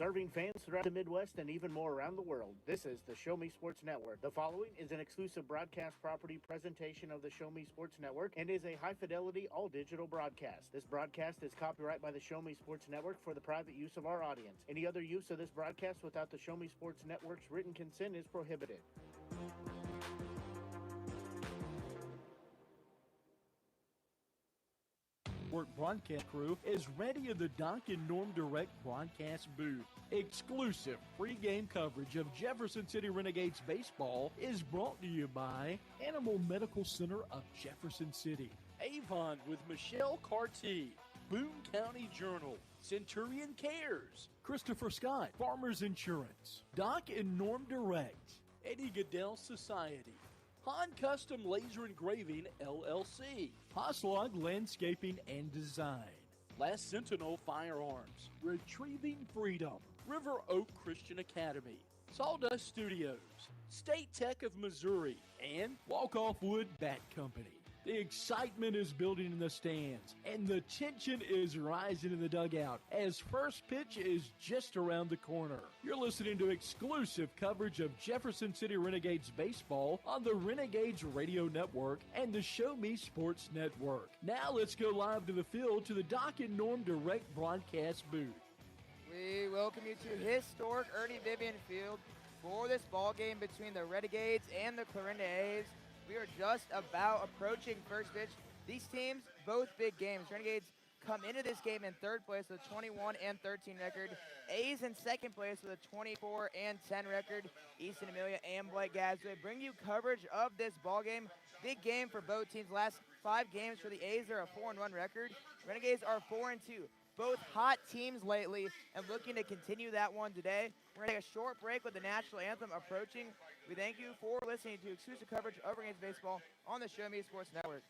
Serving fans throughout the Midwest and even more around the world, this is the Show Me Sports Network. The following is an exclusive broadcast property presentation of the Show Me Sports Network and is a high-fidelity, all-digital broadcast. This broadcast is copyright by the Show Me Sports Network for the private use of our audience. Any other use of this broadcast without the Show Me Sports Network's written consent is prohibited. Broadcast crew is ready in the Doc and Norm Direct broadcast booth. Exclusive pregame coverage of Jefferson City Renegades baseball is brought to you by Animal Medical Center of Jefferson City, Avon with Michelle Carty, Boone County Journal, Centurion Cares, Christopher Scott, Farmers Insurance, Doc and Norm Direct, Eddie Goodell Society, Han Custom Laser Engraving, LLC, Hoslog Landscaping and Design, Last Sentinel Firearms, Retrieving Freedom, River Oak Christian Academy, Sawdust Studios, State Tech of Missouri, and Walk Off Wood Bat Company. The excitement is building in the stands, and the tension is rising in the dugout as first pitch is just around the corner. You're listening to exclusive coverage of Jefferson City Renegades baseball on the Renegades Radio Network and the Show Me Sports Network. Now let's go live to the field to the Doc and Norm Direct broadcast booth. We welcome you to historic Ernie Vivian Field for this ball game between the Renegades and the Clarinda A's. We are just about approaching first pitch. These teams, both big games. Renegades come into this game in third place with a 21-13 record. A's in second place with a 24-10 record. Easton Amelia and Blake Gasway bring you coverage of this ball game. Big game for both teams. Last 5 games for the A's are a 4-1 record. Renegades are 4-2. Both hot teams lately and looking to continue that one today. We're going to take a short break with the national anthem approaching. We thank you for listening to exclusive coverage of Renegades baseball on the Show Me Sports Network.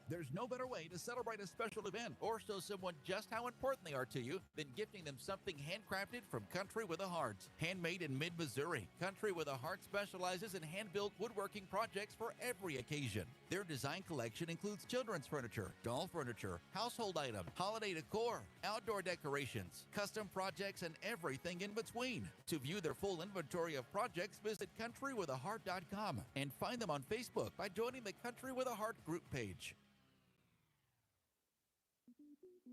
There's no better way to celebrate a special event or show someone just how important they are to you than gifting them something handcrafted from Country with a Heart. Handmade in mid-Missouri, Country with a Heart specializes in hand-built woodworking projects for every occasion. Their design collection includes children's furniture, doll furniture, household items, holiday decor, outdoor decorations, custom projects, and everything in between. To view their full inventory of projects, visit countrywithaheart.com and find them on Facebook by joining the Country with a Heart group page.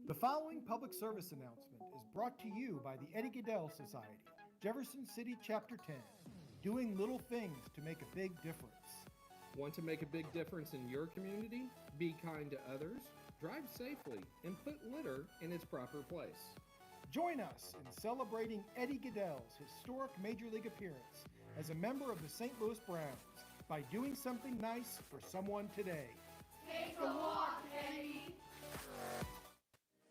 The following public service announcement is brought to you by the Eddie Goodell Society, Jefferson City Chapter 10, doing little things to make a big difference. Want to make a big difference in your community? Be kind to others, drive safely, and put litter in its proper place. Join us in celebrating Eddie Goodell's historic Major League appearance as a member of the St. Louis Browns by doing something nice for someone today. Take a walk, Eddie!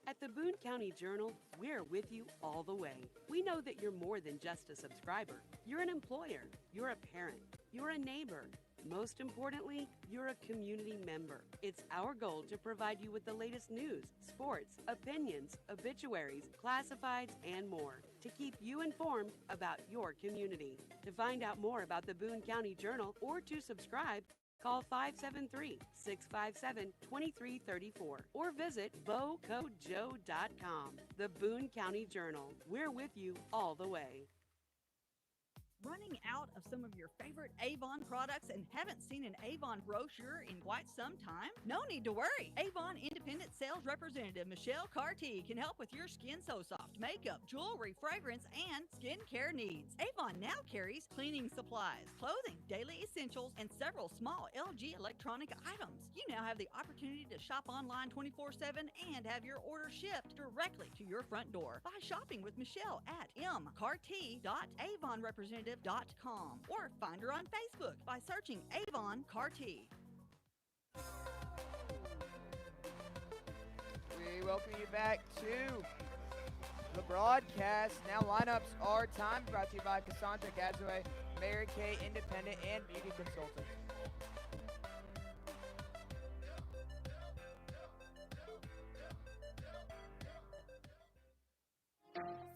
At the Boone County Journal, we're with you all the way. We know that you're more than just a subscriber. You're an employer, you're a parent, you're a neighbor. Most importantly, you're a community member. It's our goal to provide you with the latest news, sports, opinions, obituaries, classifieds, and more to keep you informed about your community. To find out more about the Boone County Journal or to subscribe, call 573-657-2334 or visit bocojoe.com. The Boone County Journal. We're with you all the way. Running out of some of your favorite Avon products and haven't seen an Avon brochure in quite some time? No need to worry. Avon Independent Sales Representative Michelle Carty can help with your Skin So Soft makeup, jewelry, fragrance, and skincare needs. Avon now carries cleaning supplies, clothing, daily essentials, and several small LG electronic items. You now have the opportunity to shop online 24/7 and have your order shipped directly to your front door by shopping with Michelle at mcarty.avonrepresentative.com or find her on Facebook by searching Avon Carty. We welcome you back to the broadcast. Now lineups are time, brought to you by Cassandra Gadzaway, Mary Kay Independent and Beauty Consultant.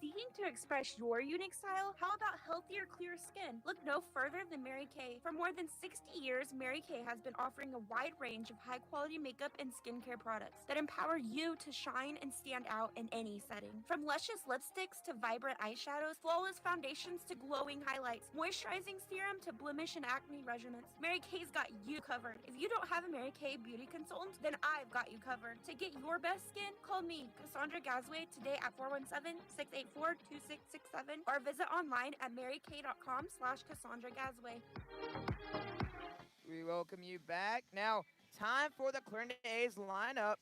Seeking to to express your unique style? How about healthier, clear skin? Look no further than Mary Kay. For more than 60 years, Mary Kay has been offering a wide range of high-quality makeup and skincare products that empower you to shine and stand out in any setting. From luscious lipsticks to vibrant eyeshadows, flawless foundations to glowing highlights, moisturizing serum to blemish and acne regimens, Mary Kay's got you covered. If you don't have a Mary Kay beauty consultant, then I've got you covered. To get your best skin, call me, Cassandra Gasway, today at 417-684-2667 or visit online at marykay.com/Cassandra Gasway. We welcome you back. Now, time for the Clarinda A's lineup.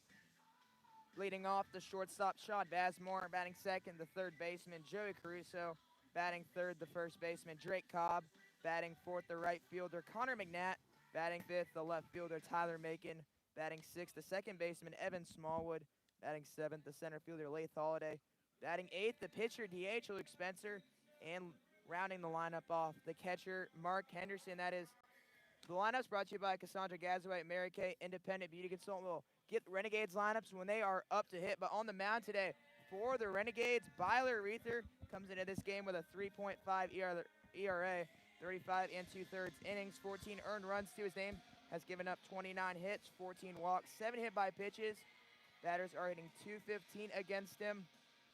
Leading off, the shortstop, Sean Bazemore. Batting second, the third baseman, Joey Caruso. Batting third, the first baseman, Drake Cobb. Batting fourth, the right fielder, Connor McNatt. Batting fifth, the left fielder, Tyler Macon. Batting sixth, the second baseman, Evan Smallwood. Batting seventh, the center fielder, Laith Holiday. Batting eighth, the pitcher, DH, Luke Spencer. And rounding the lineup off, the catcher, Mark Henderson. That is the lineup's brought to you by Cassandra Gasway, Mary Kay, Independent Beauty Consultant. We'll get the Renegades lineups when they are up to hit. But on the mound today for the Renegades, Byler Reether comes into this game with a 3.5 ERA, 35 and 2/3 innings, 14 earned runs to his name, has given up 29 hits, 14 walks, 7 hit by pitches. Batters are hitting .215 against him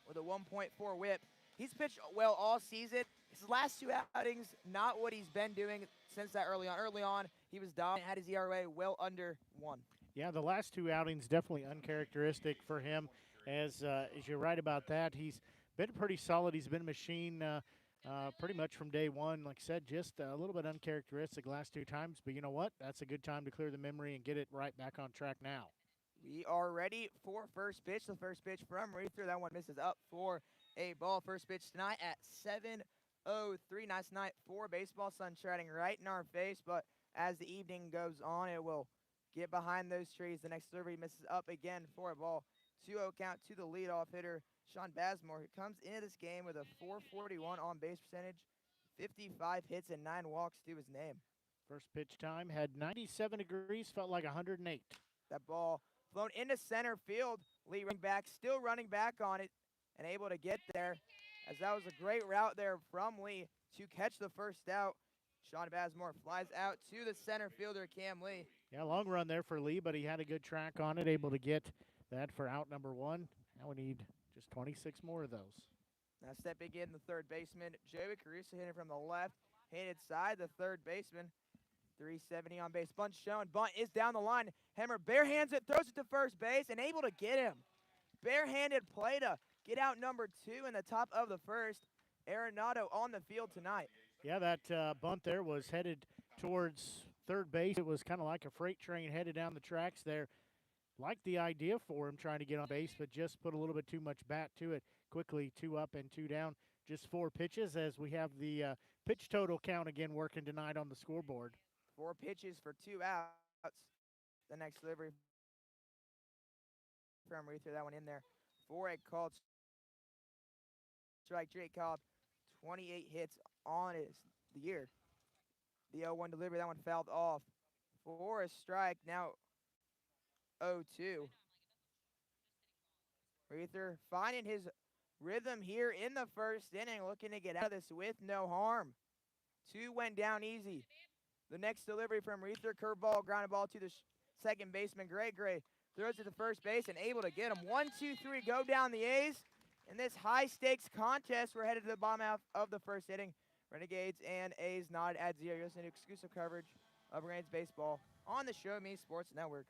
with a 1.4 whip. He's pitched well all season. His last two outings, not what he's been doing since that early on. Early on, he was dominant, had his ERA well under 1. Yeah, the last two outings definitely uncharacteristic for him. As you're right about that, he's been pretty solid. He's been a machine pretty much from day one. Like I said, just a little bit uncharacteristic last two times. But you know what? That's a good time to clear the memory and get it right back on track now. We are ready for first pitch. The first pitch from Reether. That one misses up for a ball. First pitch tonight at 7:03. Nice night for baseball. Sun shining right in our face. But as the evening goes on, it will get behind those trees. The next delivery misses up again for a ball. 2-0 count to the leadoff hitter, Sean Bazemore, who comes into this game with a .441 on base percentage, 55 hits and 9 walks to his name. First pitch time had 97 degrees, felt like 108. That ball flown into center field. Lee still running back on it and able to get there, as that was a great route there from Lee to catch the first out. Sean Bazemore flies out to the center fielder, Cam Lee. Yeah, long run there for Lee, but he had a good track on it, able to get that for out number 1. Now we need just 26 more of those. Now stepping in, the third baseman, Joey Caruso, hitting from the left-handed side, the third baseman. 370 on base. Bunt shown. Bunt is down the line. Hemmer barehands it, throws it to first base, and able to get him. Barehanded play to get out number 2 in the top of the first. Arenado on the field tonight. Yeah, that bunt there was headed towards third base. It was kind of like a freight train headed down the tracks there. Liked the idea for him trying to get on base, but just put a little bit too much bat to it. Quickly, 2 up and 2 down. Just 4 pitches as we have the pitch total count again working tonight on the scoreboard. 4 pitches for 2 outs. The next delivery from Reether, that one in there for a called strike. Drake Cobb, 28 hits on the year. The 0-1 delivery, that one fouled off for a strike. Now 0-2. Reether finding his rhythm here in the first inning, looking to get out of this with no harm. 2 went down easy. The next delivery from Reether, curveball, grounded ball to the second baseman, Gray. Throws it to first base and able to get him. 1, 2, 3, go down the A's. In this high-stakes contest, we're headed to the bottom half of the first inning. Renegades and A's not at 0. You're listening to exclusive coverage of Renegades baseball on the Show Me Sports Network.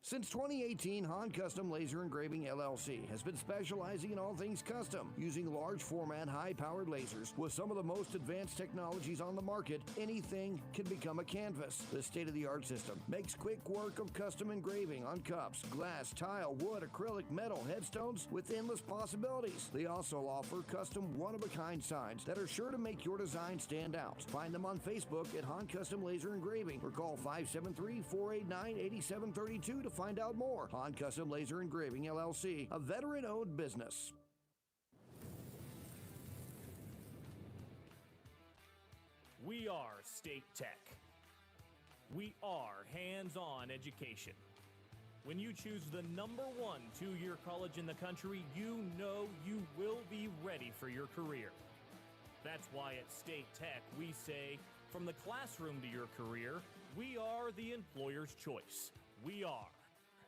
Since 2018, Han Custom Laser Engraving LLC has been specializing in all things custom, using large format, high-powered lasers. With some of the most advanced technologies on the market, anything can become a canvas. This state-of-the-art system makes quick work of custom engraving on cups, glass, tile, wood, acrylic, metal, headstones with endless possibilities. They also offer custom one-of-a-kind signs that are sure to make your design stand out. Find them on Facebook at Han Custom Laser Engraving or call 573-489-8732 to find out more. Han Custom Laser Engraving LLC, a veteran-owned business. We are State Tech. We are hands-on education. When you choose the #1 two-year college in the country, you know you will be ready for your career. That's why at State Tech we say, from the classroom to your career, we are the employer's choice. We are.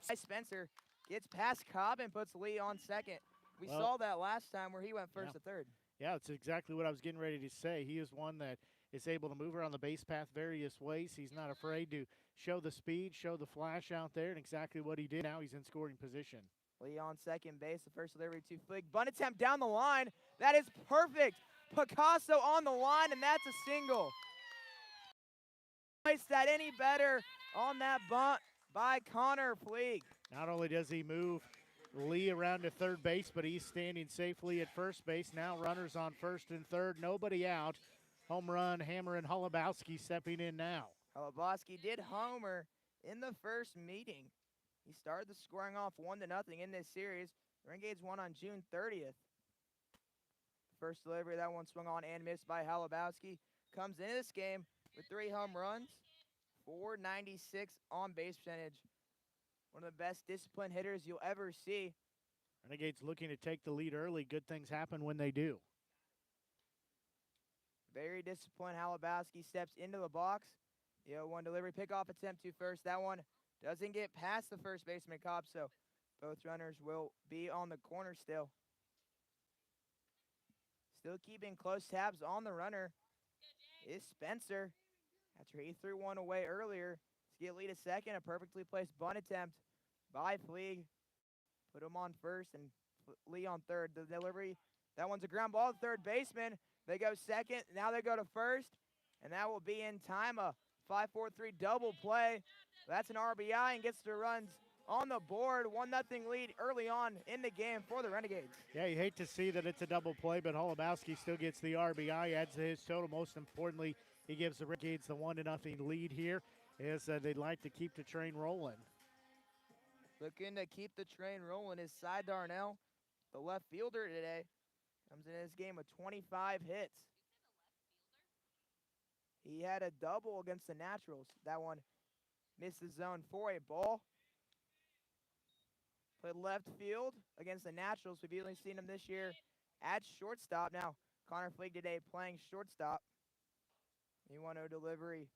Spencer gets past Cobb and puts Lee on second. We saw that last time where he went first to third. Yeah, it's exactly what I was getting ready to say. He is one that is able to move around the base path various ways. He's not afraid to show the speed, show the flash out there, and exactly what he did. Now he's in scoring position. Lee on second base, the first delivery to Flick. Bunt attempt down the line. That is perfect. Picasso on the line, and that's a single. Place that any better on that bunt by Connor Fleeg. Not only does he move Lee around to third base, but he's standing safely at first base. Now runners on first and third, nobody out. Home run, Hammer and Holubowski stepping in now. Holubowski did homer in the first meeting. He started the scoring off 1-0 in this series. The Renegades won on June 30th. First delivery, that one swung on and missed by Holubowski. Comes into this game with 3 home runs, .496 on base percentage. One of the best disciplined hitters you'll ever see. Renegades looking to take the lead early. Good things happen when they do. Very disciplined. Holubowski steps into the box. The 0-1 delivery, pickoff attempt to first. That one doesn't get past the first baseman Cobb, so both runners will be on the corner still. Still keeping close tabs on the runner is Spencer. After he threw one away earlier, to get lead a second, a perfectly placed bunt attempt by Fleeg. Put him on first and Lee on third. The delivery, that one's a ground ball to third baseman. They go second, now they go to first, and that will be in time. A 5-4-3 double play. That's an RBI and gets the runs on the board. 1-0 lead early on in the game for the Renegades. Yeah, you hate to see that it's a double play, but Holubowski still gets the RBI, adds to his total. Most importantly, he gives the Renegades the 1-0 lead here, as they'd like to keep the train rolling. Looking to keep the train rolling is Cy Darnell, the left fielder today. Comes in this game with 25 hits. He had a double against the Naturals. That one missed the zone for a ball. Played left field against the Naturals. We've only seen him this year at shortstop. Now, Connor Fleeg today playing shortstop. He 1-0 delivery.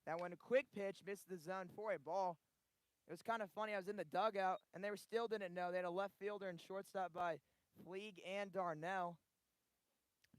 That one, a quick pitch, missed the zone for a ball. It was kind of funny. I was in the dugout, and they still didn't know. They had a left fielder and shortstop by Fleeg and Darnell.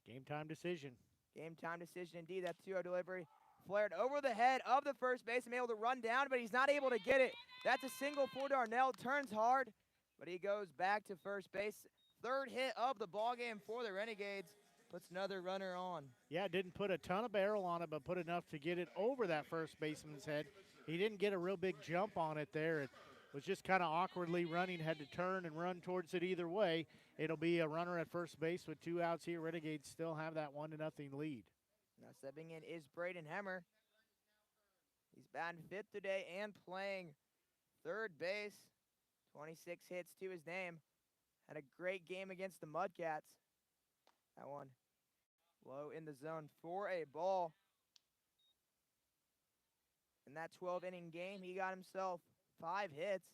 Game time decision. Game time decision indeed. That 2-0 delivery flared over the head of the first baseman, able to run down, but he's not able to get it. That's a single for Darnell. Turns hard, but he goes back to first base. Third hit of the ballgame for the Renegades. Puts another runner on. Yeah, didn't put a ton of barrel on it, but put enough to get it over that first baseman's head. He didn't get a real big jump on it there. It was just kind of awkwardly running, had to turn and run towards it either way. It'll be a runner at first base with 2 outs here. Renegades still have that 1-0 lead. Now stepping in is Braden Hemmer. He's batting 5th today and playing third base. 26 hits to his name. Had a great game against the Mudcats. That one low in the zone for a ball. In that 12-inning game, he got himself 5 hits.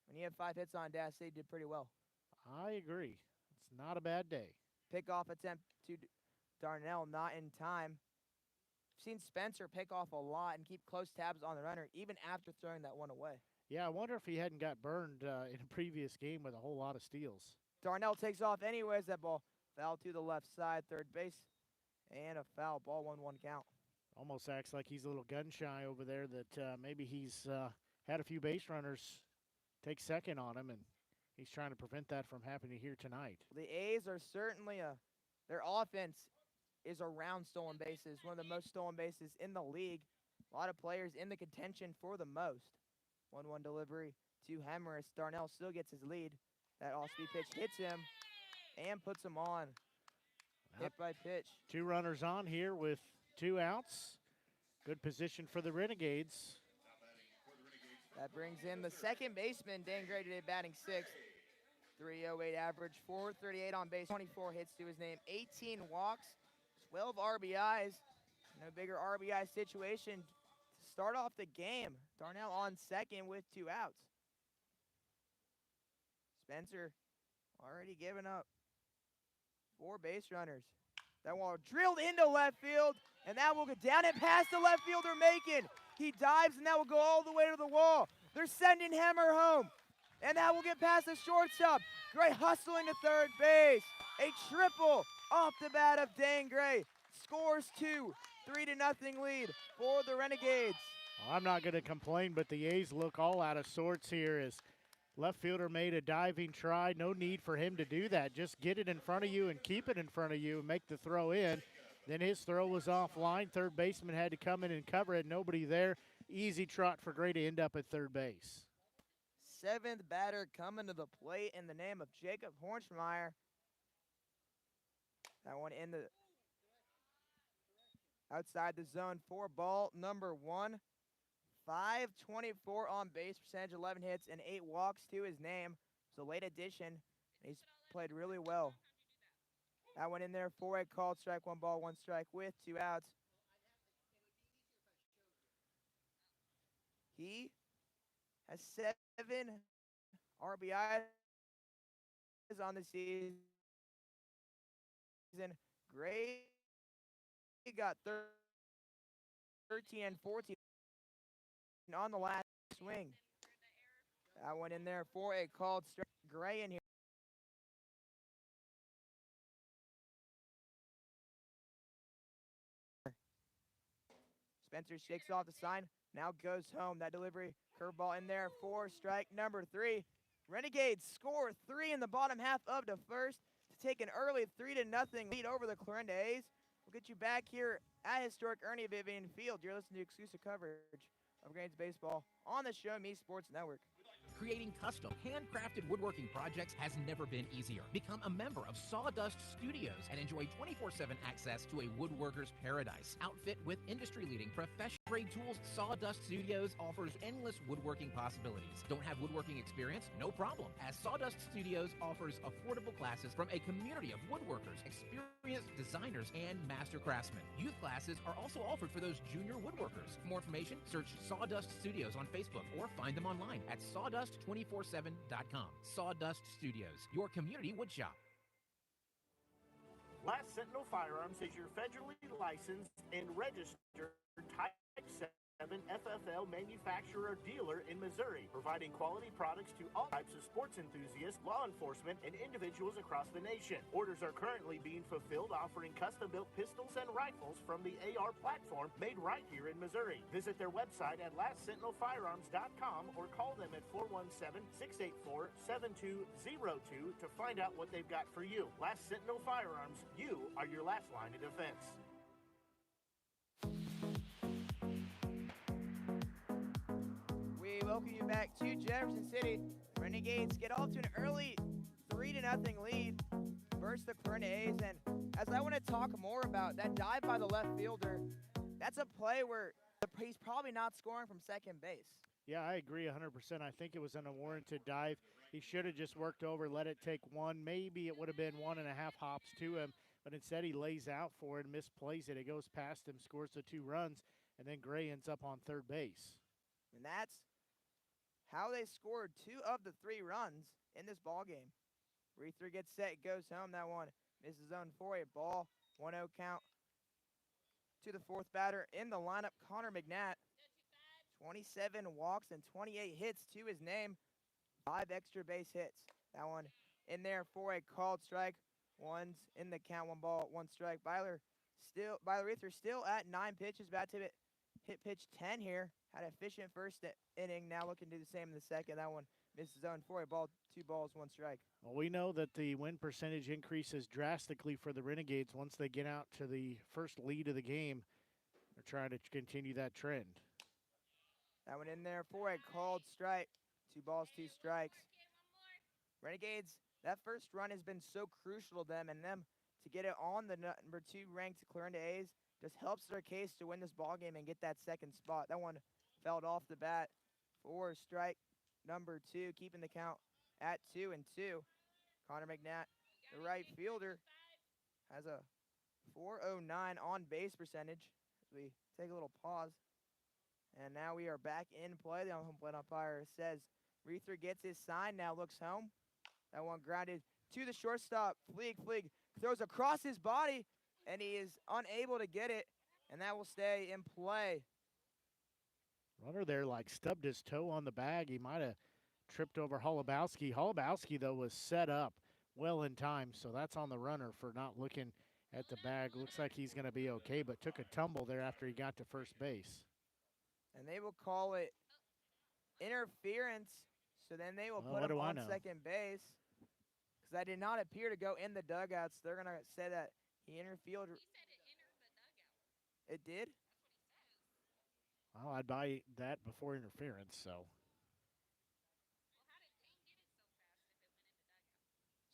When you have 5 hits on dash, they did pretty well. I agree. It's not a bad day. Pickoff attempt to Darnell, not in time. I've seen Spencer pick off a lot and keep close tabs on the runner, even after throwing that one away. Yeah, I wonder if he hadn't got burned in a previous game with a whole lot of steals. Darnell takes off anyways. That ball foul to the left side, third base, and a foul. Ball 1-1 count. Almost acts like he's a little gun shy over there, that maybe he's had a few base runners take second on him, and he's trying to prevent that from happening here tonight. The A's are certainly their offense is around stolen bases, one of the most stolen bases in the league. A lot of players in the contention for the most. 1-1 delivery to Hemmer as Darnell still gets his lead. That off-speed pitch hits him and puts him on. Hit by pitch. 2 runners on here with 2 outs. Good position for the Renegades. That brings in the second baseman, Dan Gray, today batting 6th. 308 average, 438 on base, 24 hits to his name, 18 walks, 12 RBIs. No bigger RBI situation to start off the game. Darnell on second with 2 outs. Spencer already given up 4 base runners. That one drilled into left field, and that will go down and past the left fielder Macon. He dives, and that will go all the way to the wall. They're sending Hemmer home, and that will get past the shortstop. Gray hustling to third base. A triple off the bat of Dane Gray. Scores 2, 3-0 lead for the Renegades. Well, I'm not going to complain, but the A's look all out of sorts here as left fielder made a diving try. No need for him to do that. Just get it in front of you and keep it in front of you and make the throw in. Then his throw was offline. Third baseman had to come in and cover it. Nobody there. Easy trot for Gray to end up at third base. 7th batter coming to the plate in the name of Jacob Hornschmeyer. That one in the outside the zone for ball number 1. 524 on base percentage, 11 hits, and 8 walks to his name. It's a late addition. He's played really well. That one in there for a called strike, 1 ball, 1 strike with 2 outs. He has 7 RBIs on the season. Gray got 13 and 14 on the last swing. That one in there for a called strike. Gray in here. Spencer shakes off the sign. Now goes home. That delivery curveball in there for strike number 3. Renegades score 3 in the bottom half of the first to take an early 3-0 lead over the Clarinda A's. We'll get you back here at historic Ernie Vivian Field. You're listening to exclusive coverage of Renegades baseball on the Show Me Sports Network. Creating custom, handcrafted woodworking projects has never been easier. Become a member of Sawdust Studios and enjoy 24/7 access to a woodworker's paradise. Outfit with industry-leading professional-grade tools, Sawdust Studios offers endless woodworking possibilities. Don't have woodworking experience? No problem, as Sawdust Studios offers affordable classes from a community of woodworkers, experienced designers, and master craftsmen. Youth classes are also offered for those junior woodworkers. For more information, search Sawdust Studios on Facebook or find them online at sawdust247.com. Sawdust Studios, your community woodshop. Last Sentinel Firearms is your federally licensed and registered Type 7 FFL manufacturer dealer in Missouri, providing quality products to all types of sports enthusiasts, law enforcement, and individuals across the nation. Orders are currently being fulfilled, offering custom-built pistols and rifles from the AR platform made right here in Missouri. Visit their website at lastsentinelfirearms.com or call them at 417-684-7202 to find out what they've got for you. Last Sentinel Firearms, you are your last line of defense. We welcome you back to Jefferson City. Renegades get off to an early 3-0 lead versus the Clarinda A's. And as I want to talk more about that dive by the left fielder, that's a play where he's probably not scoring from second base. Yeah, I agree 100%. I think it was an unwarranted dive. He should have just worked over, let it take one. Maybe it would have been 1.5 hops to him, but instead he lays out for it and misplays it. It goes past him, scores the 2 runs, and then Gray ends up on third base. And that's how they scored 2 of the 3 runs in this ball game. Reether gets set, goes home. That one misses zone for a ball. 1-0 count to the 4th batter in the lineup, Connor McNatt. 27 walks and 28 hits to his name. 5 extra base hits. That one in there for a called strike. 1's in the count, 1 ball, 1 strike. Byler Reether still at 9 pitches. Bat to hit pitch 10 here. Had an efficient first inning. Now looking to do the same in the second. That one misses zone for a ball, 2 balls, 1 strike. Well, we know that the win percentage increases drastically for the Renegades once they get out to the first lead of the game. They're trying to continue that trend. That one in there for a called strike. 2 balls, 2 strikes. Renegades, that first run has been so crucial to them, and them to get it on the number 2 ranked Clarinda A's just helps their case to win this ball game and get that second spot. That one fouled off the bat for strike number 2, keeping the count at 2-2. Connor McNatt, the right fielder, has a .409 on base percentage. As we take a little pause. And now we are back in play. The home plate umpire says Reether gets his sign, now looks home. That one grounded to the shortstop. Fleeg throws across his body, and he is unable to get it, and that will stay in play. Runner there like stubbed his toe on the bag. He might have tripped over Holubowski. Holubowski, though, was set up well in time, so that's on the runner for not looking at the bag. Looks like he's going to be okay, but took a tumble there after he got to first base. And they will call it interference, so then they will put him on second base. Because that did not appear to go in the dugouts. They're going to say that he interfered. He said it entered the dugout. It did? Well, I'd buy that before interference, so.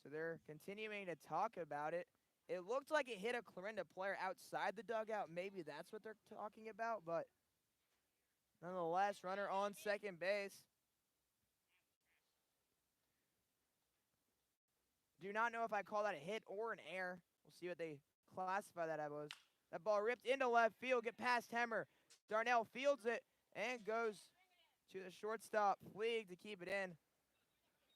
So they're continuing to talk about it. It looked like it hit a Clarinda player outside the dugout. Maybe that's what they're talking about, but nonetheless, runner on second base. Do not know if I call that a hit or an error. We'll see what they classify that as. That ball ripped into left field, get past Hemmer. Darnell fields it and goes to the shortstop, Fleeg, to keep it in.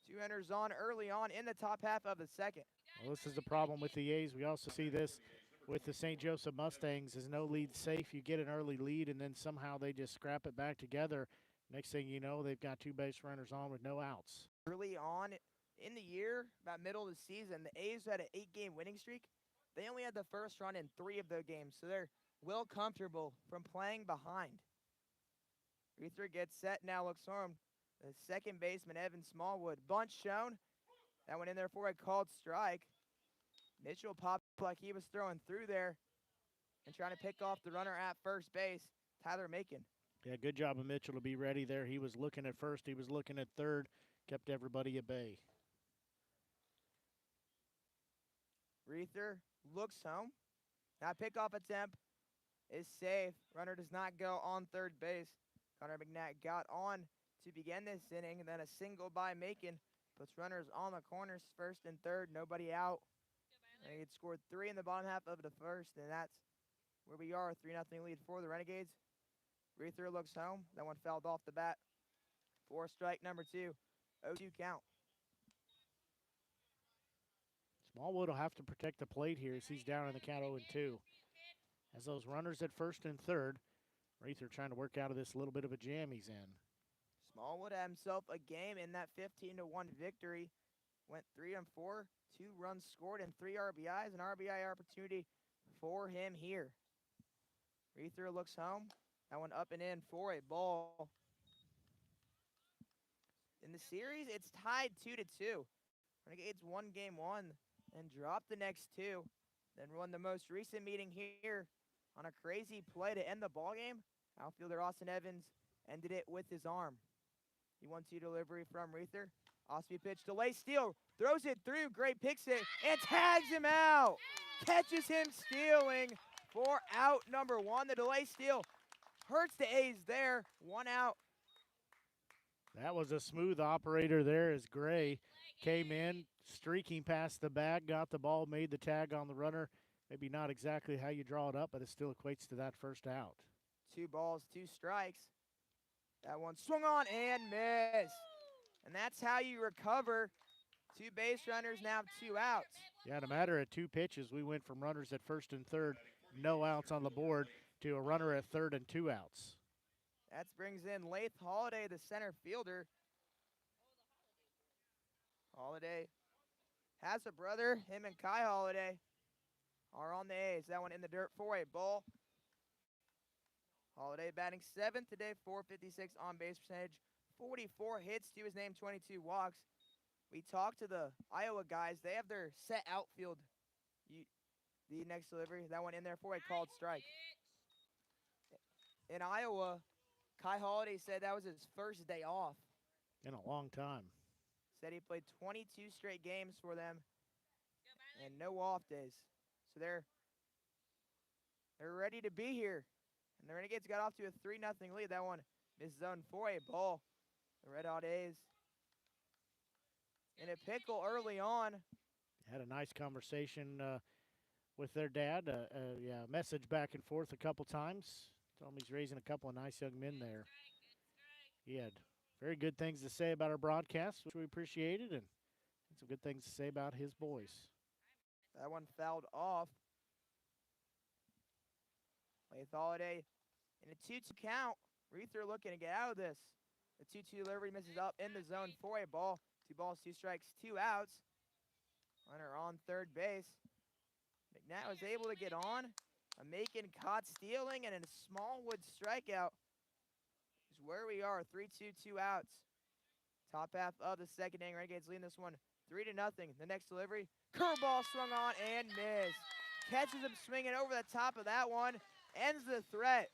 2 runners on early on in the top half of the second. Well, this is the problem with the A's. We also see this with the St. Joseph Mustangs. Is no lead safe. You get an early lead, and then somehow they just scrap it back together. Next thing you know, they've got 2 base runners on with no outs. Early on in the year, about middle of the season, the A's had an 8-game winning streak. They only had the first run in 3 of their games, so they're well comfortable from playing behind. Reether gets set, now looks home. The second baseman, Evan Smallwood. Bunt shown. That went in there for a called strike. Mitchell popped like he was throwing through there and trying to pick off the runner at first base, Tyler Macon. Yeah, good job of Mitchell to be ready there. He was looking at first. He was looking at third. Kept everybody at bay. Reether looks home. That pickoff attempt is safe. Runner does not go on third base. Connor McNatt got on to begin this inning, and then a single by Macon puts runners on the corners, first and third, nobody out. They had scored 3 in the bottom half of the first, and that's where we are, 3-0 lead for the Renegades. Reether looks home. That one fouled off the bat. For strike number 2, 0-2 count. Smallwood will have to protect the plate here as he's down in the count 0-2. As those runners at first and third, Reether trying to work out of this little bit of a jam he's in. Smallwood had himself a game in that 15-1 victory. Went 3-4, 2 runs scored and 3 RBIs, an RBI opportunity for him here. Reether looks home. That one up and in for a ball. In the series, it's tied 2-2. Renegades won game 1 and dropped the next 2. Then won the most recent meeting here on a crazy play to end the ballgame. Outfielder Austin Evans ended it with his arm. He 1-2 delivery from Reether. Osby pitch, delay steal, throws it through, Gray picks it and tags him out. Catches him stealing for out number 1. The delay steal hurts the A's there, 1 out. That was a smooth operator there as Gray came in, streaking past the bag, got the ball, made the tag on the runner. Maybe not exactly how you draw it up, but it still equates to that first out. 2 balls, 2 strikes. That one swung on and missed. And that's how you recover. 2 base runners, now 2 outs. Yeah, in a matter of 2 pitches, we went from runners at first and third, no outs on the board, to a runner at third and 2 outs. That brings in Lath Holiday, the center fielder. Holiday has a brother. Him and Kai Holiday are on the A's. That one in the dirt for a ball. Holiday batting 7th today, .456 on base percentage, 44 hits to his name, 22 walks. We talked to the Iowa guys. They have their set outfield. The next delivery, that one in there for a called strike. In Iowa, Kai Holiday said that was his first day off. In a long time. Said he played 22 straight games for them and no off days. So they're ready to be here. And the Renegades got off to a 3-0 lead. That one missed zone for a ball. The Red Hot A's in a pickle early on. Had a nice conversation with their dad. Yeah, message back and forth a couple times. Told him he's raising a couple of nice young men there. He had very good things to say about our broadcast, which we appreciated, and Some good things to say about his boys. That one fouled off. Lath Holiday in a 2-2 count. Reether looking to get out of this. The 2-2 delivery misses up in the zone for a ball. 2 balls, 2 strikes, 2 outs. Runner on third base. McNatt was able to get on. A Macon caught stealing, and a Smallwood strikeout is where we are. 3-2, 2 outs. Top half of the second inning. Renegades leading this one 3-0. The next delivery, curveball swung on and missed. Catches him swinging over the top of that one. Ends the threat.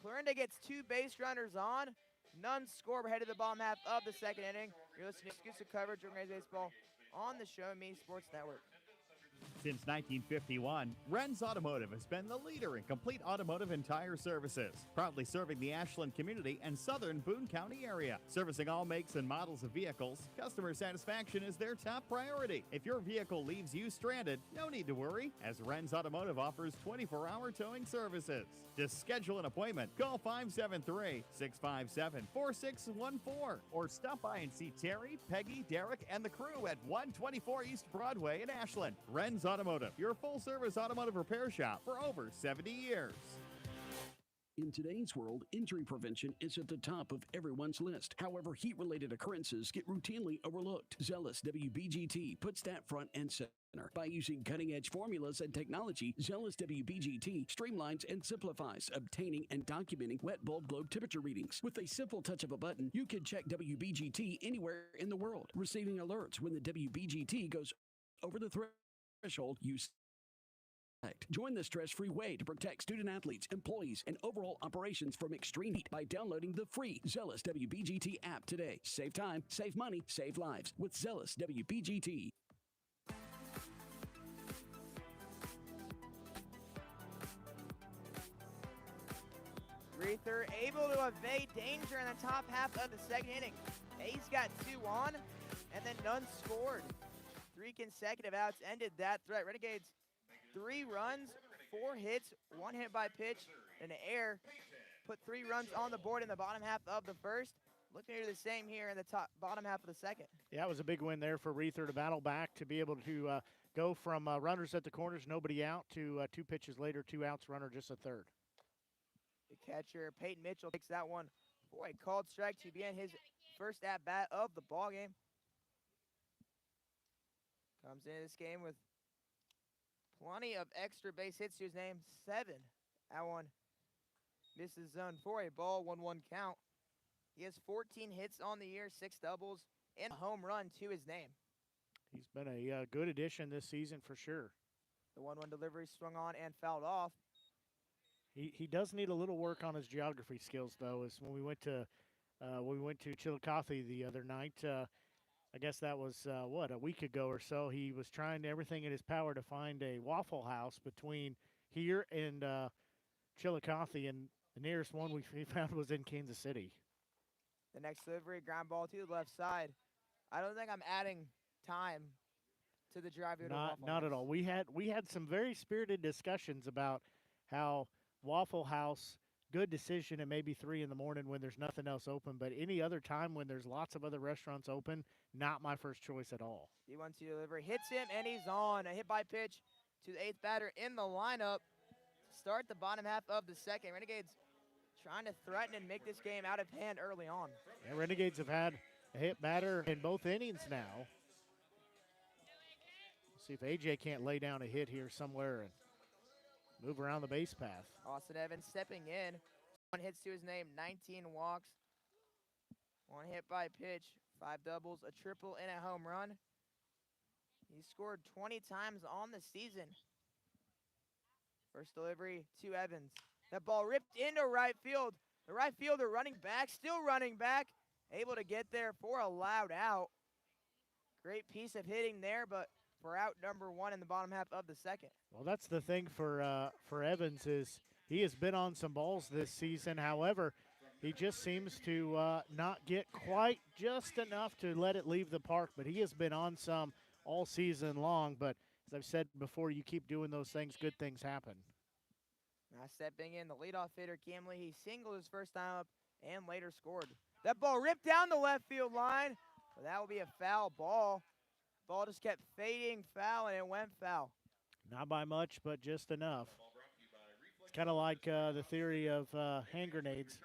Clarinda gets 2 base runners on. None score. We're headed to the bottom half of the second inning. You're listening to exclusive coverage of Renegades baseball on the Show Me Sports Network. Since 1951, Ren's Automotive has been the leader in complete automotive and tire services, proudly serving the Ashland community and southern Boone County area. Servicing all makes and models of vehicles, customer satisfaction is their top priority. If your vehicle leaves you stranded, no need to worry, as Ren's Automotive offers 24-hour towing services. To schedule an appointment, call 573-657-4614 or stop by and see Terry, Peggy, Derek, and the crew at 124 East Broadway in Ashland. Ren's Automotive, your full-service automotive repair shop for over 70 years. In today's world, injury prevention is at the top of everyone's list. However, heat-related occurrences get routinely overlooked. Zealous WBGT puts that front and center. By using cutting-edge formulas and technology, Zealous WBGT streamlines and simplifies obtaining and documenting wet bulb globe temperature readings. With a simple touch of a button, you can check WBGT anywhere in the world, receiving alerts when the WBGT goes over the threshold you select. Join the stress-free way to protect student-athletes, employees, and overall operations from extreme heat by downloading the free Zealous WBGT app today. Save time, save money, save lives with Zealous WBGT. Reether able to evade danger in the top half of the second inning. Hayes got 2 on, and then none scored. 3 consecutive outs ended that threat. Renegades, 3 runs, 4 hits, 1 hit by pitch, and an error. Put 3 runs on the board in the bottom half of the first. Looking to do the same here in the bottom half of the second. Yeah, it was a big win there for Reether to battle back, to be able to go from runners at the corners, nobody out, to 2 pitches later, 2 outs, runner just a third. The catcher, Peyton Mitchell, takes that one for a called strike to begin his first at-bat of the ballgame. Comes into this game with plenty of extra base hits to his name, 7. That one misses zone for a ball, 1-1 count. He has 14 hits on the year, 6 doubles, and a home run to his name. He's been a good addition this season for sure. The 1-1 delivery swung on and fouled off. He does need a little work on his geography skills, though. As when we went to Chillicothe the other night, I guess that was a week ago or so. He was trying everything in his power to find a Waffle House between here and Chillicothe, and the nearest one we found was in Kansas City. The next delivery, ground ball to the left side. I don't think I'm adding time to the drive. Not at all. We had some very spirited discussions about how Waffle House, good decision at maybe 3 in the morning when there's nothing else open, but any other time when there's lots of other restaurants open, not my first choice at all. The 1-2 delivery hits him, and he's on. A hit by pitch to the 8th batter in the lineup. Start the bottom half of the second. Renegades trying to threaten and make this game out of hand early on. Yeah, Renegades have had a hit batter in both innings now. Let's see if AJ can't lay down a hit here somewhere and move around the base path. Austin Evans stepping in. 1 hits to his name, 19 walks. 1 hit by pitch, 5 doubles, a triple, and a home run. He scored 20 times on the season. First delivery to Evans. That ball ripped into right field. The right fielder running back, still running back, able to get there for a loud out. Great piece of hitting there, but for out number 1 in the bottom half of the second. Well, that's the thing for Evans is he has been on some balls this season. However, he just seems to not get quite just enough to let it leave the park, but he has been on some all season long. But as I've said before, you keep doing those things, good things happen. Now stepping in, the leadoff hitter, Camley, he singled his first time up and later scored. That ball ripped down the left field line, but that will be a foul ball. Ball just kept fading foul, and it went foul. Not by much, but just enough. It's kind of like the theory of hand grenades.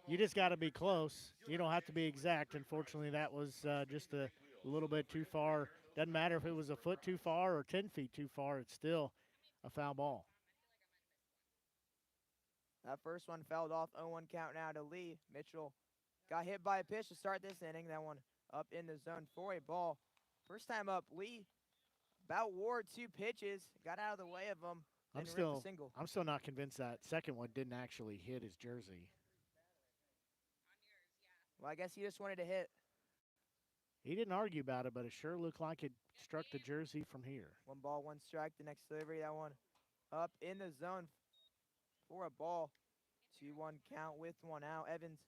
You just got to be close. You don't have to be exact. Unfortunately, that was just a little bit too far. Doesn't matter if it was a foot too far or 10 feet too far. It's still a foul ball. That first one fouled off. 0-1 count now to Lee. Mitchell got hit by a pitch to start this inning. That one up in the zone for a ball. First time up, Lee about wore 2 pitches, got out of the way of them, and ripped a single. I'm still not convinced that second one didn't actually hit his jersey. Well, I guess he just wanted to hit. He didn't argue about it, but it sure looked like it struck the jersey from here. 1 ball, 1 strike. The next delivery, that one up in the zone for a ball. 2-1 count with 1 out. Evans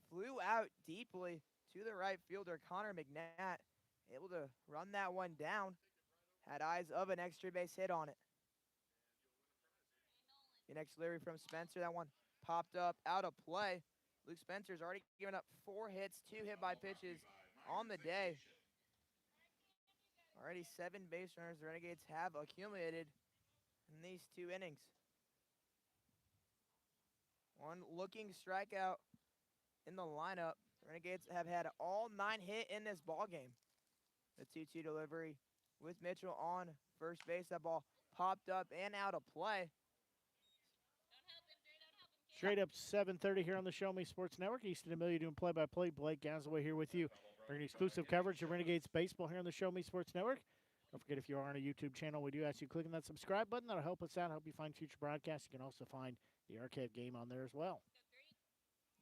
flew out deeply to the right fielder, Connor McNatt, able to run that one down. Had eyes of an extra base hit on it. The next delivery from Spencer, that one popped up out of play. Luke Spencer's already given up 4 hits, 2 hit by pitches on the day. Already 7 base runners the Renegades have accumulated in these 2 innings. 1 looking strikeout in the lineup. The Renegades have had all 9 hit in this ball game. The 2-2 delivery with Mitchell on first base. That ball popped up and out of play. Straight up 7:30 here on the Show Me Sports Network. Easton Amelia doing play-by-play. Blake Gasaway here with you. Bringing exclusive coverage of Renegades baseball here on the Show Me Sports Network. Don't forget, if you are on a YouTube channel, we do ask you to click on that subscribe button. That'll help us out, help you find future broadcasts. You can also find the archive game on there as well.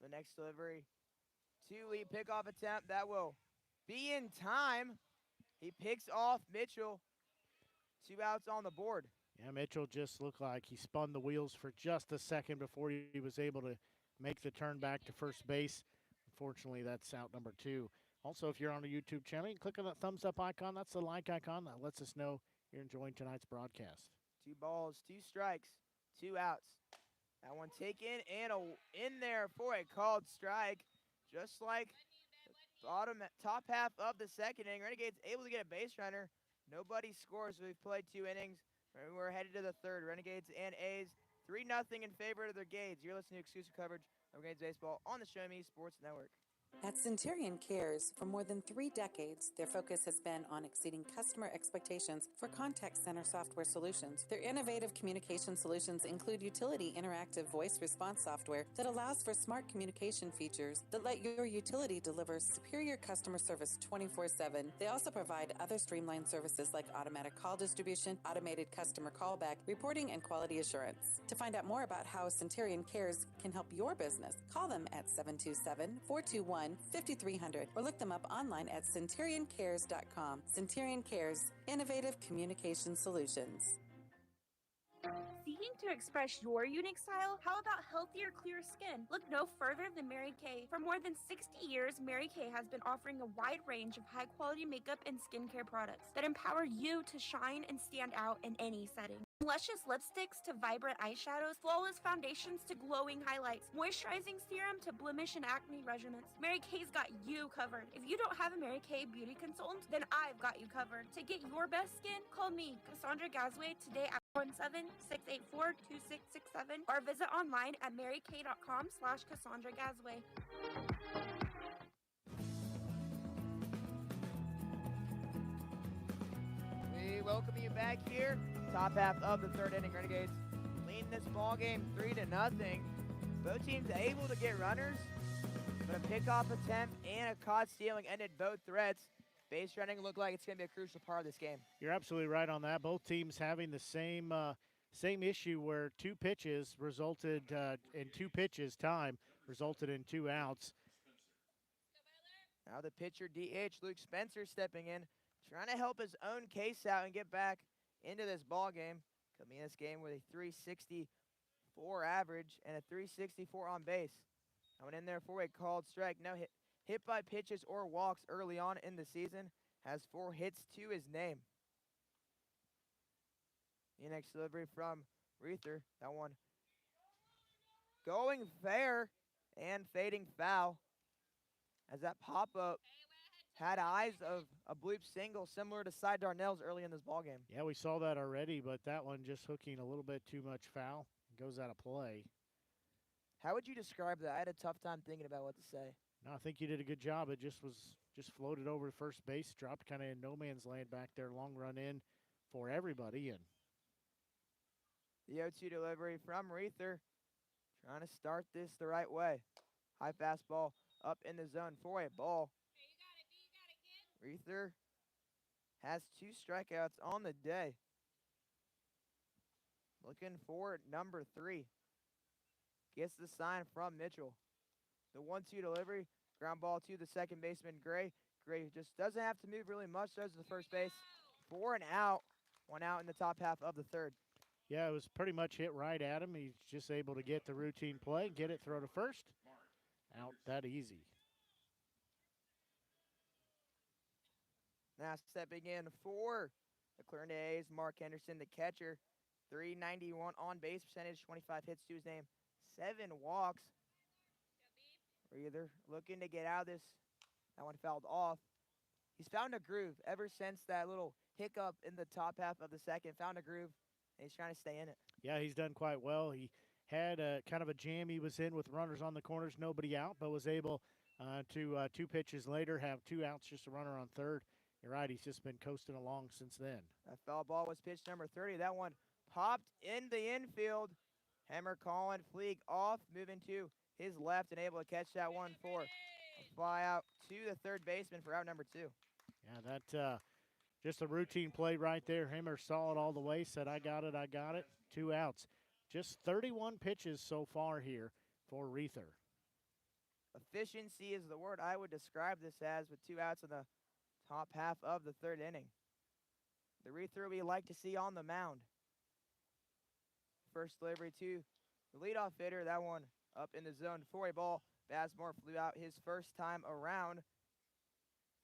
The next delivery, 2-lead pickoff attempt. That will be in time. He picks off Mitchell. 2 outs on the board. Yeah, Mitchell just looked like he spun the wheels for just a second before he was able to make the turn back to first base. Unfortunately, that's out number 2. Also, if you're on a YouTube channel, you can click on that thumbs up icon. That's the like icon. That lets us know you're enjoying tonight's broadcast. 2 balls, 2 strikes, 2 outs. That one taken and in there for a called strike. Just like the top half of the second inning, Renegades able to get a base runner. Nobody scores. We've played 2 innings. We're headed to the third. Renegades and A's 3-0 in favor of the Renegades. You're listening to exclusive coverage of Renegades baseball on the Show Me Sports Network. At Centurion Cares, for more than 3 decades, their focus has been on exceeding customer expectations for contact center software solutions. Their innovative communication solutions include utility interactive voice response software that allows for smart communication features that let your utility deliver superior customer service 24/7. They also provide other streamlined services like automatic call distribution, automated customer callback, reporting, and quality assurance. To find out more about how Centurion Cares can help your business, call them at 727-421-5300 or look them up online at centurioncares.com. Centurion Cares, innovative communication solutions. Seeking to express your unique style? How about healthier, clear skin? Look no further than Mary Kay. For more than 60 years, Mary Kay has been offering a wide range of high-quality makeup and skincare products that empower you to shine and stand out in any setting. From luscious lipsticks to vibrant eyeshadows, flawless foundations to glowing highlights, moisturizing serum to blemish and acne regimens, Mary Kay's got you covered. If you don't have a Mary Kay beauty consultant, then I've got you covered. To get your best skin, call me, Cassandra Gasway, today at 17-684-2667 or visit online at marykay.com/Cassandra Gasway. We welcome you back here. Top half of the third inning. Renegades leading this ball game 3-0. Both teams able to get runners, but a pickoff attempt and a caught stealing ended both threats. Base running looked like it's going to be a crucial part of this game. You're absolutely right on that. Both teams having the same issue where 2 pitches resulted in 2 pitches time resulted in 2 outs. Now the pitcher DH, Luke Spencer, stepping in, trying to help his own case out and get back into this ball game. Coming in this game with a 364 average and a 364 on base. Coming in there for a called strike. No hit by pitches or walks early on in the season. Has 4 hits to his name. The next delivery from Reuther. That one going fair and fading foul. As that pop-up had eyes of a bloop single similar to Cy Darnell's early in this ballgame. Yeah, we saw that already, but that one just hooking a little bit too much foul. Goes out of play. How would you describe that? I had a tough time thinking about what to say. No, I think you did a good job. It just floated over to first base, dropped kind of in no man's land back there. Long run in for everybody. And the 0-2 delivery from Reether, trying to start this the right way. High fastball up in the zone for a ball. Reether has 2 strikeouts on the day. Looking for number 3. Gets the sign from Mitchell. The 1-2 delivery, ground ball to the second baseman, Gray. Gray just doesn't have to move really much, goes to the first base. 4 and out. 1 out in the top half of the third. Yeah, it was pretty much hit right at him. He's just able to get the routine play, get it, throw to first. Out that easy. Now stepping in for the Clarinda A's, Mark Henderson, the catcher. 391 on base percentage, 25 hits to his name, 7 walks. Reether looking to get out of this. That one fouled off. He's found a groove ever since that little hiccup in the top half of the second. Found a groove, and he's trying to stay in it. Yeah, he's done quite well. He had a kind of a jam he was in with runners on the corners, nobody out, but was able to 2 pitches later have 2 outs, just a runner on third. You're right, he's just been coasting along since then. That foul ball was pitch number 30. That one popped in the infield. Hammer calling Fleeg off, moving to his left and able to catch that one for a fly out to the third baseman for out number 2. Yeah, that just a routine play right there. Hammer saw it all the way, said, I got it, 2 outs. Just 31 pitches so far here for Reether. Efficiency is the word I would describe this as, with 2 outs in the top half of the third inning. The Reether we like to see on the mound. First delivery to the leadoff hitter. That one up in the zone for a ball. Bazemore flew out his first time around.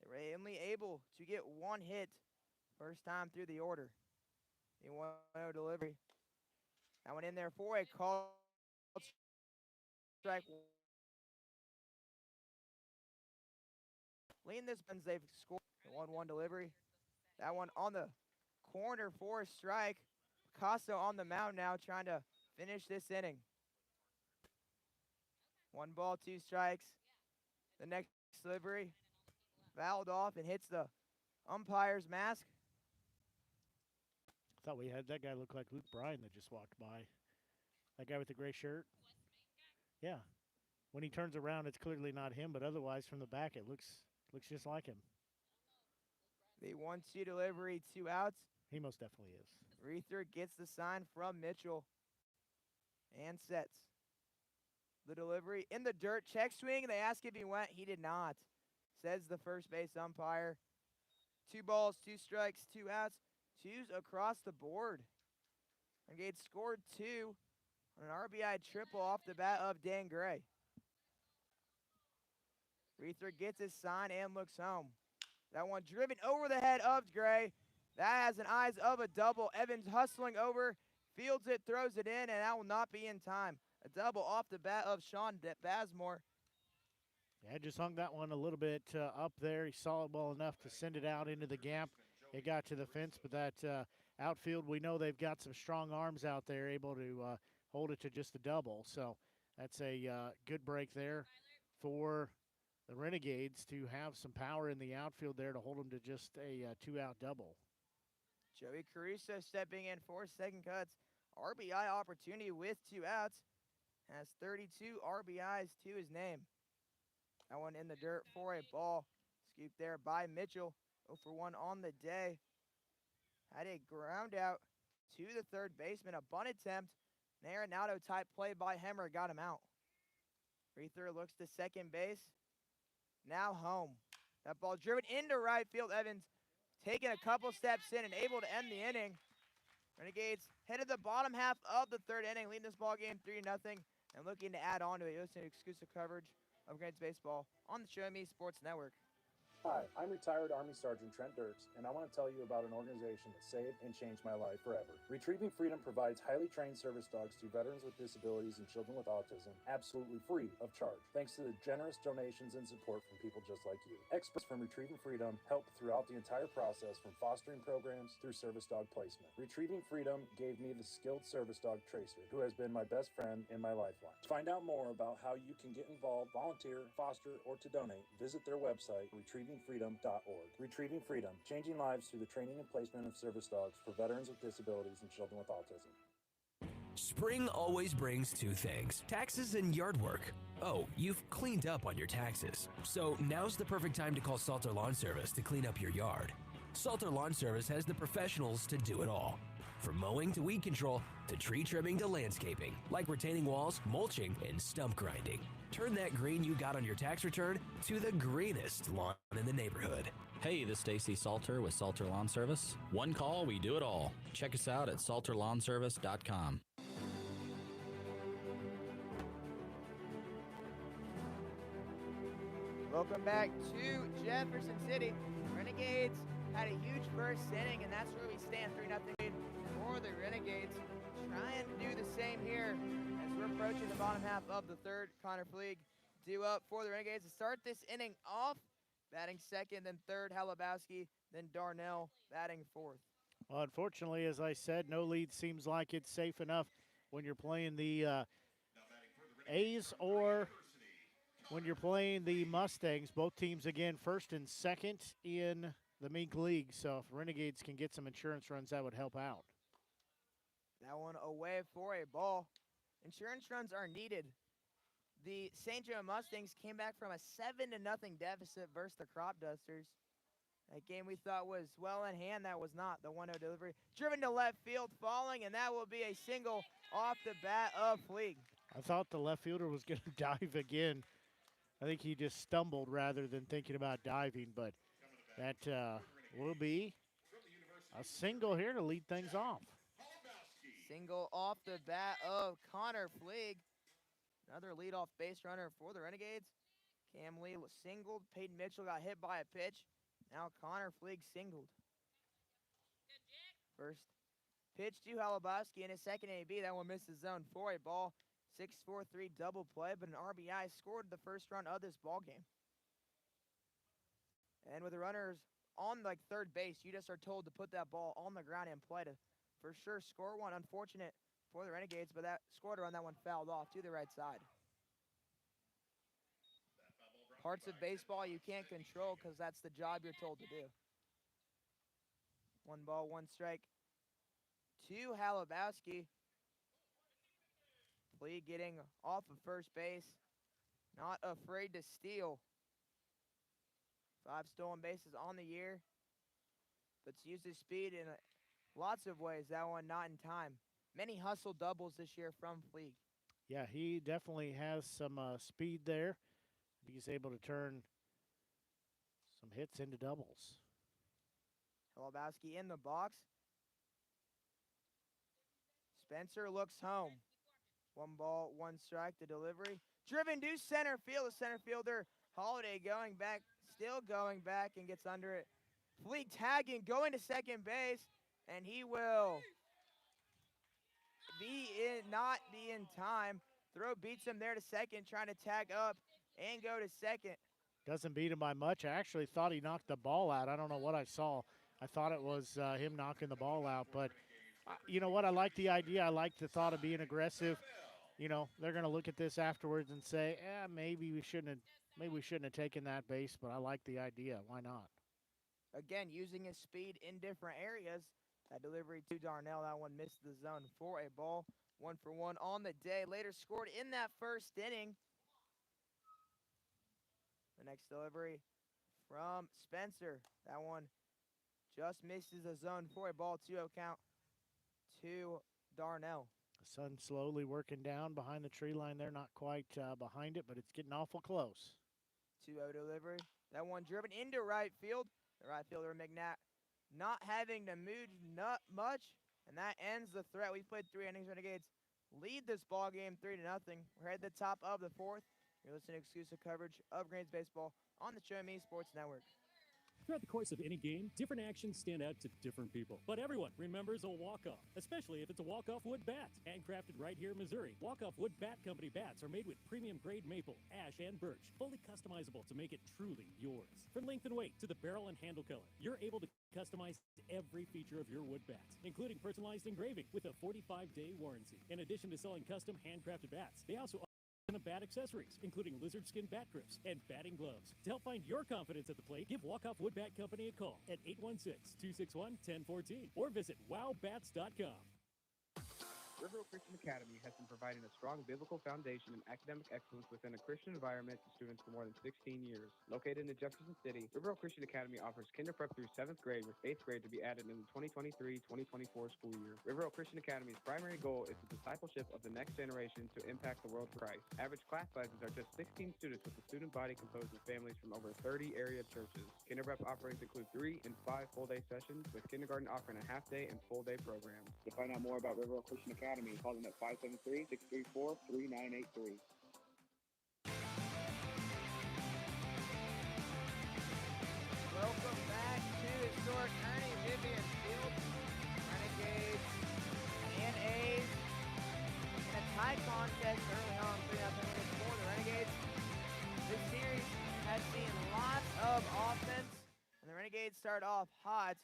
They were only able to get 1 hit first time through the order. The 1-0 delivery. That one in there for a call. Strike. Lean this ones they've scored. The 1-1 delivery. That one on the corner for a strike. Picasso on the mound now trying to finish this inning. 1 ball, 2 strikes. The next delivery fouled off and hits the umpire's mask. I thought we had that guy look like Luke Bryan that just walked by. That guy with the gray shirt. Yeah. When he turns around, it's clearly not him, but otherwise from the back, it looks just like him. The 1-2 delivery, 2 outs. He most definitely is. Reether gets the sign from Mitchell and sets. The delivery in the dirt, check swing. They ask if he went. He did not, says the first base umpire. 2 balls, 2 strikes, 2 outs. 2s across the board. Renegades scored 2 on an RBI triple off the bat of Dan Gray. Reether gets his sign and looks home. That one driven over the head of Gray. That has an eyes of a double. Evans hustling over, fields it, throws it in, and that will not be in time. A double off the bat of Sean Bazemore. Yeah, just hung that one a little bit up there. He saw it well enough to send it out into the gap. It got to the fence, but that outfield, we know they've got some strong arms out there able to hold it to just a double. So that's a good break there for the Renegades to have some power in the outfield there to hold them to just a 2-out double. Joey Caruso stepping in for second cuts. RBI opportunity with 2 outs. Has 32 RBIs to his name. That one in the dirt for a ball. Scooped there by Mitchell. 0 for 1 on the day. Had a ground out to the third baseman. A bunt attempt. An Arenado type play by Hemmer got him out. Reether looks to second base. Now home. That ball driven into right field. Evans taking a couple steps in and able to end the inning. Renegades headed the bottom half of the third inning, leading this ball game 3-0, and looking to add on to it. You'll see exclusive coverage of Renegades baseball on the Show Me Sports Network. Hi, I'm retired Army Sergeant Trent Dirks, and I want to tell you about an organization that saved and changed my life forever. Retrieving Freedom provides highly trained service dogs to veterans with disabilities and children with autism, absolutely free of charge, thanks to the generous donations and support from people just like you. Experts from Retrieving Freedom help throughout the entire process, from fostering programs through service dog placement. Retrieving Freedom gave me the skilled service dog Tracer, who has been my best friend in my lifeline. To find out more about how you can get involved, volunteer, foster, or to donate, visit their website, retrievingfreedom.org. Retrieving Freedom, changing lives through the training and placement of service dogs for veterans with disabilities and children with autism. Spring always brings two things: taxes and yard work. Oh, you've cleaned up on your taxes. So now's the perfect time to call Salter Lawn Service to clean up your yard. Salter Lawn Service has the professionals to do it all. From mowing to weed control, to tree trimming to landscaping, like retaining walls, mulching, and stump grinding. Turn that green you got on your tax return to the greenest lawn in the neighborhood. Hey, this is Stacy Salter with Salter Lawn Service. One call, we do it all. Check us out at salterlawnservice.com. Welcome back to Jefferson City. Renegades had a huge first inning, and that's where we stand 3-0 lead for the Renegades. Trying to do the same here as we're approaching the bottom half of the third. Connor Fleeg due up for the Renegades to start this inning off. Batting second, then third, Halabowski, then Darnell batting fourth. Well, unfortunately, as I said, no lead seems like it's safe enough when you're playing the A's or when you're playing the Mustangs. Both teams, again, first and second in the Mink League. So if Renegades can get some insurance runs, that would help out. That one away for a ball. Insurance runs are needed. The St. Joe Mustangs came back from a 7-0 deficit versus the Crop Dusters. A game we thought was well in hand, that was not. The 1-0 delivery driven to left field, falling, and that will be a single off the bat of Fleeg. I thought the left fielder was going to dive again. I think he just stumbled rather than thinking about diving, but that will be a single here to lead things off. Single off the bat of Connor Fleeg. Another leadoff base runner for the Renegades. Cam Lee was singled. Peyton Mitchell got hit by a pitch. Now Connor Fleeg singled. First pitch to Halabowski in his second AB. That one missed the zone for a ball. 6-4-3 double play, but an RBI scored the first run of this ball game. And with the runners on like third base, you just are told to put that ball on the ground and play to for sure score one. Unfortunate for the Renegades, but that scored a run, that one fouled off to the right side. Parts of baseball you can't control because that's the job you're told to do. 1 ball, 1 strike to Halabowski. Fleeg getting off of first base. Not afraid to steal. 5 stolen bases on the year. But to use his speed in lots of ways. That one not in time. Many hustle doubles this year from Fleeg. Yeah, he definitely has some speed there. He's able to turn some hits into doubles. Halabowski in the box. Spencer looks home. 1 ball, 1 strike, the delivery. Driven to center field. The center fielder, Holiday, going back, still going back and gets under it. Fleeg tagging, going to second base, and he will not be in time. Throw beats him there to second, trying to tag up and go to second. Doesn't beat him by much. I actually thought he knocked the ball out. I don't know what I saw. I thought it was him knocking the ball out, but you know what? I like the idea. I like the thought of being aggressive. You know, they're going to look at this afterwards and say, maybe we shouldn't have taken that base, but I like the idea. Why not? Again, using his speed in different areas. That delivery to Darnell, that one missed the zone for a ball. 1 for 1 on the day. Later scored in that first inning. The next delivery from Spencer. That one just misses the zone for a ball. 2-0 count to Darnell. The sun slowly working down behind the tree line there. Not quite behind it, but it's getting awful close. 2-0 delivery. That one driven into right field. The right fielder, McNatt, not having to move much, and that ends the threat. We played 3 innings. Renegades lead this ball game 3-0. We're at the top of the 4th. You're listening to exclusive coverage of Grenades baseball on the Show Me Sports Network. Throughout the course of any game, different actions stand out to different people. But everyone remembers a walk-off, especially if it's a walk-off wood bat. Handcrafted right here in Missouri, walk-off wood bat company bats are made with premium-grade maple, ash, and birch, fully customizable to make it truly yours. From length and weight to the barrel and handle color, you're able to customize every feature of your wood bat, including personalized engraving with a 45-day warranty. In addition to selling custom handcrafted bats, they also of bat accessories, including lizard skin bat grips and batting gloves. To help find your confidence at the plate, give Walk-Off Wood Bat Company a call at 816-261-1014 or visit wowbats.com. Riverville Christian Academy has been providing a strong biblical foundation and academic excellence within a Christian environment to students for more than 16 years. Located in Jefferson City, Riverville Christian Academy offers kinder prep through 7th grade with 8th grade to be added in the 2023-2024 school year. Riverville Christian Academy's primary goal is the discipleship of the next generation to impact the world for Christ. Average class sizes are just 16 students with a student body composed of families from over 30 area churches. Kinder prep offerings include 3 and 5 full-day sessions, with kindergarten offering a half-day and full-day programs. To find out more about Riverville Christian Academy, call them at 573-634-3983. Welcome back to historic Ernie Vivian Field. Renegades and A's in a tie contest early on, 3-0 for the Renegades. This series has seen lots of offense, and the Renegades start off hot.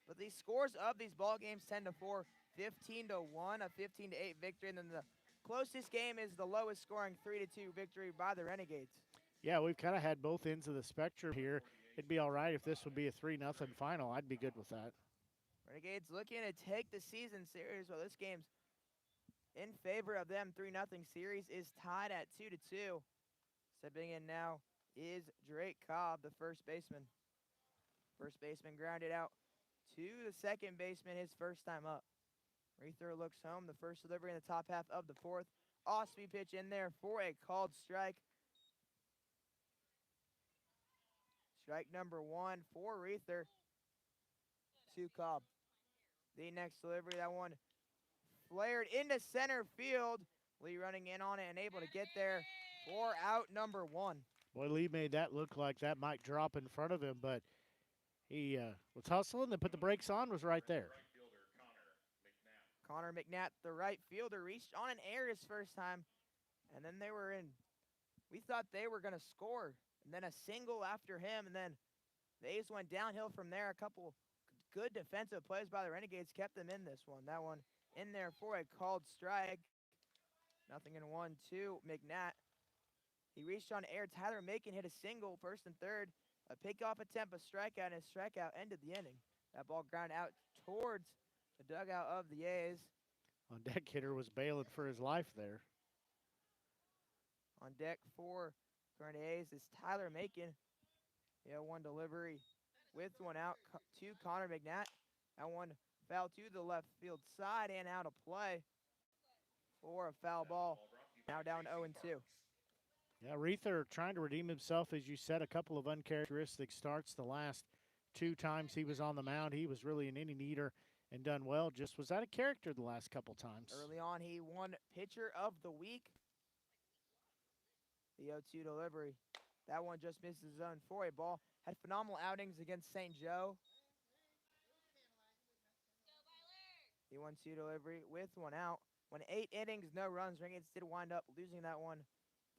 But the scores of these ball games 10-4, 15-1, a 15-8 victory, and then the closest game is the lowest scoring 3-2 victory by the Renegades. Yeah, we've kind of had both ends of the spectrum here. It'd be all right if this would be a 3-0 final. I'd be good with that. Renegades looking to take the season series. Well, this game's in favor of them. 3-0 series is tied at 2-2. Stepping in now is Drake Cobb, the first baseman. First baseman grounded out to the second baseman, his first time up. Reether looks home, the first delivery in the top half of the fourth. Off-speed pitch in there for a called strike. Strike number 1 for Reether to Cobb. The next delivery, that one flared into center field. Lee running in on it and able to get there for out number 1. Boy, Lee made that look like that might drop in front of him, but he was hustling and put the brakes on, was right there. Connor McNatt, the right fielder, reached on an error his first time, and then they were in. We thought they were going to score, and then a single after him, and then the A's went downhill from there. A couple good defensive plays by the Renegades kept them in this one. That one in there for a called strike. 0-1 to McNatt. He reached on air. Tyler Macon hit a single, first and third. A pickoff attempt, a strikeout, and his strikeout ended the inning. That ball ground out towards the dugout of the A's. On deck hitter was bailing for his life there. On deck for current A's is Tyler Macon. One delivery with one out to Connor McNatt. That one foul to the left field side and out of play for a foul ball. Now down 0-2. Yeah, Reether trying to redeem himself, as you said, a couple of uncharacteristic starts the last 2 times he was on the mound. He was really an inning eater and done well. Just was out of character the last couple times. Early on, he won pitcher of the week. The 0-2 delivery. That one just misses zone for a ball. Had phenomenal outings against St. Joe. The 1-2 delivery with one out. Went 8 innings, no runs. Renegades did wind up losing that one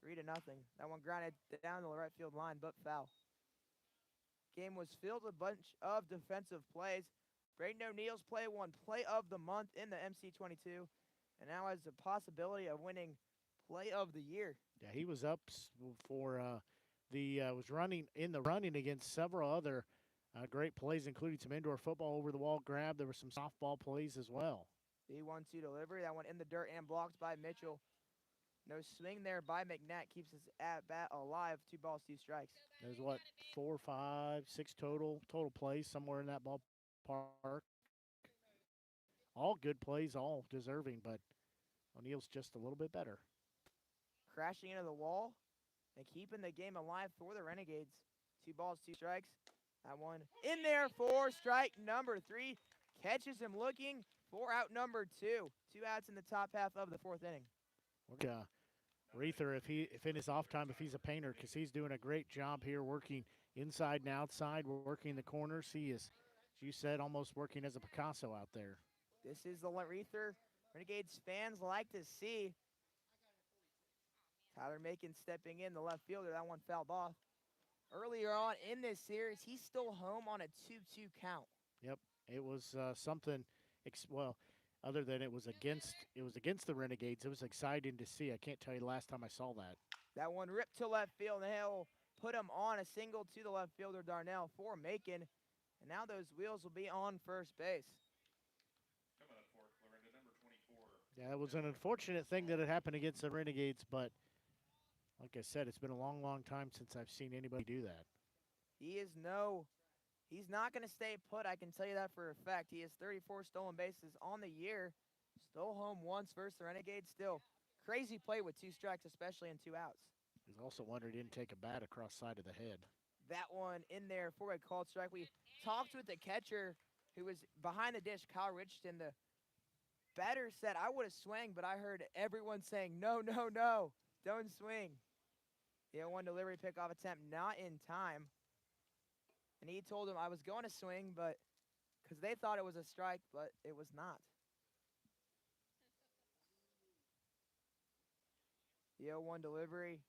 3-0. That one grounded down the right field line, but foul. Game was filled with a bunch of defensive plays. Braden O'Neill's play won Play of the Month in the MC22, and now has the possibility of winning Play of the Year. Yeah, he was up for was running against several other great plays, including some indoor football over the wall grab. There were some softball plays as well. The 1-2 delivery, that one in the dirt and blocked by Mitchell. No swing there by McNatt, keeps his at-bat alive. 2 balls, 2 strikes. There's 4, 5, 6 total plays somewhere in that ballpark. All good plays, all deserving, but O'Neill's just a little bit better. Crashing into the wall and keeping the game alive for the Renegades. 2 balls, 2 strikes. That one in there for strike number 3. Catches him looking for out number 2. 2 outs in the top half of the 4th inning. Reether, if in his off time, if he's a painter, because he's doing a great job here working inside and outside, working the corners. He is, as you said, almost working as a Picasso out there. This is the Reether Renegades fans like to see. Tyler Macon stepping in, the left fielder. That one fouled off. Earlier on in this series, he's still home on a 2-2 count. Yep, it was something. Other than it was against the Renegades. It was exciting to see. I can't tell you the last time I saw that. That one ripped to left field, and he'll put him on a single to the left fielder Darnell for Macon. And now those wheels will be on first base. Coming up for Clarinda, number 24. Yeah, it was an unfortunate thing that had happened against the Renegades, but like I said, it's been a long, long time since I've seen anybody do that. He's not going to stay put, I can tell you that for a fact. He has 34 stolen bases on the year. Stole home once versus the Renegades. Still, crazy play with 2 strikes, especially in 2 outs. He's also one who didn't take a bat across side of the head. That one in there for a called strike. We talked with the catcher who was behind the dish, Kyle Richardson. The batter said, I would have swung, but I heard everyone saying, no, no, no, don't swing. The 0-1 delivery pickoff attempt not in time. And he told him I was going to swing, but because they thought it was a strike, but it was not. The 0-1 delivery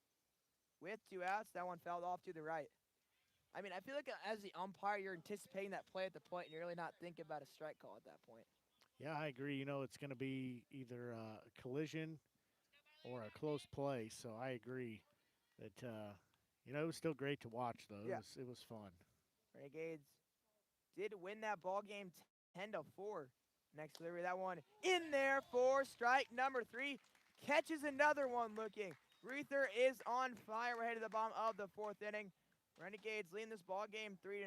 with 2 outs. That one fouled off to the right. I mean, I feel like as the umpire, you're anticipating that play at the plate, and you're really not thinking about a strike call at that point. Yeah, I agree. You know, it's going to be either a collision or a close play, so I agree that, it was still great to watch, though. Yeah. It was fun. Renegades did win that ball game 10-4. Next delivery, that one in there for strike number 3. Catches another one looking. Reether is on fire. We're headed to the bottom of the 4th inning. Renegades leading this ball game 3-0.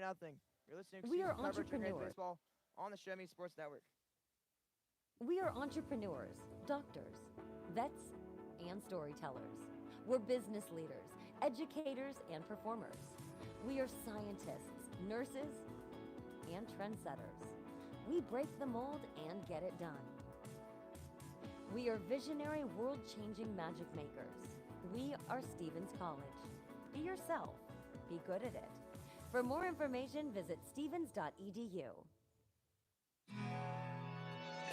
You're listening to We are coverage of Renegades entrepreneurs. baseball on the Show Me Sports Network. We are entrepreneurs, doctors, vets, and storytellers. We're business leaders, educators, and performers. We are scientists, nurses, and trendsetters. We break the mold and get it done. We are visionary, world-changing magic makers. We are Stevens College. Be yourself. Be good at it. For more information, visit stevens.edu.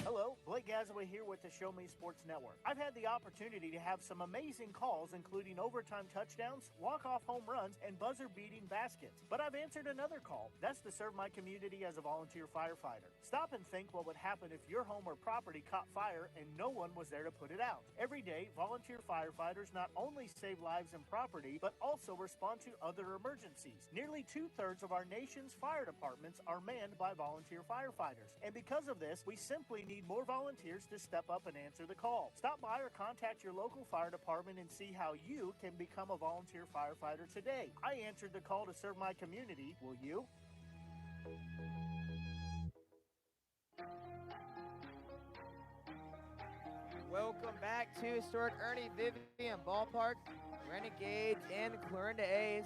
Hello, Blake Gazaway here with the Show Me Sports Network. I've had the opportunity to have some amazing calls, including overtime touchdowns, walk-off home runs, and buzzer-beating baskets. But I've answered another call. That's to serve my community as a volunteer firefighter. Stop and think what would happen if your home or property caught fire and no one was there to put it out. Every day, volunteer firefighters not only save lives and property, but also respond to other emergencies. Nearly 2/3 of our nation's fire departments are manned by volunteer firefighters. And because of this, we simply need more volunteers to step up and answer the call. Stop by or contact your local fire department and see how you can become a volunteer firefighter today. I answered the call to serve my community. Will you? Welcome back to historic Ernie Vivian Ballpark. Renegades and Clarinda A's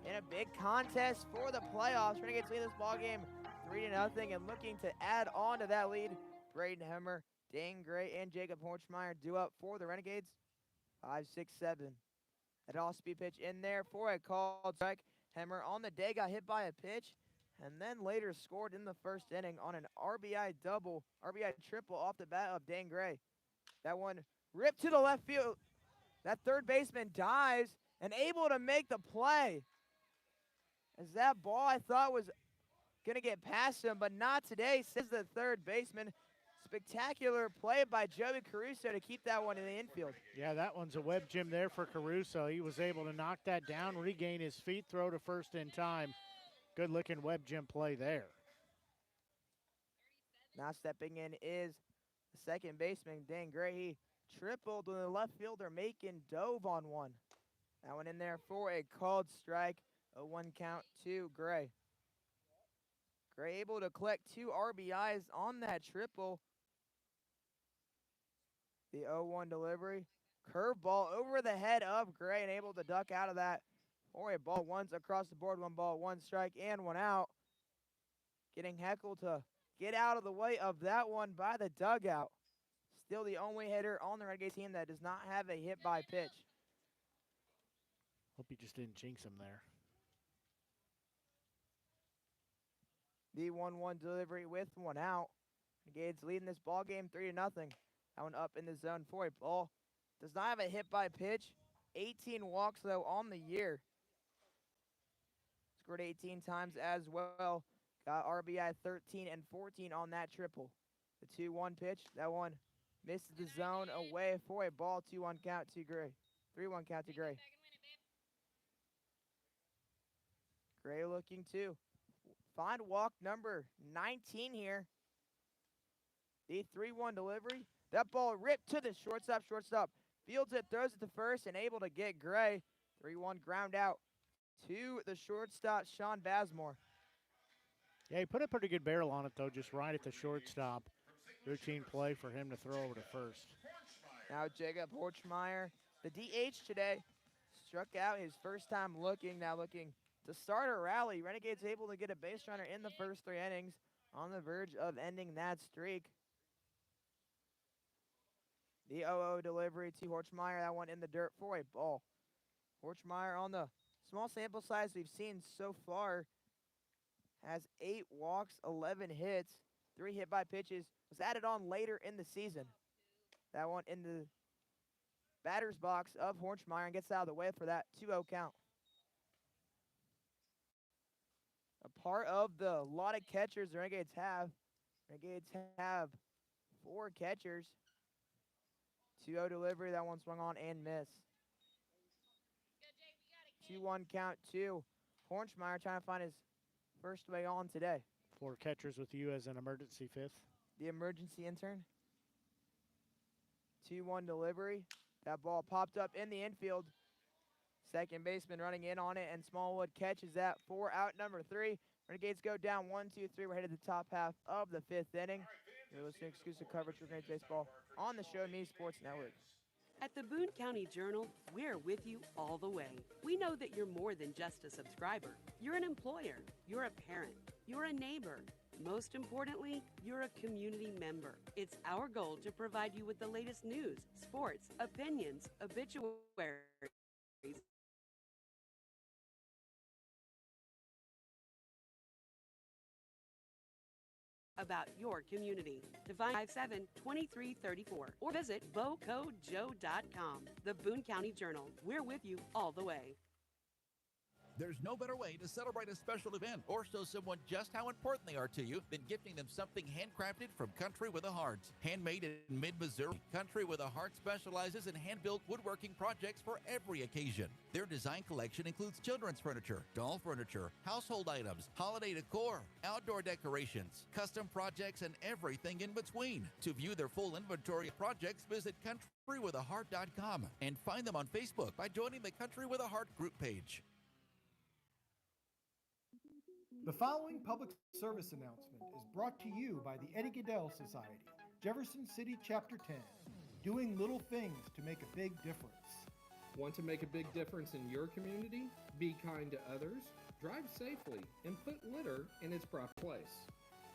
in a big contest for the playoffs. Renegades lead this ball game 3-0 and looking to add on to that lead. Braden Hemmer, Dane Gray, and Jacob Horchmeyer due up for the Renegades. 5-6-7. That all-speed pitch in there for a called strike. Hemmer on the day got hit by a pitch and then later scored in the first inning on an RBI triple off the bat of Dane Gray. That one ripped to the left field. That third baseman dives and able to make the play. As that ball I thought was going to get past him, but not today, says the third baseman. Spectacular play by Joey Caruso to keep that one in the infield. Yeah, that one's a web gym there for Caruso. He was able to knock that down, regain his feet, throw to first in time. Good looking web gym play there. Now stepping in is the second baseman, Dan Gray. He tripled when the left fielder Macon dove on one. That one in there for a called strike. A 1 count to Gray. Gray able to collect 2 RBIs on that triple. The 0-1 delivery. Curveball over the head of Gray and able to duck out of that for a ball. Once across the board, 1 ball, 1 strike, and 1 out. Getting heckled to get out of the way of that one by the dugout. Still the only hitter on the Renegades team that does not have a hit by pitch. Hope you just didn't jinx him there. The 1-1 delivery with one out. Renegades leading this ball game 3-0. That one up in the zone for a ball. Does not have a hit by pitch. 18 walks, though, on the year. Scored 18 times as well. Got RBI 13 and 14 on that triple. The 2-1 pitch, that one misses the zone away for a ball. 2-1 count to Gray. 3-1 count to Gray. Gray looking to find walk number 19 here. The 3-1 delivery. That ball ripped to the shortstop. Shortstop fields it, throws it to first, and able to get Gray. 3-1 ground out to the shortstop, Sean Basmore. Yeah, he put a pretty good barrel on it, though, just right at the shortstop. Routine play for him to throw over to first. Now Jacob Horchmeyer, the DH today, struck out his first time looking. Now looking to start a rally. Renegades able to get a base runner in the first 3 innings, on the verge of ending that streak. The 0-0 delivery to Horchmeyer, that one in the dirt for a ball. Horchmeyer, on the small sample size we've seen so far, has 8 walks, 11 hits, 3 hit by pitches. Was added on later in the season. That one in the batter's box of Horchmeyer and gets out of the way for that 2-0 count. A part of the lot of catchers the Renegades have. Renegades have 4 catchers. 2-0 delivery, that one swung on and missed. 2-1 count to Horchmeyer, trying to find his first way on today. 4 catchers with you as an emergency fifth. The emergency intern. 2-1 delivery. That ball popped up in the infield. Second baseman running in on it, and Smallwood catches that for out number 3. Renegades go down 1-2-3. We're headed to the top half of the 5th inning. You're listening to exclusive coverage for Renegades Baseball on the Show Me Sports Network. At the Boone County Journal, we're with you all the way. We know that you're more than just a subscriber. You're an employer, you're a parent, you're a neighbor. Most importantly, you're a community member. It's our goal to provide you with the latest news, sports, opinions, obituaries, about your community. To find 57-2334 or visit bocojoe.com. The Boone County Journal. We're with you all the way. There's no better way to celebrate a special event or show someone just how important they are to you than gifting them something handcrafted from Country with a Heart. Handmade in mid-Missouri, Country with a Heart specializes in hand-built woodworking projects for every occasion. Their design collection includes children's furniture, doll furniture, household items, holiday decor, outdoor decorations, custom projects, and everything in between. To view their full inventory of projects, visit countrywithaheart.com and find them on Facebook by joining the Country with a Heart group page. The following public service announcement is brought to you by the Eddie Gaedel Society, Jefferson City Chapter 10, doing little things to make a big difference. Want to make a big difference in your community? Be kind to others, drive safely, and put litter in its proper place.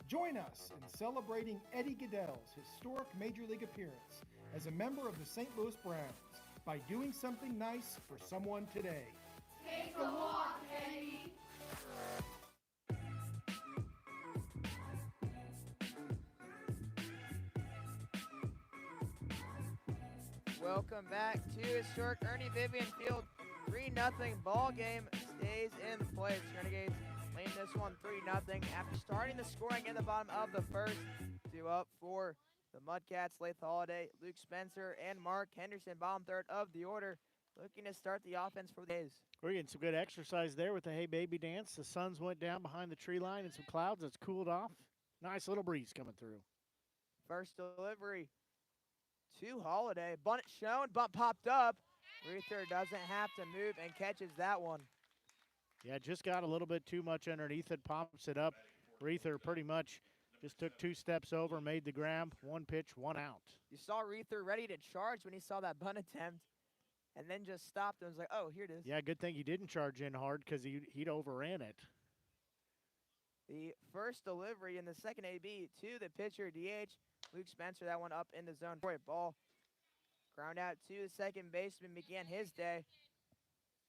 Join us in celebrating Eddie Gaedel's historic Major League appearance as a member of the St. Louis Browns by doing something nice for someone today. Take a walk, Eddie. Welcome back to historic Ernie Vivian Field. 3-0 ball game stays in place. Renegades leading this one 3-0 after starting the scoring in the bottom of the first. 2 up for the Mudcats. Lath Holiday, Luke Spencer, and Mark Henderson, bottom third of the order, looking to start the offense for the A's. We're getting some good exercise there with the Hey Baby dance. The suns went down behind the tree line and some clouds. It's cooled off. Nice little breeze coming through. First delivery to Holiday. Bunt shown, bunt popped up. Reuther doesn't have to move and catches that one. Yeah, just got a little bit too much underneath it, pops it up. Reuther pretty much just took 2 steps over, made the grab, 1 pitch, 1 out. You saw Reuther ready to charge when he saw that bunt attempt, and then just stopped and was like, oh, here it is. Yeah, good thing he didn't charge in hard because he'd overran it. The first delivery in the second AB to the pitcher, DH. Luke Spencer, that one up in the zone for a ball. Ground out to the second baseman, began his day.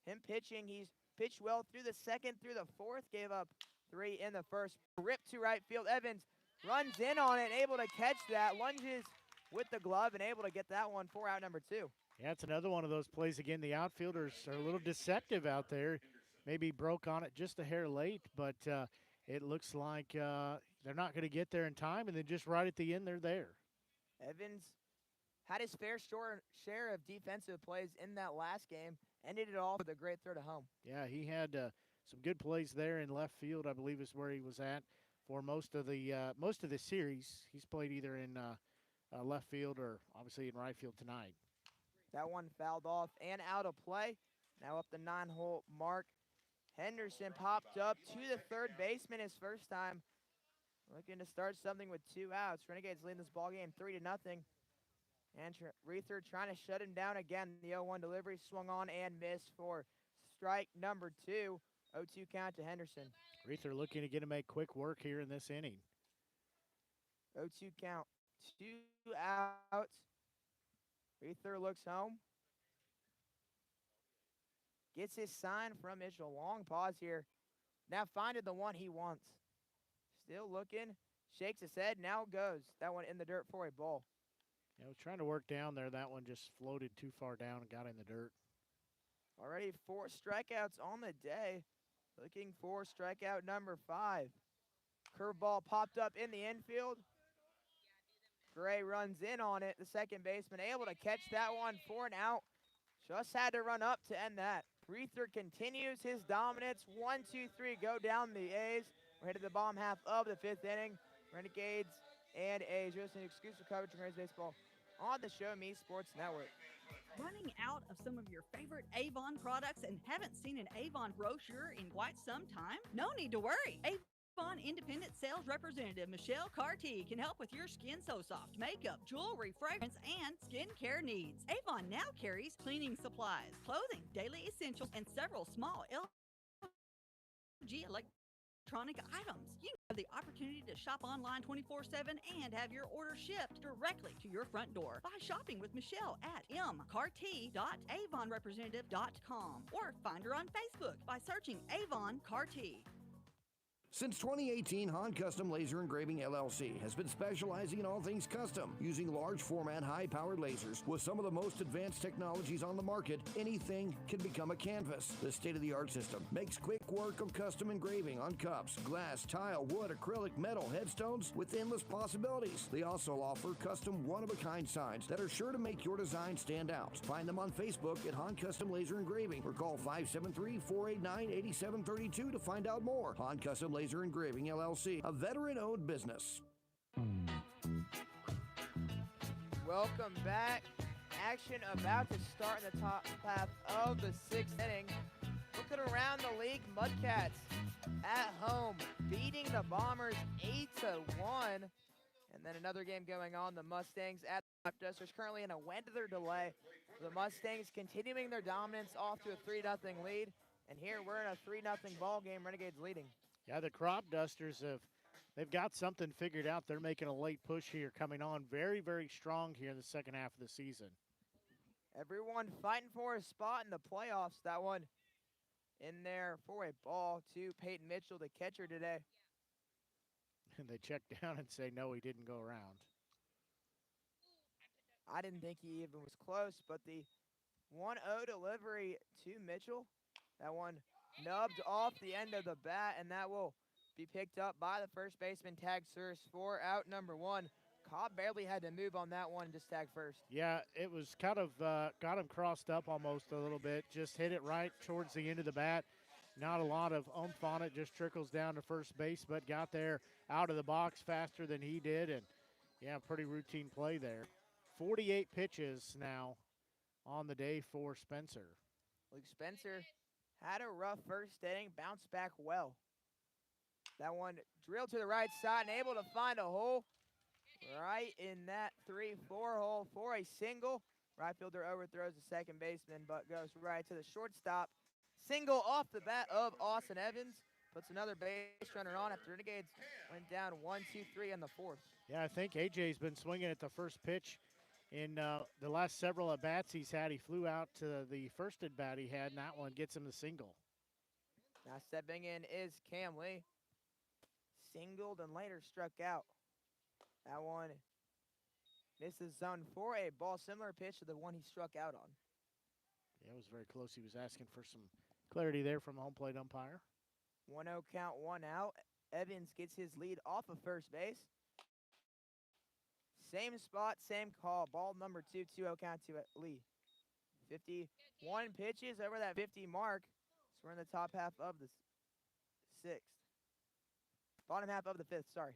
Him pitching, he's pitched well through the second, through the fourth, gave up 3 in the first. Rip to right field. Evans runs in on it, able to catch that. Lunges with the glove and able to get that one for out number 2. Yeah, it's another one of those plays. Again, the outfielders are a little deceptive out there. Maybe broke on it just a hair late, but it looks like they're not going to get there in time, and then just right at the end, they're there. Evans had his fair share of defensive plays in that last game, ended it all with a great throw to home. Yeah, he had some good plays there in left field, I believe is where he was at for most of the series. He's played either in left field or obviously in right field tonight. That one fouled off and out of play. Now up the 9-hole mark. Henderson popped up to the third baseman his first time. Looking to start something with 2 outs. Renegades leading this ball game 3-0. And Reether trying to shut him down again. The 0-1 delivery swung on and missed for strike number 2. 0-2 count to Henderson. Reether looking to get him a quick work here in this inning. 0-2 count. 2 outs. Reether looks home. Gets his sign from Mitchell. Long pause here. Now finding the one he wants. Still looking. Shakes his head. Now goes. That one in the dirt for a ball. Yeah, was trying to work down there. That one just floated too far down and got in the dirt. Already 4 strikeouts on the day. Looking for strikeout number 5. Curveball popped up in the infield. Gray runs in on it. The second baseman able to catch that one for an out. Just had to run up to end that. Reether continues his dominance. 1, 2, 3 go down the A's. We're headed to the bottom half of the 5th inning. Renegades and A's. Just an exclusive coverage of Renegades baseball on the Show Me Sports Network. Running out of some of your favorite Avon products and haven't seen an Avon brochure in quite some time? No need to worry. Avon Independent Sales Representative Michelle Carty can help with your Skin So Soft makeup, jewelry, fragrance, and skincare needs. Avon now carries cleaning supplies, clothing, daily essentials, and several small LG electronic items. You have the opportunity to shop online 24/7 and have your order shipped directly to your front door by shopping with Michelle at mcarty.avonrepresentative.com or find her on Facebook by searching Avon Carty. Since 2018, Han Custom Laser Engraving LLC has been specializing in all things custom, using large format, high-powered lasers. With some of the most advanced technologies on the market, anything can become a canvas. This state-of-the-art system makes quick work of custom engraving on cups, glass, tile, wood, acrylic, metal, headstones with endless possibilities. They also offer custom one-of-a-kind signs that are sure to make your design stand out. Find them on Facebook at Han Custom Laser Engraving or call 573-489-8732 to find out more. Han Custom Laser Engraving LLC, a veteran-owned business. Welcome back. Action about to start in the top half of the 6th inning. Looking around the league, Mudcats at home beating the Bombers 8-1. And then another game going on, the Mustangs at the Dusters currently in a weather delay. The Mustangs continuing their dominance off to a 3-0 lead. And here we're in a 3-0 ball game, Renegades leading. Yeah, the Crop Dusters they've got something figured out. They're making a late push here, coming on very, very strong here in the second half of the season. Everyone fighting for a spot in the playoffs. That one in there for a ball to Peyton Mitchell, the catcher today. And they check down and say, no, he didn't go around. I didn't think he even was close, but the 1-0 delivery to Mitchell. That one nubbed off the end of the bat, and that will be picked up by the first baseman, tag first for out number 1. Cobb barely had to move on that one, just tag first. Yeah, it was kind of got him crossed up almost a little bit. Just hit it right towards the end of the bat. Not a lot of oomph on it, just trickles down to first base, but got there out of the box faster than he did, and yeah, pretty routine play there. 48 pitches now on the day for Spencer. Luke Spencer had a rough first inning, bounced back well. That one drilled to the right side and able to find a hole right in that 3-4 hole for a single. Right fielder overthrows the second baseman, but goes right to the shortstop. Single off the bat of Austin Evans. Puts another base runner on after Renegades went down 1-2-3 in the 4th. Yeah, I think AJ's been swinging at the first pitch in the last several at-bats he's had. He flew out to the first at-bat he had, and that one gets him the single. Now stepping in is Cam Lee. singled and later struck out. That one misses zone for a ball similar pitch to the one he struck out on. Yeah, it was very close. He was asking for some clarity there from the home plate umpire. 1-0 count, 1 out. Evans gets his lead off of first base. Same spot, same call. Ball number 2, 2-0 count to Lee. 51 pitches over that 50 mark. So we're in the top half of the sixth. Bottom half of the fifth, sorry.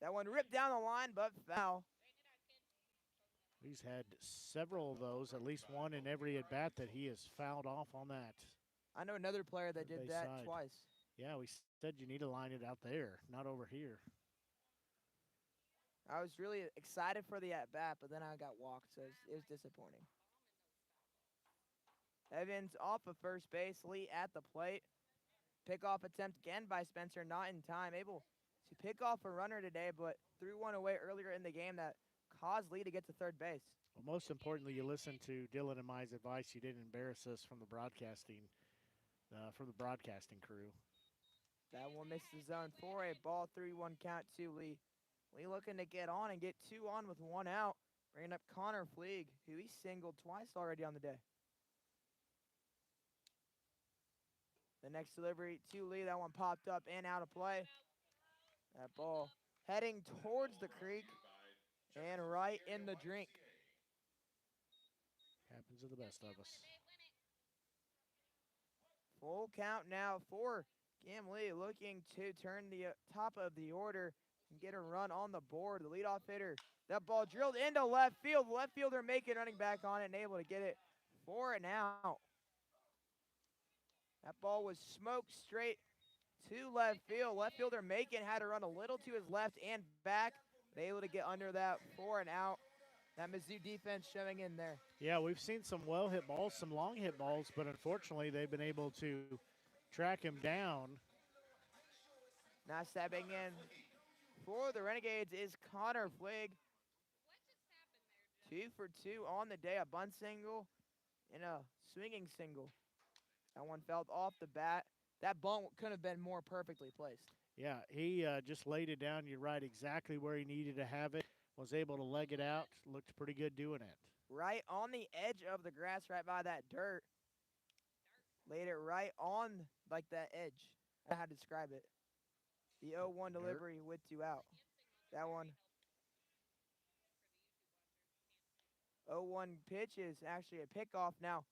That one ripped down the line, but foul. He's had several of those, at least one in every at-bat that he has fouled off on that. I know another player that did that side. twice. Yeah, we said you need to line it out there, not over here. I was really excited for the at-bat, but then I got walked, so it was disappointing. Evans off of first base, Lee at the plate. Pickoff attempt again by Spencer, not in time. Able to pick off a runner today, but threw one away earlier in the game that caused Lee to get to third base. Well, most importantly, you listened to Dylan and my advice. You didn't embarrass us from the broadcasting crew. That one missed the zone for a ball, 3-1 count to Lee. Lee looking to get on and get 2 on with 1 out. Bringing up Connor Fleeg, who he singled twice already on the day. The next delivery to Lee, that one popped up and out of play. That ball heading towards the creek and right in the drink. Happens to the best of us. Full count now for Cam Lee, looking to turn the top of the order and get a run on the board. The leadoff hitter. That ball drilled into left field. Left fielder making running back on it and able to get it for an out. That ball was smoked straight to left field. Left fielder Macon had to run a little to his left and back, but able to get under that for an out. That Mizzou defense showing in there. Yeah, we've seen some well-hit balls, some long-hit balls, but unfortunately they've been able to track him down. Now stepping in for the Renegades is Connor Fleeg. 2 for 2 on the day, a bunt single and a swinging single. That one fell off the bat. That bunt couldn't have been more perfectly placed. Yeah, he just laid it down. You're right, exactly where he needed to have it. Was able to leg it out. Looked pretty good doing it. Right on the edge of the grass, right by that dirt. Laid it right on, like, that edge. I don't know how to describe it. The 0-1 delivery with 2 out. That one. 0-1 pitch is actually a pickoff now.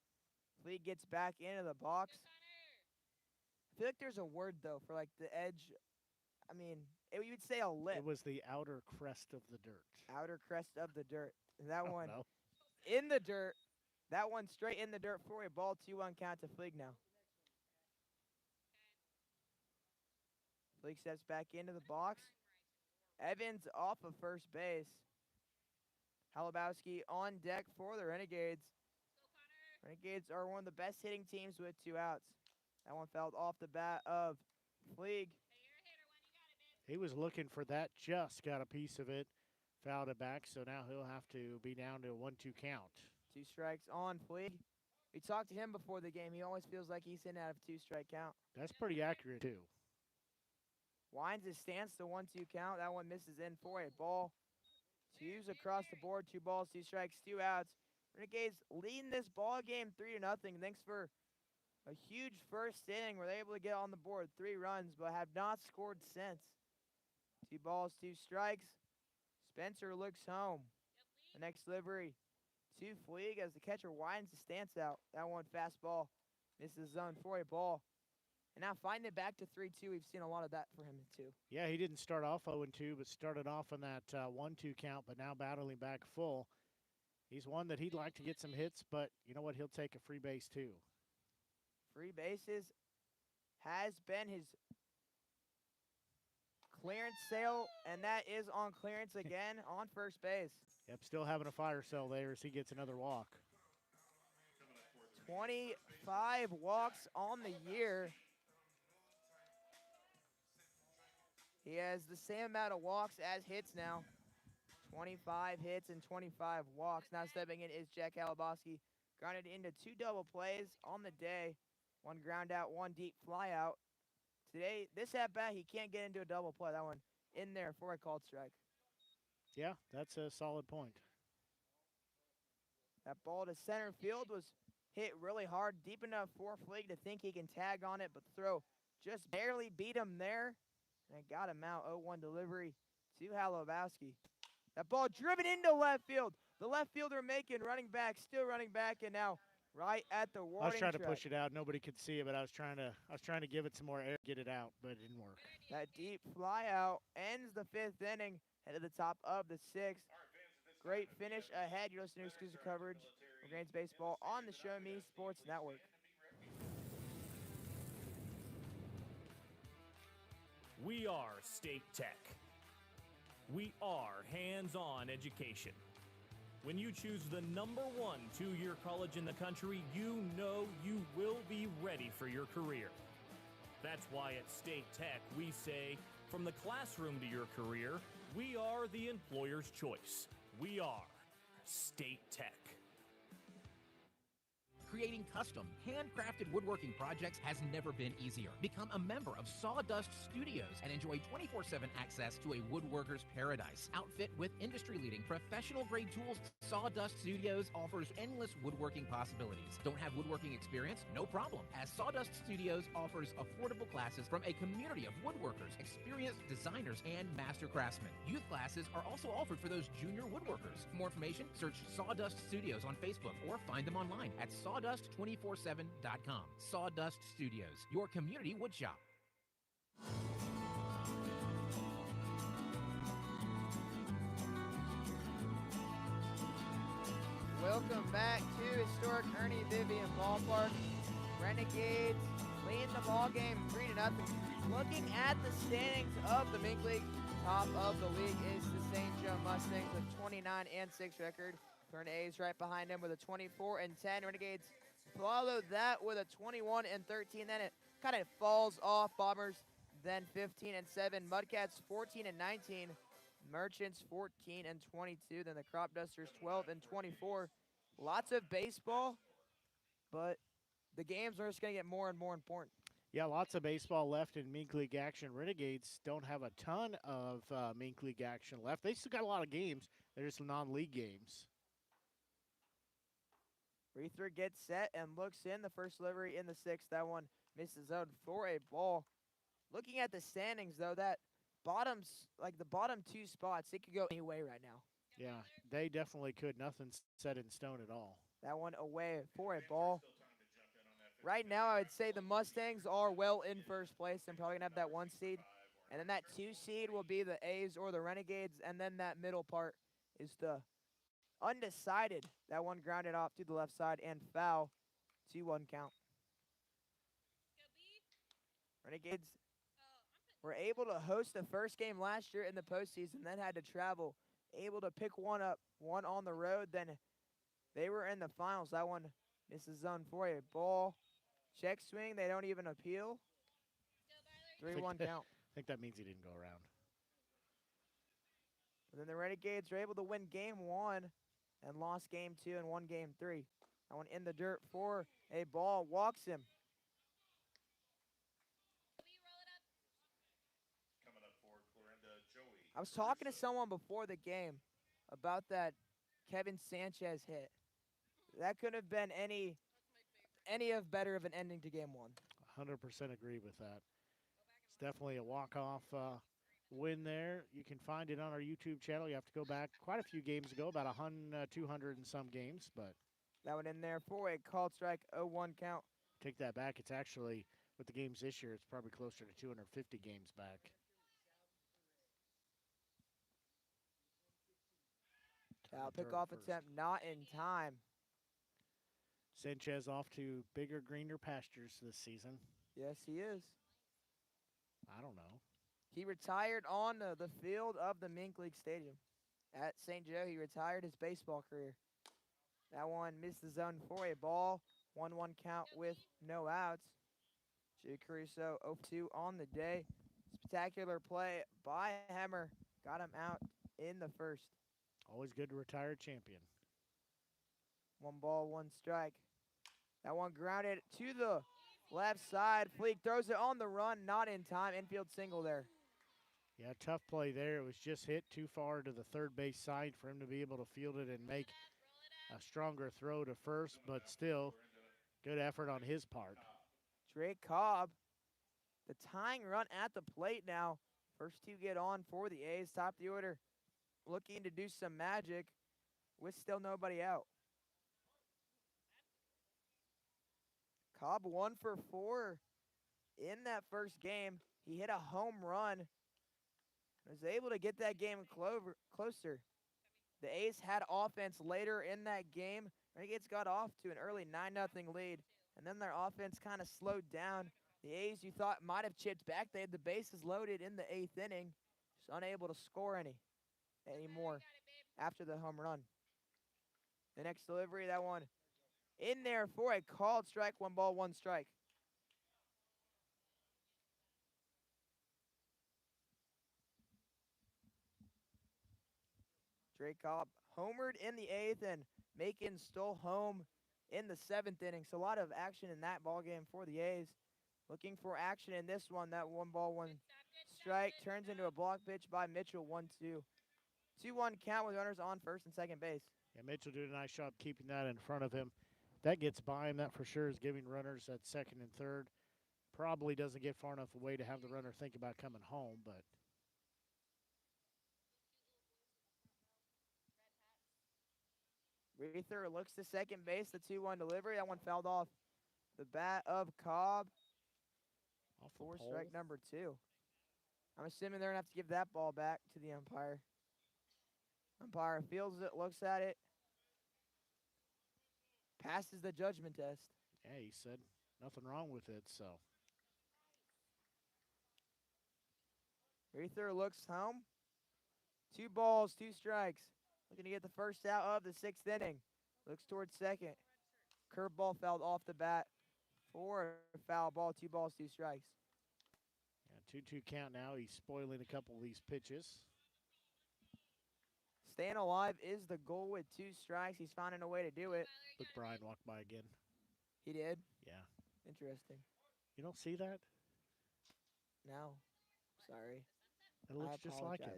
Fleet gets back into the box. I feel like there's a word, though, for, like, the edge. I mean, you would say a lip. It was the outer crest of the dirt. Outer crest of the dirt. And that one no. in the dirt. That one straight in the dirt for a ball, 2-1 count to Fleeg now. Fleeg steps back into the box. Evans off of first base. Halabowski on deck for the Renegades. Renegades are one of the best hitting teams with 2 outs. That one fouled off the bat of Fleeg. He was looking for that, just got a piece of it, fouled it back, so now he'll have to be down to a 1-2 count. 2 strikes on Fleeg. We talked to him before the game. He always feels like he's in out of 2-strike count. That's pretty accurate, too. Winds his stance to 1-2 count. That one misses in for a ball. 2s across the board, 2 balls, 2 strikes, 2 outs. Renegades leading this ball game 3-0. Thanks for a huge first inning where they're able to get on the board 3 runs, but have not scored since. 2 balls, 2 strikes. Spencer looks home. The next delivery to Fleeg as the catcher winds the stance out. That one fastball misses zone for a ball. And now finding it back to 3-2. We've seen a lot of that for him, too. Yeah, he didn't start off 0-2, but started off on that 1-2 count, but now battling back full. He's one that he'd like to get some hits, but you know what? He'll take a free base, too. Free bases has been his clearance sale, and that is on clearance again on first base. Yep, still having a fire sale there as he gets another walk. 25 walks on the year. He has the same amount of walks as hits now. 25 hits and 25 walks. Now stepping in is Jack Alabowski. Grounded into 2 double plays on the day. 1 ground out, 1 deep fly out Today, this at-bat, he can't get into a double play. That one in there for a called strike. Yeah, that's a solid point. That ball to center field was hit really hard, deep enough for Fleeg to think he can tag on it, but the throw just barely beat him there, and it got him out. 0-1 delivery to Halabowski. That ball driven into left field. The left fielder making running back, still running back, and now right at the warning I was trying to track. push it out. Nobody could see it, but I was trying to give it some more air, get it out, but it didn't work. That deep fly out ends the 5th inning, head to the top of the 6th. Great finish ahead. You're listening to exclusive coverage of Renegades baseball on the Show Me Sports Network. We are State Tech. We are hands-on education. When you choose the #1 two-year college in the country, you know you will be ready for your career. That's why at State Tech we say, from the classroom to your career, we are the employer's choice. We are State Tech. Creating custom, handcrafted woodworking projects has never been easier. Become a member of Sawdust Studios and enjoy 24/7 access to a woodworker's paradise. Outfit with industry-leading professional-grade tools, Sawdust Studios offers endless woodworking possibilities. Don't have woodworking experience? No problem, as Sawdust Studios offers affordable classes from a community of woodworkers, experienced designers, and master craftsmen. Youth classes are also offered for those junior woodworkers. For more information, search Sawdust Studios on Facebook or find them online at sawdust247.com. Sawdust Studios, your community woodshop. Welcome back to historic Ernie Vivian Ballpark. Renegades lead the ball game 3-0. Looking at the standings of the Mink League, top of the league is the St. Joe Mustangs with 29-6 record. A's right behind him with a 24-10. Renegades follow that with a 21-13. Then it kind of falls off. Bombers then 15-7. Mudcats 14-19. Merchants 14-22. Then the Crop Dusters 12-24. Lots of baseball, but the games are just going to get more and more important. Yeah, lots of baseball left in Mink League action. Renegades don't have a ton of Mink League action left. They still got a lot of games. They're just non-league games. Reether gets set and looks in. The first delivery in the 6th. That one misses out for a ball. Looking at the standings, though, that the bottom 2 spots, it could go any way right now. Yeah, they definitely could. Nothing's set in stone at all. That one away for a ball. Right now, I would say the Mustangs are well in first place. They're probably going to have that 1 seed. And then that 2 seed will be the A's or the Renegades. And then that middle part is the undecided. That one grounded off to the left side and foul. 2-1 count. Renegades were able to host the first game last year in the postseason, then had to travel. Able to pick one up, one on the road. Then they were in the finals. That one misses zone for a ball. Check swing. They don't even appeal. 3-1 count. I think that means he didn't go around. And then the Renegades were able to win game 1 and lost game 2 and won game 3. That one in the dirt for a ball. Walks him. Coming up for Clarinda, Joey. I was talking to someone before the game about that Kevin Sanchez hit. That could have been any of better of an ending to game 1. 100% agree with that. It's definitely a walk-off win there. You can find it on our YouTube channel. You have to go back quite a few games ago, about 200 and some games. But that one in there for a called strike, 0-1 count. Take that back. It's actually, with the games this year, it's probably closer to 250 games back. Foul pickoff attempt not in time. Sanchez off to bigger, greener pastures this season. Yes, he is. I don't know. He retired on the field of the Mink League Stadium. At St. Joe, he retired his baseball career. That one missed the zone for a ball. 1-1 count with no outs. Jay Caruso 0-2 on the day. Spectacular play by Hemmer. Got him out in the first. Always good to retire a champion. 1 ball, 1 strike. That one grounded to the Left side, Fleek throws it on the run, not in time. Infield single there. Yeah, tough play there. It was just hit too far to the third base side for him to be able to field it and make a stronger throw to first, but still good effort on his part. Drake Cobb, the tying run at the plate now. First two get on for the A's, top of the order. Looking to do some magic with still nobody out. Cobb 1 for 4 in that first game. He hit a home run. Was able to get that game closer. The A's had offense later in that game. Renegades got off to an early 9-0 lead, and then their offense kind of slowed down. The A's, you thought, might have chipped back. They had the bases loaded in the 8th inning, just unable to score anymore after the home run. The next delivery, that one in there for a called strike, 1 ball, 1 strike. Drake Cobb homered in the 8th, and Macon stole home in the 7th inning. So a lot of action in that ball game for the A's. Looking for action in this one. That 1 ball, 1 strike turns into a block pitch by Mitchell, 1-2. 2-1 count with runners on first and second base. Yeah, Mitchell did a nice job keeping that in front of him. That gets by him. That for sure is giving runners at second and third. Probably doesn't get far enough away to have the runner think about coming home, but Reether looks to second base, the 2-1 delivery. That one fouled off the bat of Cobb. For strike number 2. I'm assuming they're going to have to give that ball back to the umpire. Umpire feels it, looks at it, passes the judgment test. yeah, he said nothing wrong with it, so. Reether looks home. 2 balls, 2 strikes. Looking to get the first out of the 6th inning. Looks towards second. Curveball fouled off the bat for a foul ball, 2 balls, 2 strikes. Yeah, 2-2 count now. He's spoiling a couple of these pitches. Staying alive is the goal with 2 strikes. He's finding a way to do it. Look, Brian walked by again. He did? Yeah. Interesting. You don't see that? No. Sorry. It looks just like him.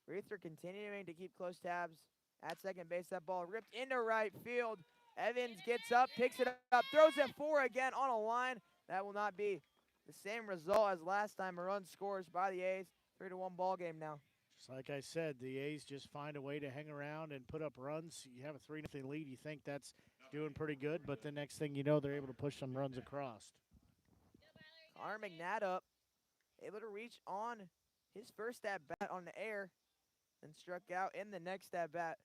Reether continuing to keep close tabs at second base. That ball ripped into right field. Evans gets up, picks it up, throws it 4 again on a line. That will not be the same result as last time. A run scores by the A's. 3-1 ball game now. Just like I said, the A's just find a way to hang around and put up runs. You have a 3-0 lead. You think that's doing pretty good, but the next thing you know, they're able to push some runs across. Connor McNabb able to reach on his first at-bat on the air and struck out in the next at-bat.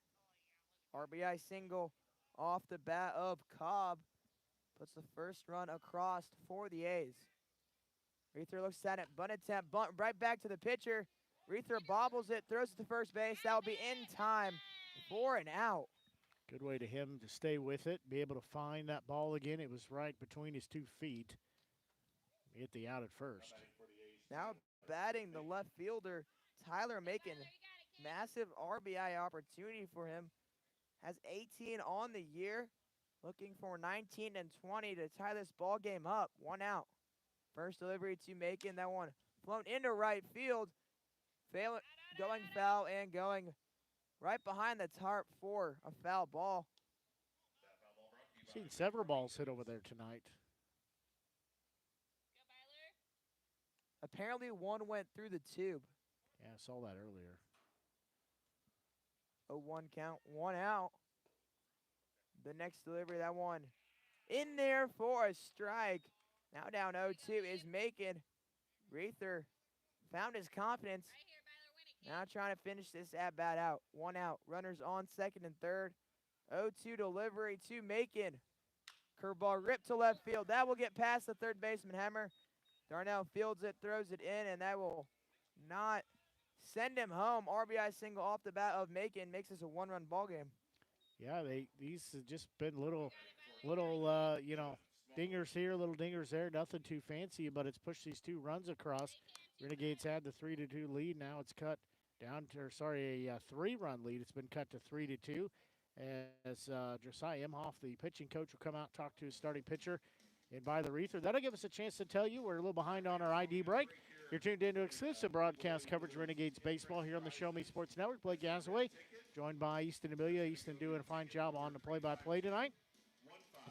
RBI single off the bat of Cobb. Puts the first run across for the A's. Reether looks at it, bunt attempt, bunt right back to the pitcher. Reether bobbles it, throws it to first base. That will be in time for an out. Good way to him to stay with it, be able to find that ball again. It was right between his 2 feet. Get the out at first. Now batting the left fielder, Tyler Macon. Massive RBI opportunity for him. Has 18 on the year. Looking for 19 and 20 to tie this ball game up. 1 out. First delivery to Macon. That one flown into right field. Going foul and going right behind the tarp for a foul ball. Seen several balls hit over there tonight. Apparently one went through the tube. Yeah, I saw that earlier. 0-1 count, 1 out. The next delivery, that one in there for a strike. Now down 0-2 is Macon. Reether found his confidence. Now trying to finish this at-bat out. 1 out. Runners on second and third. 0-2 delivery to Macon. Curveball ripped to left field. That will get past the third baseman, Hemmer. Darnell fields it, throws it in, and that will not send him home. RBI single off the bat of Macon makes this a 1-run ball game. Yeah, these have just been little dingers here, little dingers there. Nothing too fancy, but it's pushed these 2 runs across. Renegades had the 3-2 lead. Now it's cut down to, a 3-run lead. It's been cut to 3-2. as Josiah Imhoff, the pitching coach, will come out and talk to his starting pitcher and by the Reether. That'll give us a chance to tell you we're a little behind on our ID break. You're tuned into exclusive broadcast coverage of Renegades baseball here on the Show Me Sports Network. Blake Gasaway, joined by Easton Amelia. Easton doing a fine job on the play-by-play tonight.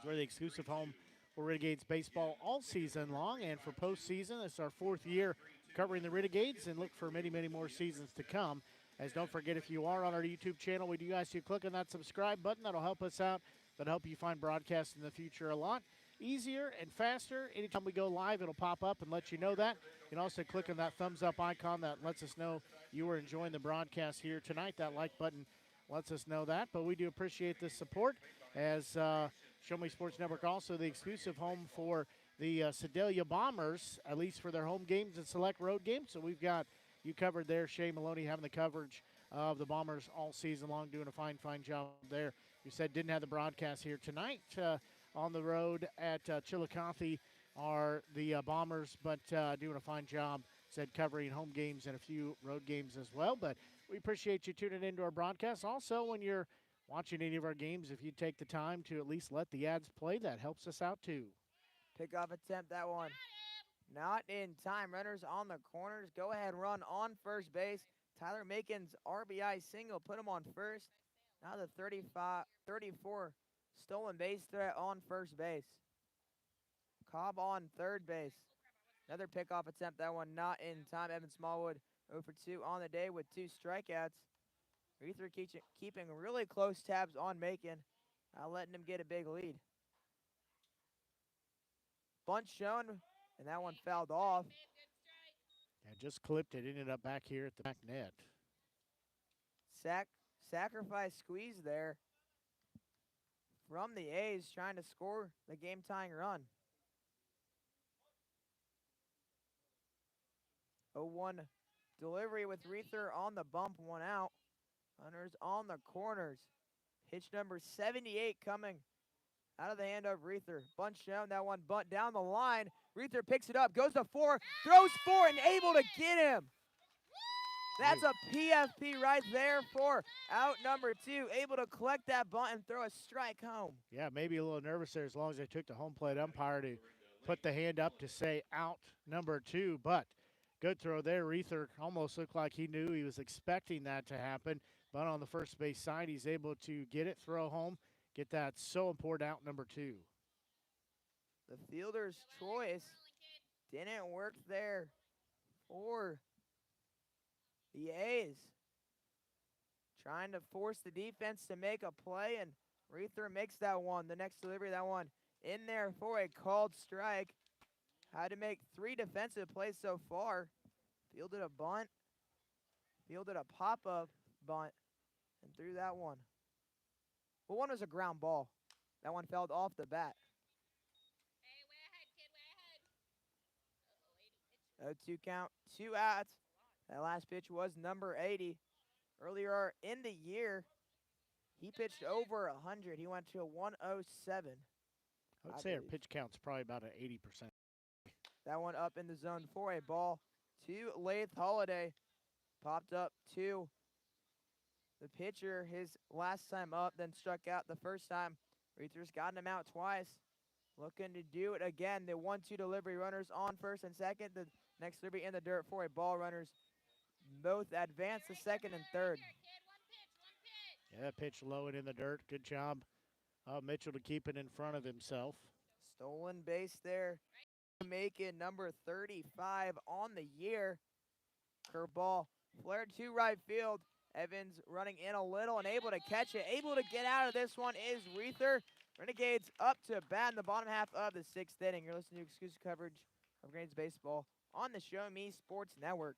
We're the exclusive home for Renegades baseball all season long, and for postseason, it's our 4th year covering the Renegades, and look for many, many more seasons to come. As don't forget, if you are on our YouTube channel, we do ask you to click on that subscribe button. That'll help us out. That'll help you find broadcasts in the future a lot easier and faster. Anytime we go live, it'll pop up and let you know that. You can also click on that thumbs up icon that lets us know you are enjoying the broadcast here tonight. That like button lets us know that. But we do appreciate the support as Show Me Sports Network, also the exclusive home for the Sedalia Bombers, at least for their home games and select road games. So we've got you covered there. Shea Maloney having the coverage of the Bombers all season long, doing a fine, fine job there. You said didn't have the broadcast here tonight. On the road at Chillicothe are the Bombers, but doing a fine job, said, covering home games and a few road games as well. But we appreciate you tuning into our broadcast. Also, when you're watching any of our games, if you take the time to at least let the ads play, that helps us out too. Pickoff attempt, that one not in time. Runners on the corners. Go ahead, run on first base. Tyler Macon's RBI single put him on first. Now the 34 stolen base threat on first base. Cobb on third base. Another pickoff attempt, that one not in time. Evan Smallwood 0 for 2 on the day with 2 strikeouts. Reether keeping really close tabs on Macon, not letting him get a big lead. Bunt shown, and that one fouled off. And just clipped it, ended up back here at the back net. Sacrifice squeeze there from the A's, trying to score the game-tying run. 0-1 delivery with Reether on the bump, 1 out. Runners on the corners. Pitch number 78 coming out of the hand of Reether. Bunt shown, that one bunt down the line. Reether picks it up, goes to 4, throws 4, and able to get him. That's a PFP right there for out number 2. Able to collect that bunt and throw a strike home. Yeah, maybe a little nervous there as long as they took the home plate umpire to put the hand up to say out number 2. But good throw there. Reether almost looked like he knew, he was expecting that to happen. But on the first base side, he's able to get it, throw home, get that so important out number 2. The fielder's choice didn't work there for the A's. Trying to force the defense to make a play, and Reether makes that one. The next delivery, that one in there for a called strike. Had to make 3 defensive plays so far. Fielded a bunt, fielded a pop-up bunt, and threw that one. Well, one was a ground ball. That one fell off the bat. 0-2 count, 2 outs. That last pitch was number 80. Earlier in the year, he pitched over 100. He went to a 107. I would say our pitch count's probably about an 80%. That one up in the zone for a ball to Lath Holiday. Popped up to the pitcher his last time up, then struck out the first time. Reether's gotten him out twice. Looking to do it again. The 1-2 delivery, runners on first and second. The next delivery in the dirt for a ball. Runners both advance to second and third. Yeah, pitch low and in the dirt. Good job Mitchell to keep it in front of himself. Stolen base there. Making number 35 on the year. Curveball flared to right field. Evans running in a little and able to catch it. Able to get out of this one is Reether. Renegades up to bat in the bottom half of the 6th inning. You're listening to exclusive coverage of Renegades baseball on the Show Me Sports Network.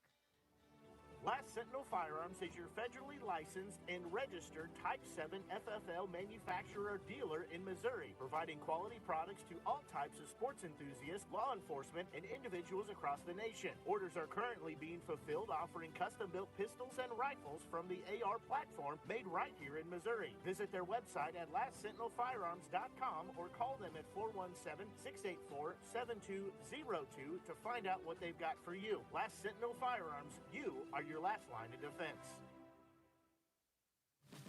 Last Sentinel Firearms is your federally licensed and registered Type 7 FFL manufacturer dealer in Missouri, providing quality products to all types of sports enthusiasts, law enforcement, and individuals across the nation. Orders are currently being fulfilled, offering custom-built pistols and rifles from the AR platform made right here in Missouri. Visit their website at lastsentinelfirearms.com or call them at 417-684-7202 to find out what they've got for you. Last Sentinel Firearms, you are your last line of defense.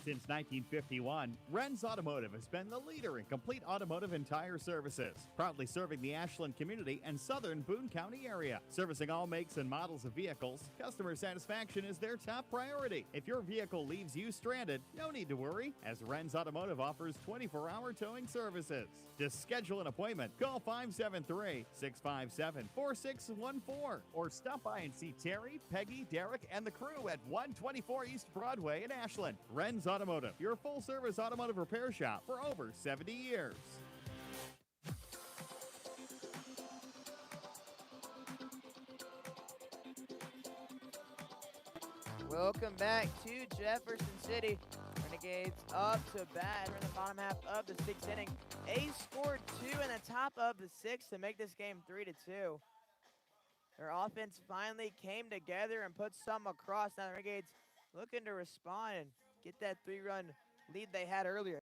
Since 1951, Ren's Automotive has been the leader in complete automotive and tire services, proudly serving the Ashland community and southern Boone County area. Servicing all makes and models of vehicles, customer satisfaction is their top priority. If your vehicle leaves you stranded, no need to worry, as Ren's Automotive offers 24-hour towing services. To schedule an appointment, call 573-657-4614 or stop by and see Terry, Peggy, Derek, and the crew at 124 East Broadway in Ashland. Ren's Automotive, your full-service automotive repair shop for over 70 years. Welcome back to Jefferson City. Renegades up to bat in the bottom half of the 6th inning. A's scored 2 in the top of the 6th to make this game 3-2. Their offense finally came together and put some across. Now the Renegades looking to respond and get that 3-run lead they had earlier.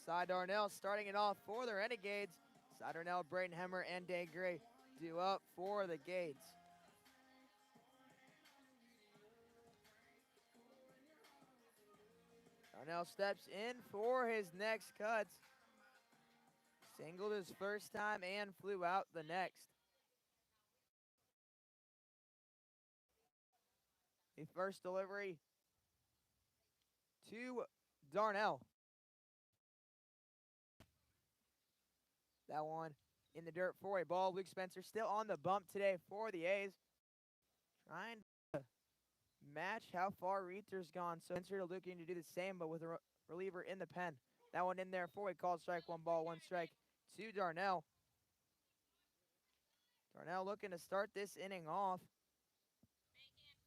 Cy Darnell starting it off for the Renegades. Cy Darnell, Braden Hemmer, and Day Gray due up for the Gates. Darnell steps in for his next cuts. Singled his first time and flew out the next. The first delivery to Darnell. That one in the dirt for a ball. Luke Spencer still on the bump today for the A's. Trying to match how far Reether's gone. So Spencer looking to do the same, but with a reliever in the pen. That one in there for a called strike. 1 ball, 1 strike to Darnell. Darnell looking to start this inning off.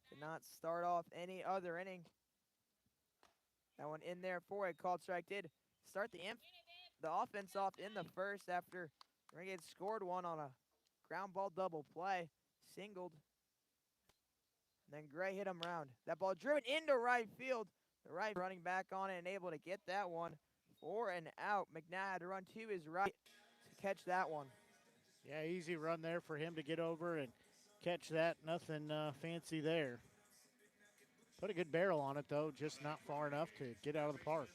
Did not start off any other inning. That one in there for a called strike. Did start the offense off in the first after Renegades scored one on a ground ball double play. Singled. And then Gray hit him round. That ball driven into right field. The right running back on it and able to get that one for an out. McNabb had to run to his right to catch that one. Yeah, easy run there for him to get over and catch that. Nothing fancy there. Put a good barrel on it, though, just not far enough to get out of the park.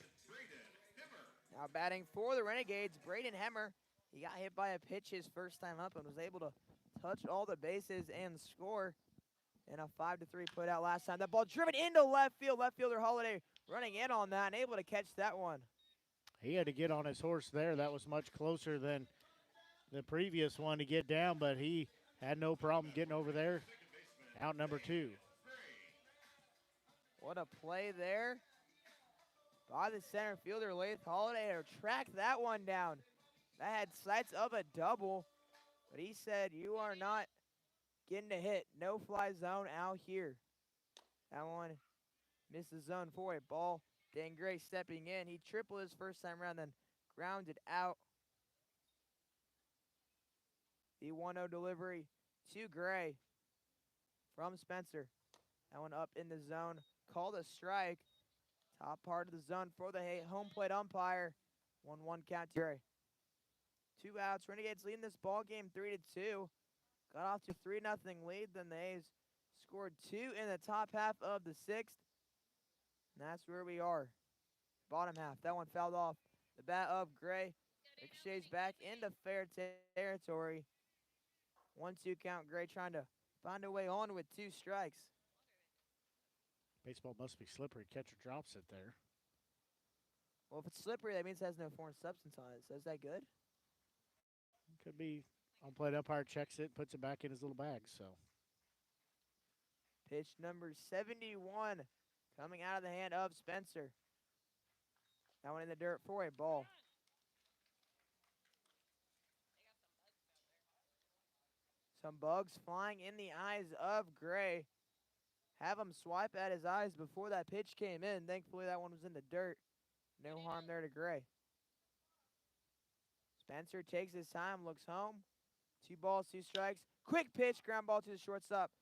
Now batting for the Renegades, Braden Hemmer. He got hit by a pitch his first time up and was able to touch all the bases and score in a 5-3 put out last time. That ball driven into left field. Left fielder Holiday running in on that and able to catch that one. He had to get on his horse there. That was much closer than the previous one to get down, but he had no problem getting over there. Out number 2. What a play there by the center fielder, Lath Holiday, to track that one down. That had sights of a double, but he said, "You are not getting a hit. No fly zone out here." That one missed the zone for a ball. Dan Gray stepping in. He tripled his first time around, then grounded out. The 1-0 delivery to Gray from Spencer. That one up in the zone. Called a strike. Top part of the zone for the home plate umpire. 1-1 count to Gray. 2 outs. Renegades leading this ball game 3-2. Got off to 3-0 lead. Then the A's scored 2 in the top half of the 6th. And that's where we are. Bottom half. That one fouled off the bat of Gray. Ricochets back into fair territory. 1-2 count. Gray trying to find a way on with 2 strikes. Baseball must be slippery. Catcher drops it there. Well, if it's slippery, that means it has no foreign substance on it. So is that good? Could be. On-plate umpire checks it, puts it back in his little bag, so. Pitch number 71 coming out of the hand of Spencer. That one in the dirt for a ball. Some bugs flying in the eyes of Gray. Have him swipe at his eyes before that pitch came in. Thankfully, that one was in the dirt. No harm there to Gray. Spencer takes his time, looks home. 2 balls, 2 strikes. Quick pitch, ground ball to the shortstop.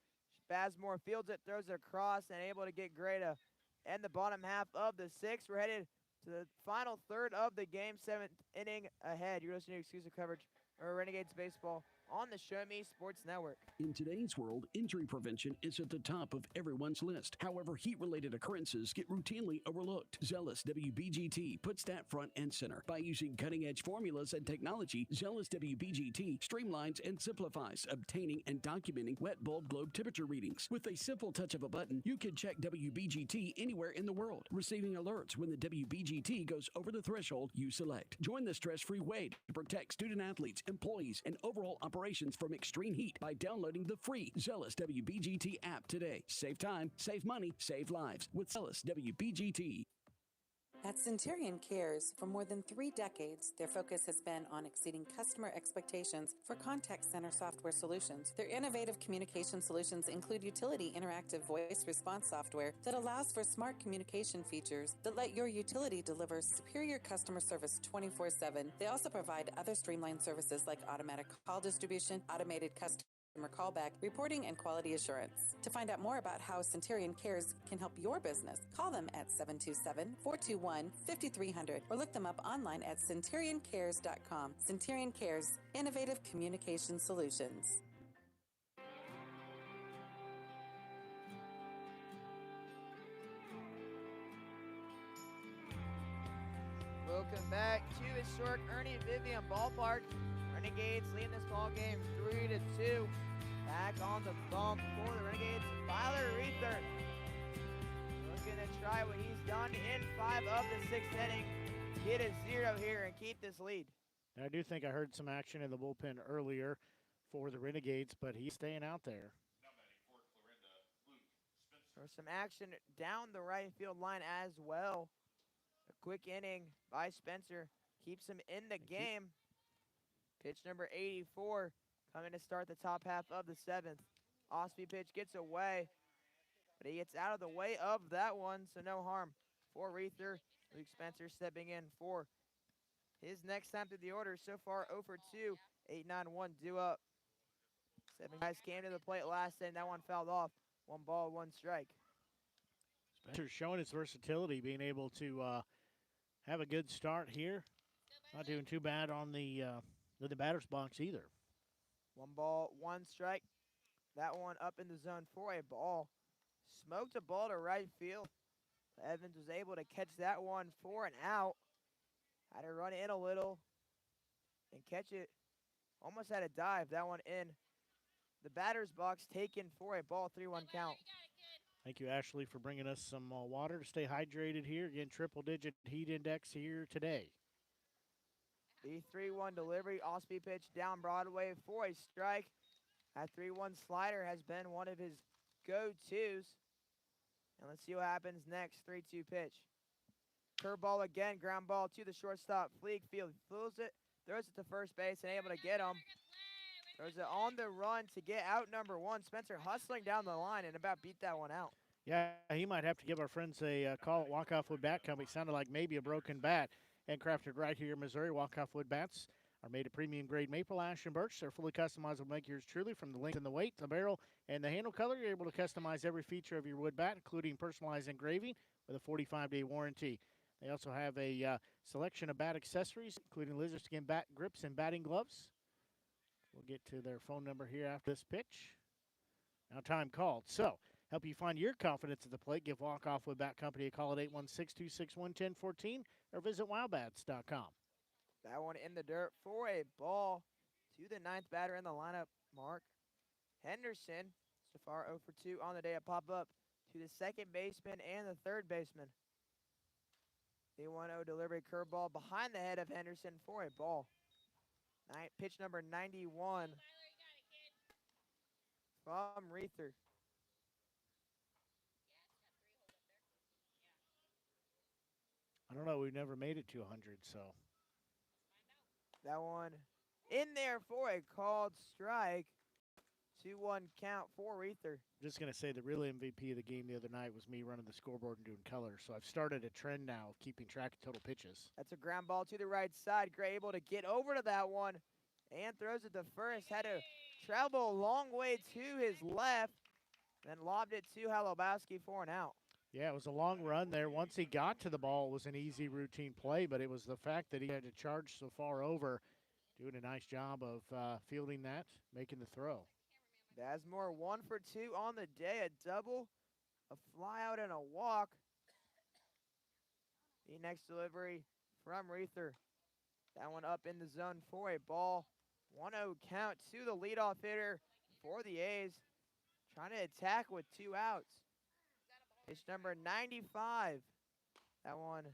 Bazemore fields it, throws it across, and able to get Gray to end the bottom half of the 6th. We're headed to the final third of the game, 7th inning ahead. You're listening to exclusive coverage of Renegades Baseball on the Show Me Sports Network. In today's world, injury prevention is at the top of everyone's list. However, heat-related occurrences get routinely overlooked. Zealous WBGT puts that front and center. By using cutting-edge formulas and technology, Zealous WBGT streamlines and simplifies obtaining and documenting wet bulb globe temperature readings. With a simple touch of a button, you can check WBGT anywhere in the world, receiving alerts when the WBGT goes over the threshold you select. Join the stress-free way to protect student-athletes, employees, and overall operations from extreme heat by downloading the free Zealous WBGT app today. Save time, save money, save lives with Zealous WBGT. At Centurion Cares, for more than 3 decades, their focus has been on exceeding customer expectations for contact center software solutions. Their innovative communication solutions include utility interactive voice response software that allows for smart communication features that let your utility deliver superior customer service 24/7. They also provide other streamlined services like automatic call distribution, automated customer callback, reporting, and quality assurance. To find out more about how Centurion Cares can help your business, call them at 727-421-5300 or look them up online at centurioncares.com. Centurion Cares, innovative communication solutions. Welcome back to historic Ernie Vivian Ballpark. Renegades leading this ball game 3-2. Back on the bump for the Renegades, Tyler Reether. Looking to try what he's done in 5 of the 6th inning. Get a 0 here and keep this lead. I do think I heard some action in the bullpen earlier for the Renegades, but he's staying out there. There's some action down the right field line as well. A quick inning by Spencer keeps him in the game. Pitch number 84 coming to start the top half of the 7th. Osby pitch gets away, but he gets out of the way of that one, so no harm for Reether. Luke Spencer stepping in for his next time through the order. So far 0 for 2, 8-9-1 due up. 7 guys came to the plate last inning. That one fouled off. 1 ball, 1 strike. Spencer's showing his versatility, being able to have a good start here. Not doing too bad on the batter's box either. 1 ball, 1 strike. That one up in the zone for a ball. Smoked a ball to right field. Evans was able to catch that one for an out. Had to run in a little and catch it. Almost had a dive. That one in the batter's box, taken for a ball, 3-1 count. Thank you, Ashley, for bringing us some water to stay hydrated here. Again, triple-digit heat index here today. The 3-1 delivery, Osby pitch down Broadway for a strike. That 3-1 slider has been one of his go-tos. And let's see what happens next. 3-2 pitch. Curveball again, ground ball to the shortstop. Fleegfield throws it, throws it to first base and able to get him. Throws it on the run to get out number 1. Spencer hustling down the line and about beat that one out. Yeah, he might have to give our friends a call at Walk-Off Wood Bat Company. Sounded like maybe a broken bat. Handcrafted right here in Missouri. Walk-Off Wood Bats are made of premium grade maple, ash, and birch. They're fully customizable, make yours truly from the length and the weight, the barrel, and the handle color. You're able to customize every feature of your wood bat, including personalized engraving with a 45-day warranty. They also have a selection of bat accessories, including lizard skin bat grips and batting gloves. We'll get to their phone number here after this pitch. Now time called. So, help you find your confidence at the plate. Give Walk-Off Wood Bat Company a call at 816-261-1014 or visit wildbats.com. That one in the dirt for a ball to the 9th batter in the lineup, Mark Henderson. So far 0 for 2 on the day. A pop-up to the 2nd baseman and the 3rd baseman. The 1-0 delivery curveball behind the head of Henderson for a ball. Pitch number 91 from Reether. I don't know. We've never made it to 100, so. That one in there for a called strike. 2-1 count for Reether. I'm just going to say the real MVP of the game the other night was me running the scoreboard and doing color. So I've started a trend now of keeping track of total pitches. That's a ground ball to the right side. Gray able to get over to that one and throws it to first. Had to travel a long way to his left. Then lobbed it to Halobowski for an out. Yeah, it was a long run there. Once he got to the ball, it was an easy routine play, but it was the fact that he had to charge so far over Doing a nice job of fielding that, making the throw. Bazemore 1 for 2 on the day, a double, a fly out, and a walk. The next delivery from Reether. That one up in the zone for a ball. 1-0 count to the leadoff hitter for the A's. Trying to attack with 2 outs. Pitch number 95. That one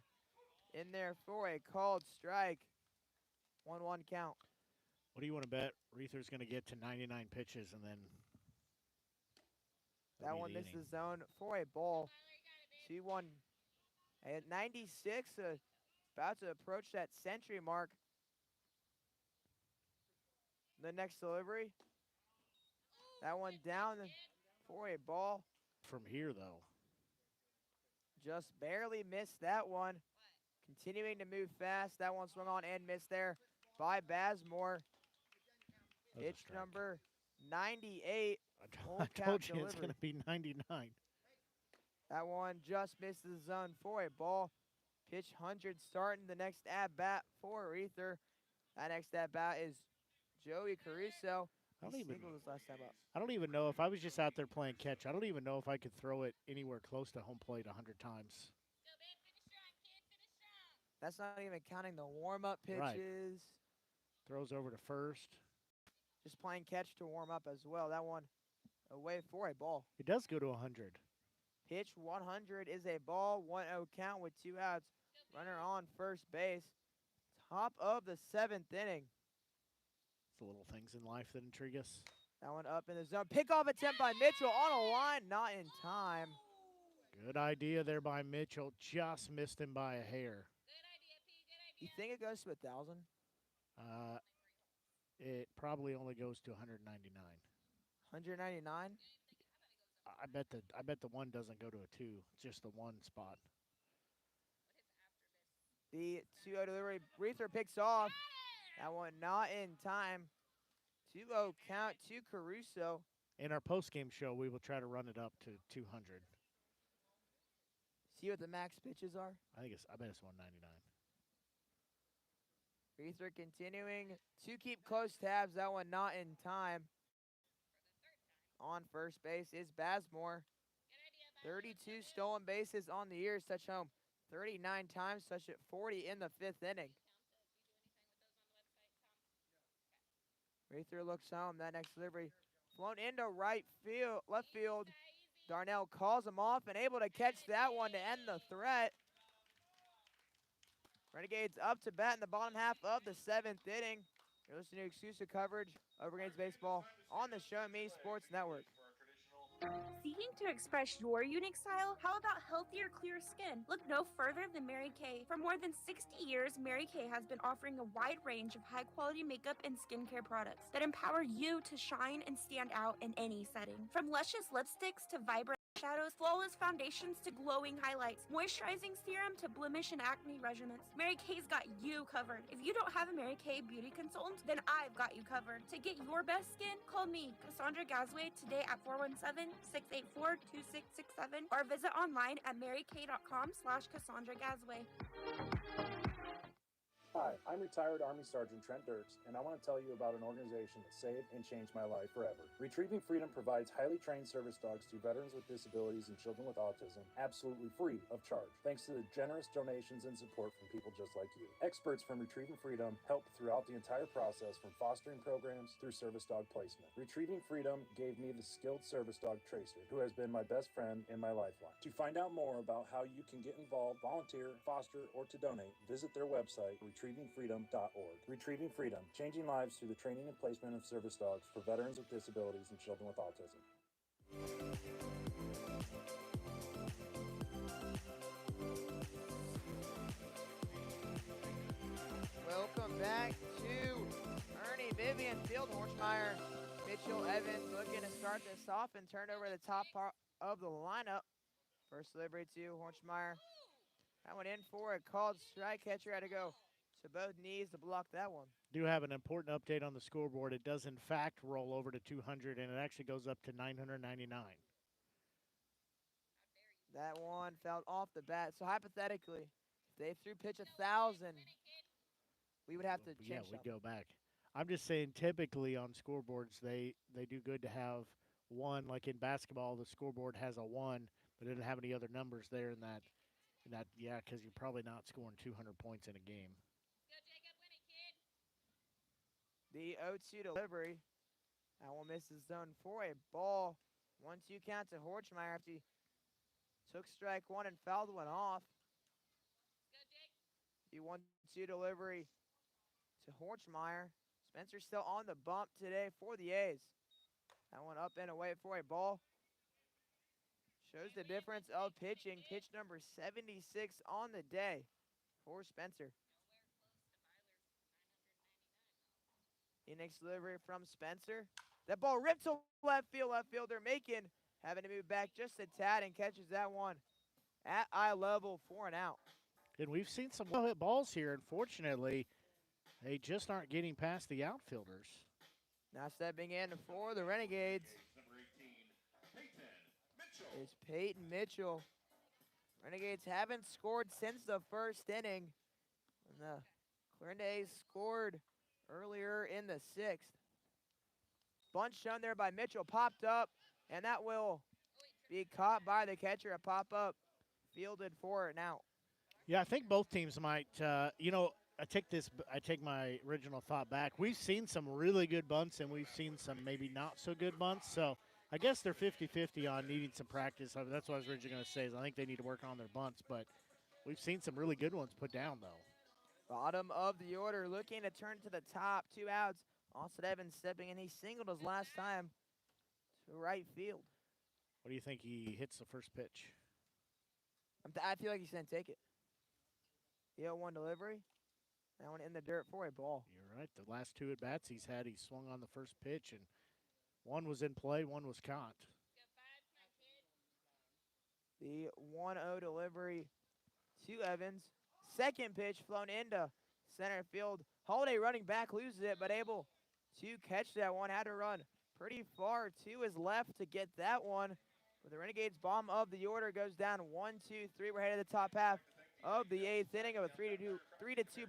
in there for a called strike. 1-1 count. What do you want to bet Reether's going to get to 99 pitches and then that one missed the zone for a ball. 2-1. At 96, about to approach that century mark. The next delivery. That one down for a ball. From here, though. Just barely missed that one. Continuing to move fast. That one swung on and missed there by Bazemore. Pitch number 98. I told you it's going to be 99. That one just missed the zone for a ball. Pitch 100 starting the next at-bat for Reether. That next at-bat is Joey Caruso. I don't even know if I was just out there playing catch. I don't even know if I could throw it anywhere close to home plate 100 times. That's not even counting the warm-up pitches. Right. Throws over to first. Just playing catch to warm up as well. That one away for a ball. It does go to 100. Pitch 100 is a ball. 1-0 count with 2 outs. Runner on first base. Top of the 7th inning. It's the little things in life that intrigue us. That one up in the zone. Pickoff attempt by Mitchell on a line. Not in time. Good idea there by Mitchell. Just missed him by a hair. You think it goes to 1,000? It probably only goes to 199. 199? I bet the one doesn't go to a 2. It's just the one spot. The 2-0 delivery. Reether picks off. That one not in time. 2-0 count to Caruso. In our post-game show, we will try to run it up to 200. See what the max pitches are? I bet it's 199. Reether continuing to keep close tabs. That one not in time. On first base is Bazemore. 32 stolen bases on the year. Touch home 39 times. Touched it 40 in the 5th inning. Reether looks home. That next delivery flown into left field. Darnell calls him off and able to catch that one to end the threat. Renegades up to bat in the bottom half of the 7th inning. You're listening to exclusive coverage of Renegades baseball on the Show Me Sports Network. Seeking to express your unique style? How about healthier, clear skin? Look no further than Mary Kay. For more than 60 years, Mary Kay has been offering a wide range of high-quality makeup and skincare products that empower you to shine and stand out in any setting. From luscious lipsticks to vibrant shadows, flawless foundations to glowing highlights, moisturizing serum to blemish and acne regimens, Mary Kay's got you covered. If you don't have a Mary Kay beauty consultant, then I've got you covered. To get your best skin, call me, Cassandra Gasway, today at 417-684-2667 or visit online at marykay.com/Cassandra Gasway. Hi, I'm retired Army Sergeant Trent Dirks, and I want to tell you about an organization that saved and changed my life forever. Retrieving Freedom provides highly trained service dogs to veterans with disabilities and children with autism, absolutely free of charge, thanks to the generous donations and support from people just like you. Experts from Retrieving Freedom help throughout the entire process, from fostering programs through service dog placement. Retrieving Freedom gave me the skilled service dog Tracer, who has been my best friend and my lifeline. To find out more about how you can get involved, volunteer, foster, or to donate, visit their website, retrievingfreedom.org. Retrieving Freedom, changing lives through the training and placement of service dogs for veterans with disabilities and children with autism. Welcome back to Ernie Vivian Field. Horschmeyer, Mitchell Evans looking to start this off and turn over the top part of the lineup. First delivery to Horschmeyer. That one in for a called strike. Catcher had to go to both knees to block that one. Do have an important update on the scoreboard. It does, in fact, roll over to 200, and it actually goes up to 999. That one fell off the bat. So hypothetically, if they threw pitch 1,000, we would have to change Yeah, we'd go back. I'm just saying, typically on scoreboards, they do good to have one. Like in basketball, the scoreboard has a one, but it doesn't have any other numbers there in that. Yeah, because you're probably not scoring 200 points in a game. The 0-2 delivery. That one misses zone for a ball. 1-2 count to Horchmeyer after he took strike one and fouled one off. The 1-2 delivery to Horchmeyer. Spencer still on the bump today for the A's. That one up and away for a ball. Shows the difference of pitching. Pitch number 76 on the day for Spencer. The next delivery from Spencer. That ball ripped to left field. Left fielder Macon having to move back just a tad and catches that one at eye level for an out. And we've seen some well-hit balls here. Unfortunately, they just aren't getting past the outfielders. Now stepping in for the Renegades is Peyton Mitchell. Renegades haven't scored since the first inning. And the Clarinda A's scored earlier in the sixth. Bunt shown there by Mitchell, popped up, and that will be caught by the catcher. A pop-up fielded for an out. Yeah, I think both teams might, I take my original thought back. We've seen some really good bunts, and we've seen some maybe not so good bunts. So I guess they're 50-50 on needing some practice. I mean, that's what I was originally going to say is I think they need to work on their bunts. But we've seen some really good ones put down, though. Bottom of the order, looking to turn to the top. 2 outs. Austin Evans stepping in. He singled his last time to right field. What do you think he hits the first pitch? I feel like he's going to take it. The 0-1 delivery. That one in the dirt for a ball. You're right. The last 2 at-bats he's had, he swung on the first pitch, and one was in play, one was caught. The 1-0 delivery to Evans. Second pitch flown into center field. Holiday running back, loses it, but able to catch that one. Had to run pretty far to his left to get that one. But the Renegades bomb of the order goes down 1-2-3. We're headed to the top half of the 8th inning of a 3-2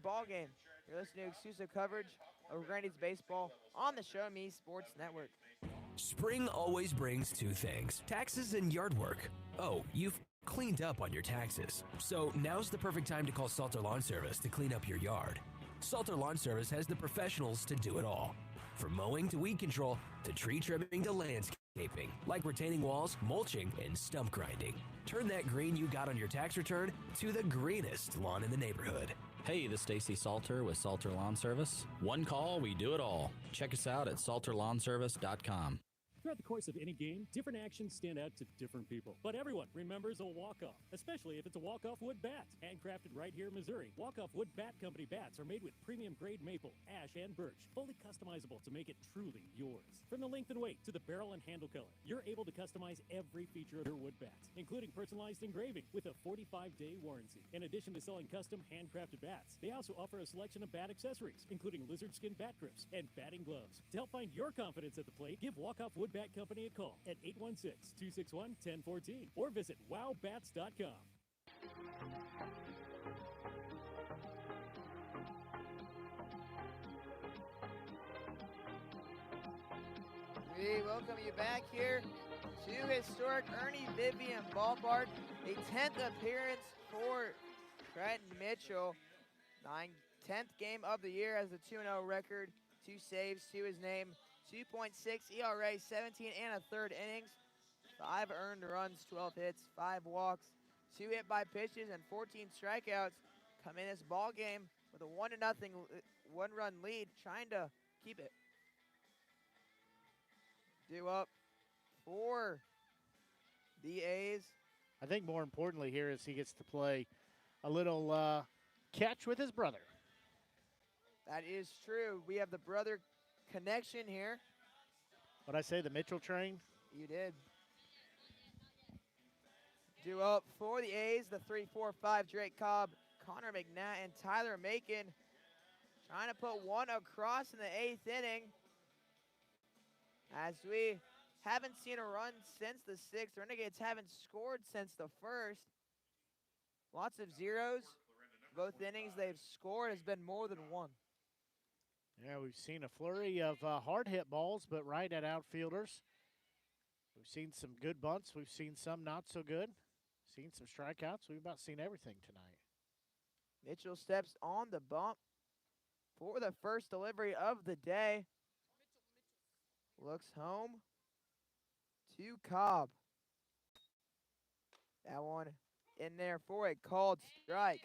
ball game. You're listening to exclusive coverage of Renegades baseball on the Show Me Sports Network. Spring always brings 2 things, taxes and yard work. Oh, you've cleaned up on your taxes. So now's the perfect time to call Salter Lawn Service to clean up your yard. Salter Lawn Service has the professionals to do it all. From mowing to weed control to tree trimming to landscaping, like retaining walls, mulching, and stump grinding. Turn that green you got on your tax return to the greenest lawn in the neighborhood. Hey, this is Stacy Salter with Salter Lawn Service. One call, we do it all. Check us out at salterlawnservice.com. Throughout the course of any game, different actions stand out to different people. But everyone remembers a walk-off, especially if it's a walk-off wood bat. Handcrafted right here in Missouri, Walk-Off Wood Bat Company bats are made with premium-grade maple, ash, and birch, fully customizable to make it truly yours. From the length and weight to the barrel and handle color, you're able to customize every feature of your wood bats, including personalized engraving with a 45-day warranty. In addition to selling custom handcrafted bats, they also offer a selection of bat accessories, including lizard skin bat grips and batting gloves. To help find your confidence at the plate, give Walk-Off Wood Bat Company a call at 816-261-1014 or visit wowbats.com. We welcome you back here to historic Ernie Vivian Ballpark. A 10th appearance for Trenton Mitchell. 10th game of the year as a 2-0 record. 2 saves to his name. 2.6 ERA, 17 1/3 innings. 5 earned runs, 12 hits, 5 walks, 2 hit by pitches, and 14 strikeouts. Come in this ball game with a 1-0 one-run lead, trying to keep it. Due up for the A's. I think more importantly here is he gets to play a little catch with his brother. That is true. We have the brother connection here. What'd I say, the Mitchell train? You did. Due up for the A's, the 3-4-5 Drake Cobb, Connor McNatt, and Tyler Macon trying to put one across in the 8th inning. As we haven't seen a run since the 6th. Renegades haven't scored since the 1st. Lots of zeros. Both innings they've scored has been more than 1. Yeah, we've seen a flurry of hard hit balls, but right at outfielders. We've seen some good bunts. We've seen some not so good. Seen some strikeouts. We've about seen everything tonight. Mitchell steps on the bump for the first delivery of the day. Looks home to Cobb. That one in there for a called strike.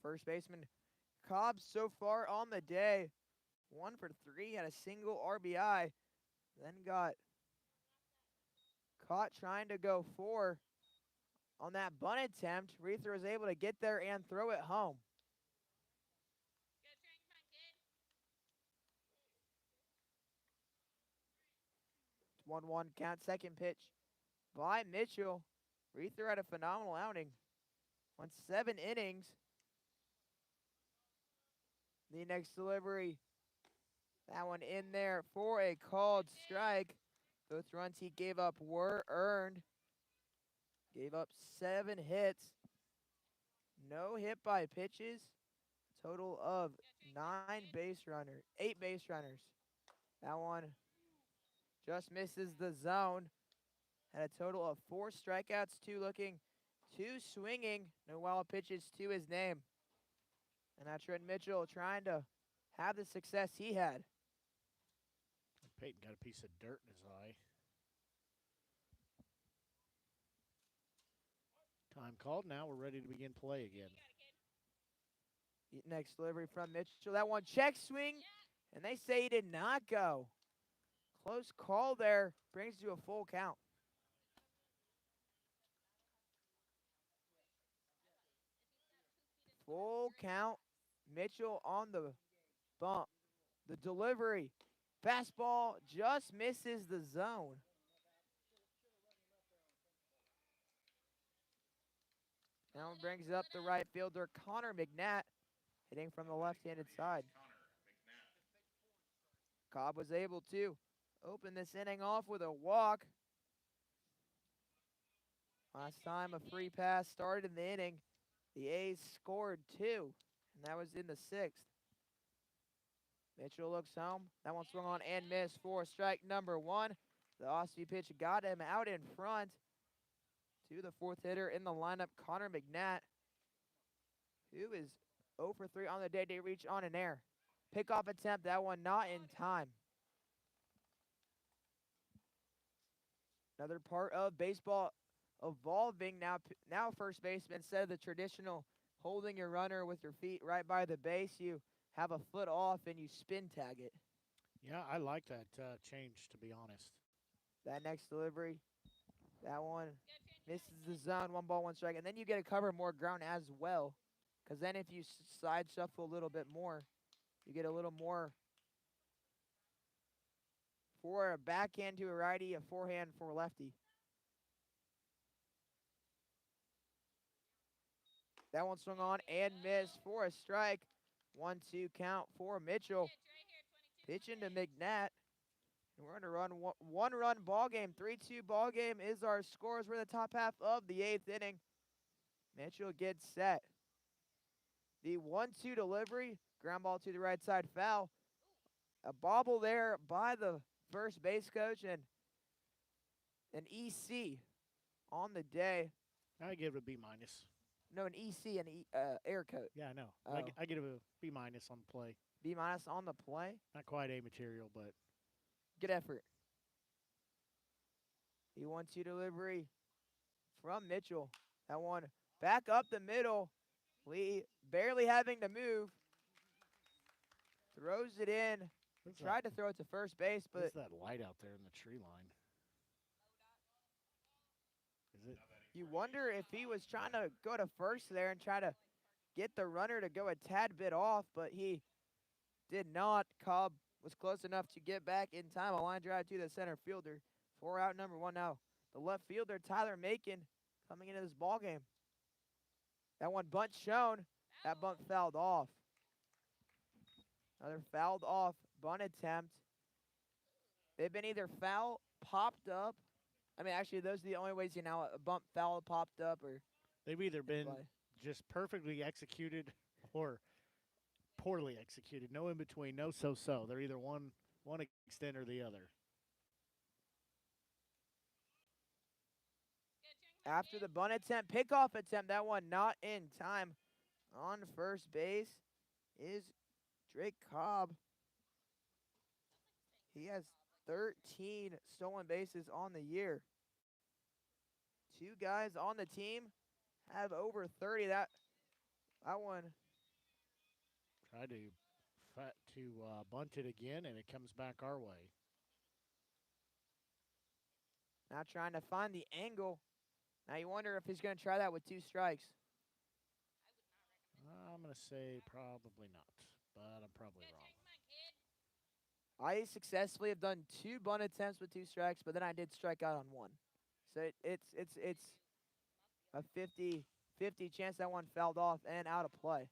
First baseman Cobb so far on the day, 1 for 3, had a single RBI, then got caught trying to go 4 on that bunt attempt. Reether was able to get there and throw it home. 1-1 count, second pitch by Mitchell. Reether had a phenomenal outing. Went 7 innings. The next delivery, that one in there for a called strike. Both runs he gave up were earned. Gave up 7 hits. No hit by pitches. Total of 8 base runners. That one just misses the zone. Had a total of 4 strikeouts, 2 looking, 2 swinging. No wild pitches to his name. And now Trent Mitchell trying to have the success he had. Peyton got a piece of dirt in his eye. Time called. Now we're ready to begin play again. Next delivery from Mitchell. That one check swing, and they say he did not go. Close call there. Brings you a full count. Full count. Mitchell on the bump. The delivery. Fastball just misses the zone. Now brings up the right fielder, Connor McNatt, hitting from the left-handed side. Cobb was able to open this inning off with a walk. Last time a free pass started in the inning, the A's scored 2, and that was in the 6th. Mitchell looks home. That one swung on and missed for strike number 1. The Osby pitch got him out in front to the 4th hitter in the lineup, Connor McNatt, who is 0 for 3 on the day to reach on an air. Pickoff attempt, that one not in time. Another part of baseball evolving now first baseman, instead of the traditional holding your runner with your feet right by the base, you have a foot off and you spin tag it. Yeah, I like that change, to be honest. That next delivery, that one misses the zone, 1 ball, 1 strike, and then you get to cover more ground as well, because then if you side shuffle a little bit more, you get a little more for a backhand to a righty, a forehand for a lefty. That one swung on and missed for a strike. 1-2 count for Mitchell. Pitch into McNatt. And we're going to run one-run ball game. 3-2 ball game is our scores. We're in the top half of the 8th inning. Mitchell gets set. The 1-2 delivery. Ground ball to the right side, foul. A bobble there by the first base coach, and an EC on the day. I give it a B minus. No, an EC, an air coat. Yeah, I know. Oh. I give it a B minus on the play. B minus on the play. Not quite A material, but good effort. The 1-2 delivery from Mitchell. That one back up the middle. Lee barely having to move. Throws it in. Tried to throw it to first base, but what's that light out there in the tree line? Is it? You wonder if he was trying to go to first there and try to get the runner to go a tad bit off, but he did not. Cobb was close enough to get back in time. A line drive to the center fielder. 4 out, number 1 now. The left fielder, Tyler Macon, coming into this ball game. That one bunt shown. That bunt fouled off. Another fouled off bunt attempt. They've been either foul, popped up. I mean, actually, those are the only ways you know a bump foul popped up, or they've either been just perfectly executed, or poorly executed. No in between, no so-so. They're either one extent or the other. After the bunt attempt, pickoff attempt, that one not in time. On first base is Drake Cobb. He has 13 stolen bases on the year. 2 guys on the team have over 30. That one. Try to bunt it again, and it comes back our way. Now trying to find the angle. Now you wonder if he's going to try that with 2 strikes. I'm going to say probably not, but I'm probably wrong. I successfully have done 2 bunt attempts with 2 strikes, but then I did strike out on 1. So it's a 50-50 chance that one fouled off and out of play.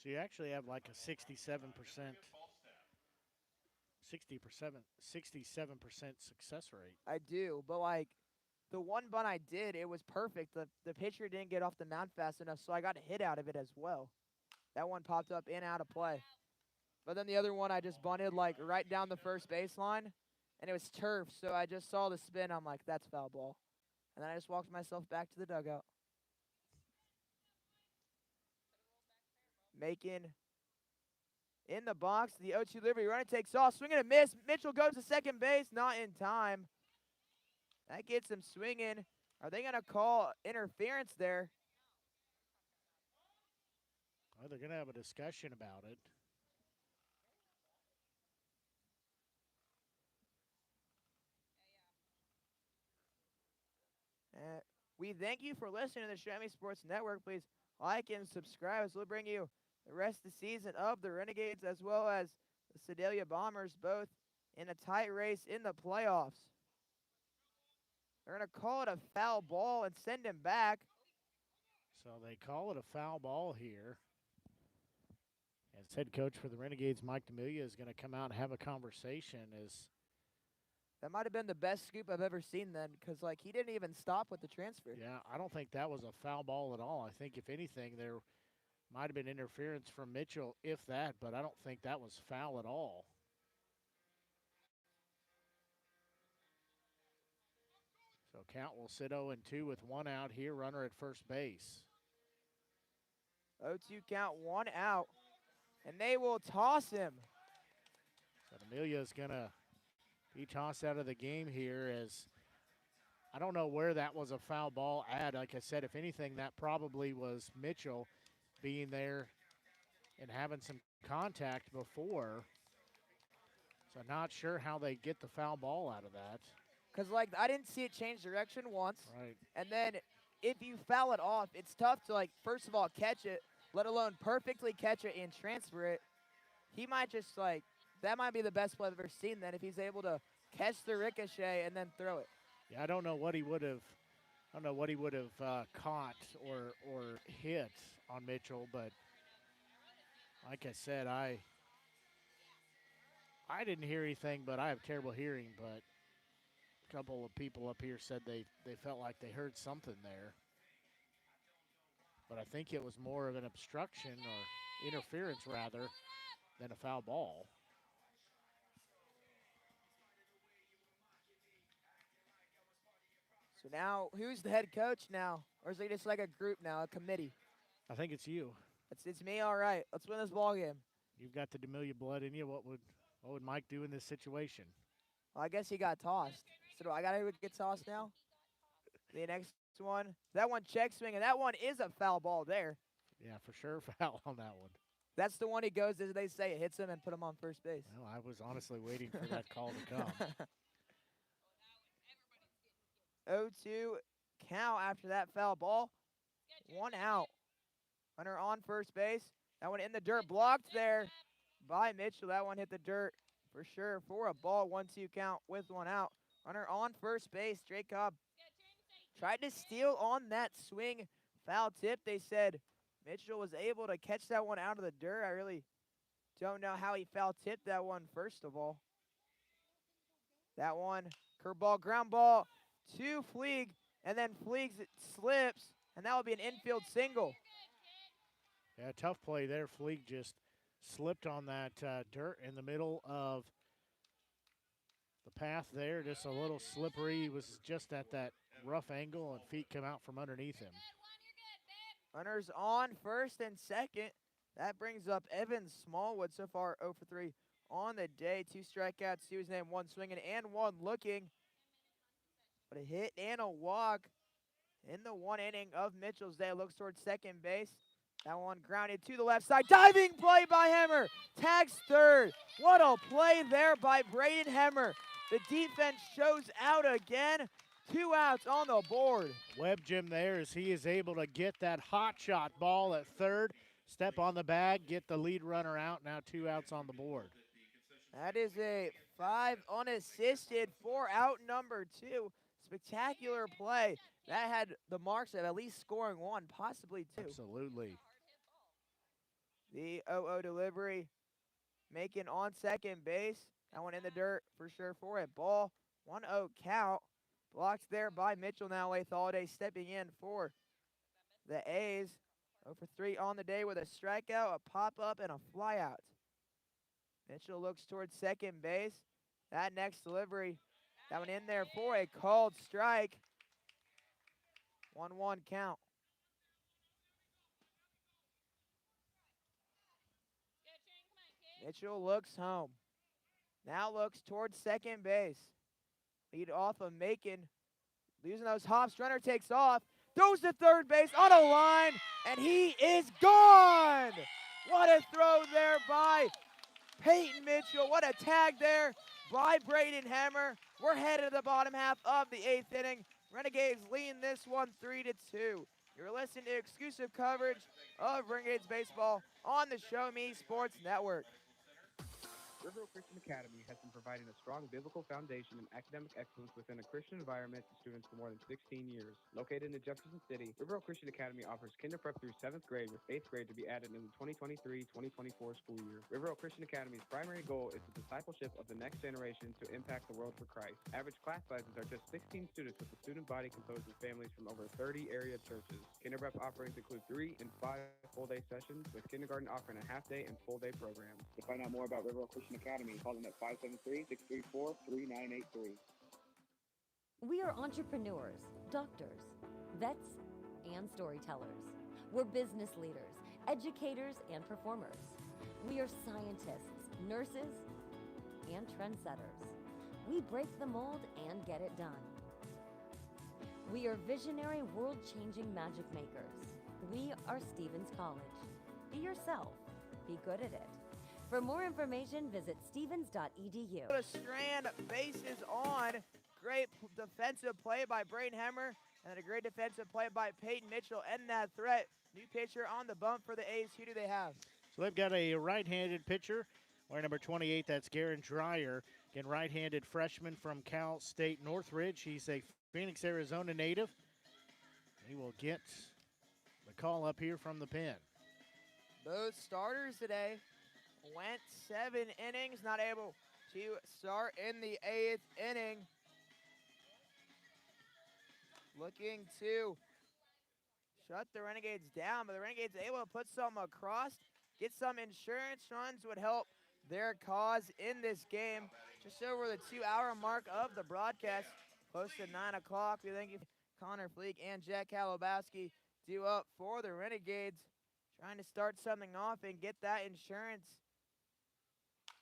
So you actually have like a 67% success rate. I do, but like the one bunt I did, it was perfect. The pitcher didn't get off the mound fast enough, so I got a hit out of it as well. That one popped up in out of play. But then the other one I just bunted like right down the first baseline, and it was turf, so I just saw the spin. I'm like, that's foul ball. And then I just walked myself back to the dugout. Making in the box, the 0-2 Liberty runner takes off, swing and a miss. Mitchell goes to second base, not in time. That gets him swinging. Are they going to call interference there? Well, they're going to have a discussion about it. We thank you for listening to the Show Me Sports Network. Please like and subscribe as we'll bring you the rest of the season of the Renegades as well as the Sedalia Bombers, both in a tight race in the playoffs. They're going to call it a foul ball and send him back. So they call it a foul ball here. As head coach for the Renegades, Mike D'Amelia, is going to come out and have a conversation. That might have been the best scoop I've ever seen then, because like he didn't even stop with the transfer. Yeah, I don't think that was a foul ball at all. I think if anything, there might have been interference from Mitchell, if that, but I don't think that was foul at all. So count will sit 0-2 with 1 out here, runner at first base. 0-2 count, 1 out, and they will toss him. So D'Amelia is going to be tossed out of the game here, as I don't know where that was a foul ball at. Like I said, if anything, that probably was Mitchell being there and having some contact before. So not sure how they get the foul ball out of that. Because, like, I didn't see it change direction once. Right. And then if you foul it off, it's tough to, like, first of all, catch it, let alone perfectly catch it and transfer it. He might just, like, that might be the best play I've ever seen then if he's able to catch the ricochet and then throw it. Yeah, I don't know what he would have caught or hit on Mitchell, but like I said, I didn't hear anything, but I have terrible hearing, but a couple of people up here said they felt like they heard something there. But I think it was more of an obstruction or interference rather than a foul ball. So now, who's the head coach now? Or is it just like a group now, a committee? I think it's you. It's me, all right. Let's win this ball game. You've got the D'Amelia blood in you. What would Mike do in this situation? Well, I guess he got tossed. So do I got to get tossed now? The next one. That one check swing, and that one is a foul ball there. Yeah, for sure foul on that one. That's the one he goes, as they say, it hits him and put him on first base. Well, I was honestly waiting for that call to come. 0-2 count after that foul ball. 1 out. Runner on first base. That one in the dirt, blocked there by Mitchell. That one hit the dirt for sure for a ball. 1-2 count with 1 out. Runner on first base. Drake Cobb tried to steal on that swing. Foul tip. They said Mitchell was able to catch that one out of the dirt. I really don't know how he foul tipped that one, first of all. That one, curveball, ground ball to Fleeg, and then Fleeg slips, and that will be an infield single. Yeah, tough play there. Fleeg just slipped on that dirt in the middle of the path there. Just a little slippery. He was just at that rough angle, and feet come out from underneath him. Runners on first and second. That brings up Evan Smallwood so far 0 for 3 on the day. 2 strikeouts to his name, 1 swinging and 1 looking. But a hit and a walk in the 1 inning of Mitchell's day. Looks towards second base. That one grounded to the left side. Diving play by Hemmer. Tags third. What a play there by Braden Hemmer. The defense shows out again. 2 outs on the board. Web Jim there as he is able to get that hot shot ball at third. Step on the bag, get the lead runner out. Now 2 outs on the board. That is a 5 unassisted, 4 out number 2. Spectacular play. That had the marks of at least scoring 1, possibly 2. Absolutely. The 0-0 delivery making on second base. That one in the dirt for sure for a ball. 1-0 count. Blocked there by Mitchell now. Eighth Holiday stepping in for the A's. 0 for 3 on the day with a strikeout, a pop-up, and a flyout. Mitchell looks towards second base. That next delivery, that one in there for a called strike. 1-1 count. Mitchell looks home. Now looks towards second base. Lead off of Macon. Losing those hops. Runner takes off. Throws to third base on a line. And he is gone. What a throw there by Peyton Mitchell. What a tag there by Braden Hemmer. We're headed to the bottom half of the 8th inning. Renegades lead this one 3-2. You're listening to exclusive coverage of Renegades baseball on the Show Me Sports Network. River Oak Christian Academy has been providing a strong biblical foundation and academic excellence within a Christian environment to students for more than 16 years. Located in Jefferson City, River Oak Christian Academy offers kinder prep through 7th grade with 8th grade to be added in the 2023-2024 school year. River Oak Christian Academy's primary goal is the discipleship of the next generation to impact the world for Christ. Average class sizes are just 16 students with a student body composed of families from over 30 area churches. Kinder prep offerings include 3 and 5 full-day sessions, with kindergarten offering a half-day and full-day programs. To find out more about River Oak Christian Academy, call them at 573-634-3983. We are entrepreneurs, doctors, vets, and storytellers. We're business leaders, educators, and performers. We are scientists, nurses, and trendsetters. We break the mold and get it done. We are visionary, world-changing magic makers. We are Stevens College. Be yourself. Be good at it. For more information, visit stevens.edu. The Strand bases on. Great defensive play by Braden Hemmer and a great defensive play by Peyton Mitchell. End that threat. New pitcher on the bump for the A's. Who do they have? So they've got a right-handed pitcher, wearing number 28. That's Garen Dreyer. Again, right-handed freshman from Cal State Northridge. He's a Phoenix, Arizona native. He will get the call up here from the pen. Both starters today went 7 innings, not able to start in the 8th inning. Looking to shut the Renegades down, but the Renegades able to put some across, get some insurance runs would help their cause in this game. Just over the 2-hour mark of the broadcast, close to 9 o'clock. We thank you, Connor Fleek and Jack Kalobowski, due up for the Renegades, trying to start something off and get that insurance.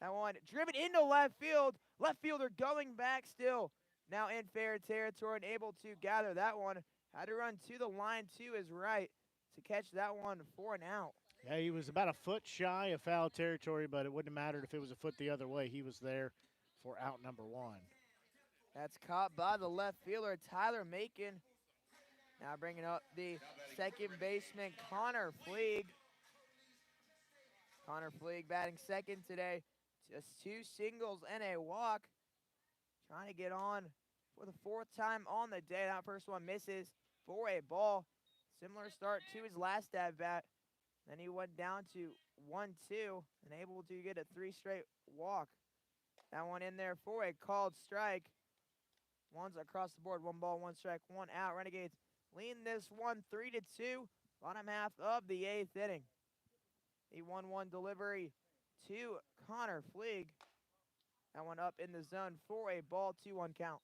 That one driven into left field. Left fielder going back still. Now in fair territory and able to gather that one. Had to run to the line to his right to catch that one for an out. Yeah, he was about a foot shy of foul territory, but it wouldn't have mattered if it was a foot the other way. He was there for out number 1. That's caught by the left fielder, Tyler Macon. Now bringing up the second baseman, Connor Fleeg. Connor Fleeg batting second today. Just 2 singles and a walk. Trying to get on for the 4th time on the day. That first one misses for a ball. Similar start to his last at-bat. Then he went down to 1-2 and able to get a 3 straight walk. That one in there for a called strike. One's across the board. 1 ball, 1 strike, 1 out. Renegades lead this one 3-2. Bottom half of the 8th inning. A 1-1 delivery to Connor Fleeg. That one up in the zone for a ball, 2-1 count.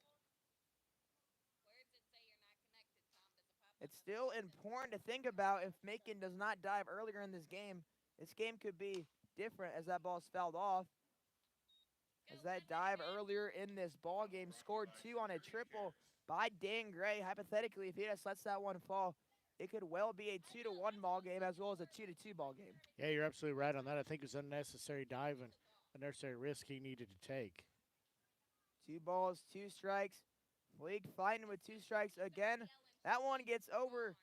It's still important to think about if Macon does not dive earlier in this game could be different as that ball's fouled off. As that dive earlier in this ball game scored 2 on a triple by Dan Gray. Hypothetically, if he just lets that one fall, it could well be a 2-1 ball game as well as a 2-2 ball game. Yeah, you're absolutely right on that. I think it's an unnecessary dive and unnecessary risk he needed to take. 2 balls, 2 strikes. Fleeg fighting with 2 strikes again. That one gets over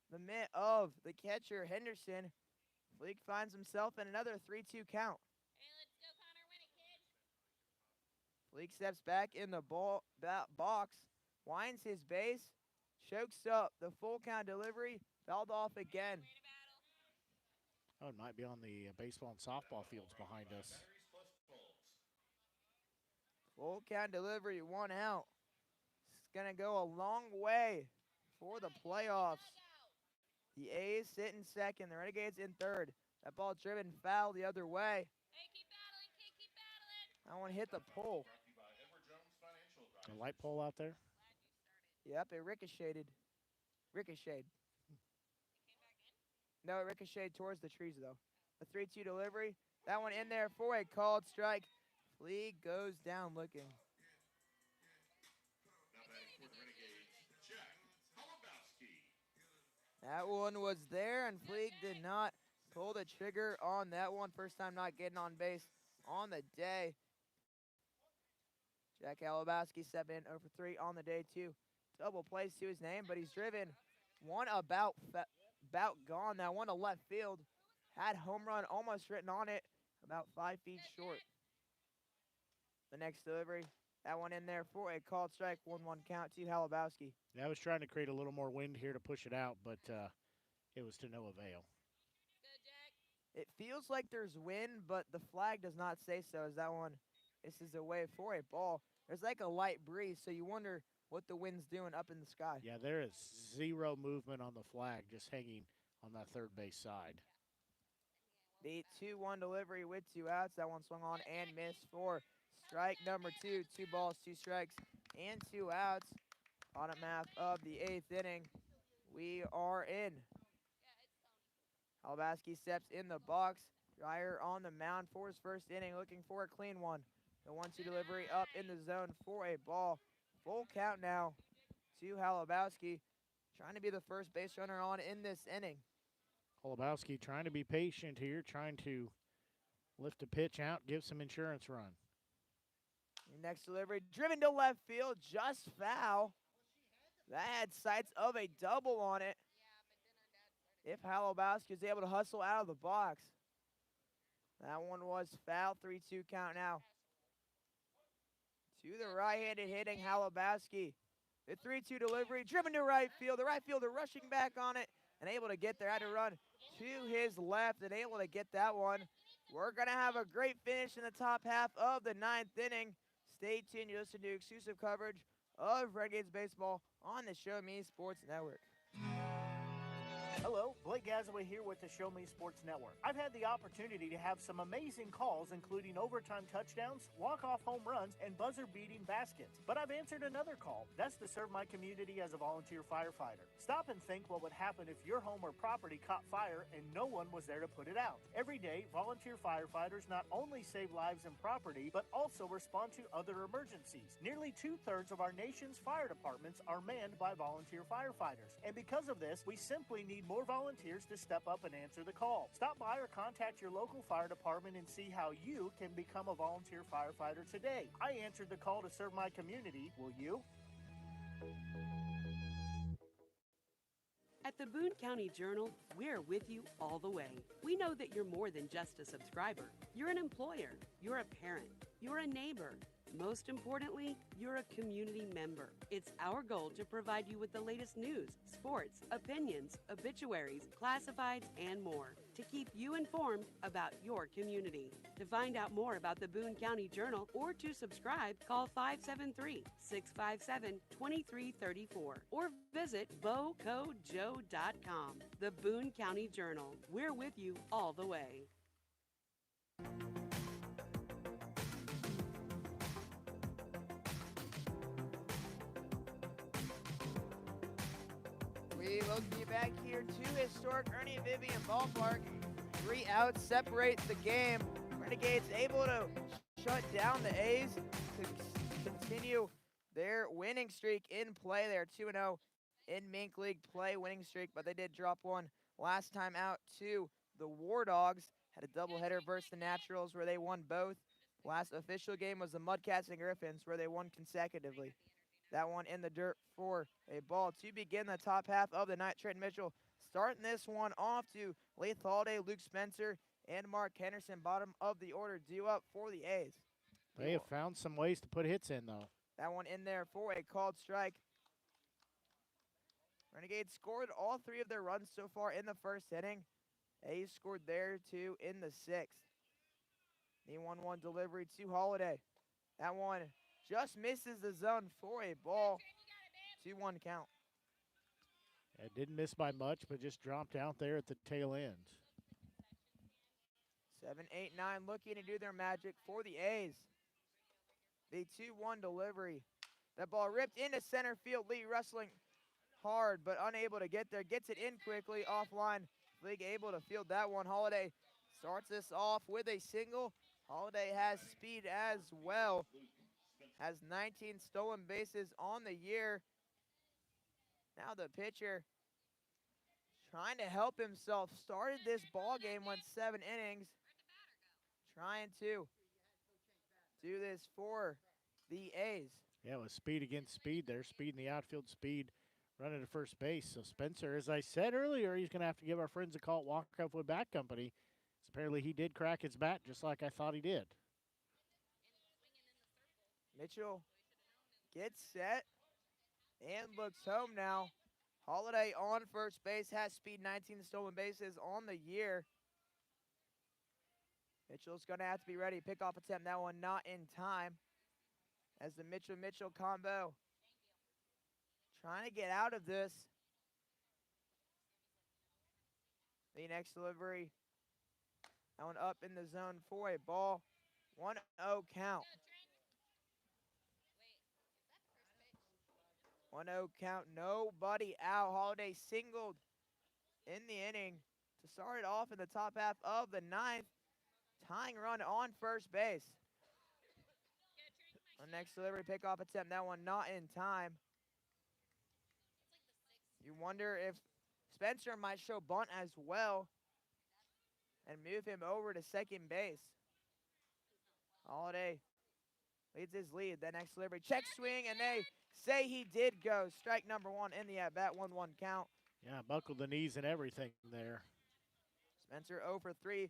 the mitt of the catcher, Henderson. Fleeg finds himself in another 3-2 count. Fleeg steps back in the box, winds his base, chokes up the full count delivery, fouled off again. Oh, it might be on the baseball and softball fields behind us. Full count delivery, 1 out. It's going to go a long way for the playoffs. The A's sit in second, the Renegades in third. That ball driven foul the other way. That one hit the pole. A light pole out there? Yep, it ricocheted. No, it ricocheted towards the trees, though. A 3-2 delivery. That one in there for a called strike. Fleeg goes down looking. Now batting for the Renegades, That one was there, and Fleeg did not pull the trigger on that one. First time not getting on base on the day. Jack Halabowski stepping in 0-for-3 on the day, too. Double plays to his name, but he's driven one about gone. That one to left field. Had home run almost written on it, about 5 feet short. The next delivery, that one in there for a called strike, 1-1 count to Halabowski. Yeah, I was trying to create a little more wind here to push it out, but it was to no avail. It feels like there's wind, but the flag does not say so. As that one, this is away for a ball. There's like a light breeze, so you wonder what the wind's doing up in the sky. Yeah, there is zero movement on the flag, just hanging on that third base side. The 2-1 delivery with 2 outs. That one swung on and missed for strike number 2. 2 balls, 2 strikes, and 2 outs. Bottom half of the 8th inning. We are in. Halabowski steps in the box. Dreyer on the mound for his first inning, looking for a clean one. The 1-2 delivery up in the zone for a ball. Full count now to Halabowski. Trying to be the first base runner on in this inning. Halabowski trying to be patient here, trying to lift a pitch out, give some insurance run. Next delivery, driven to left field, just foul. That had sights of a double on it. If Halabowski is able to hustle out of the box. That one was foul, 3-2 count now. To the right-handed hitting Halabowski. The 3-2 delivery, driven to right field. The right fielder rushing back on it and able to get there. Had to run to his left and able to get that one. We're going to have a great finish in the top half of the 9th inning. Stay tuned. You listen to exclusive coverage of Renegades baseball on the Show Me Sports Network. Hello, Blake Gazaway here with the Show Me Sports Network. I've had the opportunity to have some amazing calls, including overtime touchdowns, walk-off home runs, and buzzer-beating baskets. But I've answered another call. That's to serve my community as a volunteer firefighter. Stop and think what would happen if your home or property caught fire and no one was there to put it out. Every day, volunteer firefighters not only save lives and property, but also respond to other emergencies. Nearly 2/3 of our nation's fire departments are manned by volunteer firefighters. And because of this, we simply need more volunteers to step up and answer the call. Stop by or contact your local fire department and see how you can become a volunteer firefighter today. I answered the call to serve my community. Will you? At the Boone County Journal, we're with you all the way. We know that you're more than just a subscriber. You're an employer, you're a parent, you're a neighbor. Most importantly, you're a community member. It's our goal to provide you with the latest news, sports, opinions, obituaries, classifieds, and more. to keep you informed about your community. To find out more about the Boone County Journal or to subscribe, call 573-657-2334 or visit bocojoe.com. The Boone County Journal. We're with you all the way. We welcome you back here to historic Ernie Vivian Ballpark. 3 outs separate the game. Renegades able to shut down the A's to continue their winning streak in play. They're 2-0 in Mink League play winning streak, but they did drop one last time out to the War Dogs. Had a doubleheader versus the Naturals where they won both. Last official game was the Mudcats and Griffins where they won consecutively. That one in the dirt for a ball to begin the top half of the night. Trent Mitchell starting this one off to Leith Holiday, Luke Spencer, and Mark Henderson, bottom of the order, due up for the A's. They have found some ways to put hits in, though. That one in there for a called strike. Renegades scored all 3 of their runs so far in the first inning. A's scored their 2 in the 6th. The 1-1 delivery to Holiday. That one just misses the zone for a ball. 2-1 count. It didn't miss by much, but just dropped out there at the tail end. 7, 8, 9 looking to do their magic for the A's. The 2-1 delivery. That ball ripped into center field. Lee wrestling hard, but unable to get there. Gets it in quickly, offline. League able to field that one. Holiday starts this off with a single. Holiday has speed as well. Has 19 stolen bases on the year. Now the pitcher trying to help himself. Started this ball game, went 7 innings. Trying to do this for the A's. Yeah, with speed against speed there. Speed in the outfield, speed running to first base. So Spencer, as I said earlier, he's going to have to give our friends a call at Walk-Up Wood Bat Company. So apparently he did crack his bat just like I thought he did. Mitchell gets set and looks home now. Holiday on first base, has speed, 19 stolen bases on the year. Mitchell's going to have to be ready. Pickoff attempt, that one not in time. As the Mitchell combo trying to get out of this. The next delivery, that one up in the zone for a ball. 1-0 count. 1-0 count, nobody out. Holiday singled in the inning to start it off in the top half of the 9th. Tying run on first base. The next delivery, pickoff attempt, that one not in time. You wonder if Spencer might show bunt as well and move him over to second base. Holiday leads his lead. The next delivery, check swing, and they say he did go. Strike number 1 in the at-bat, 1-1 count. Yeah, buckled the knees and everything there. Spencer 0 for 3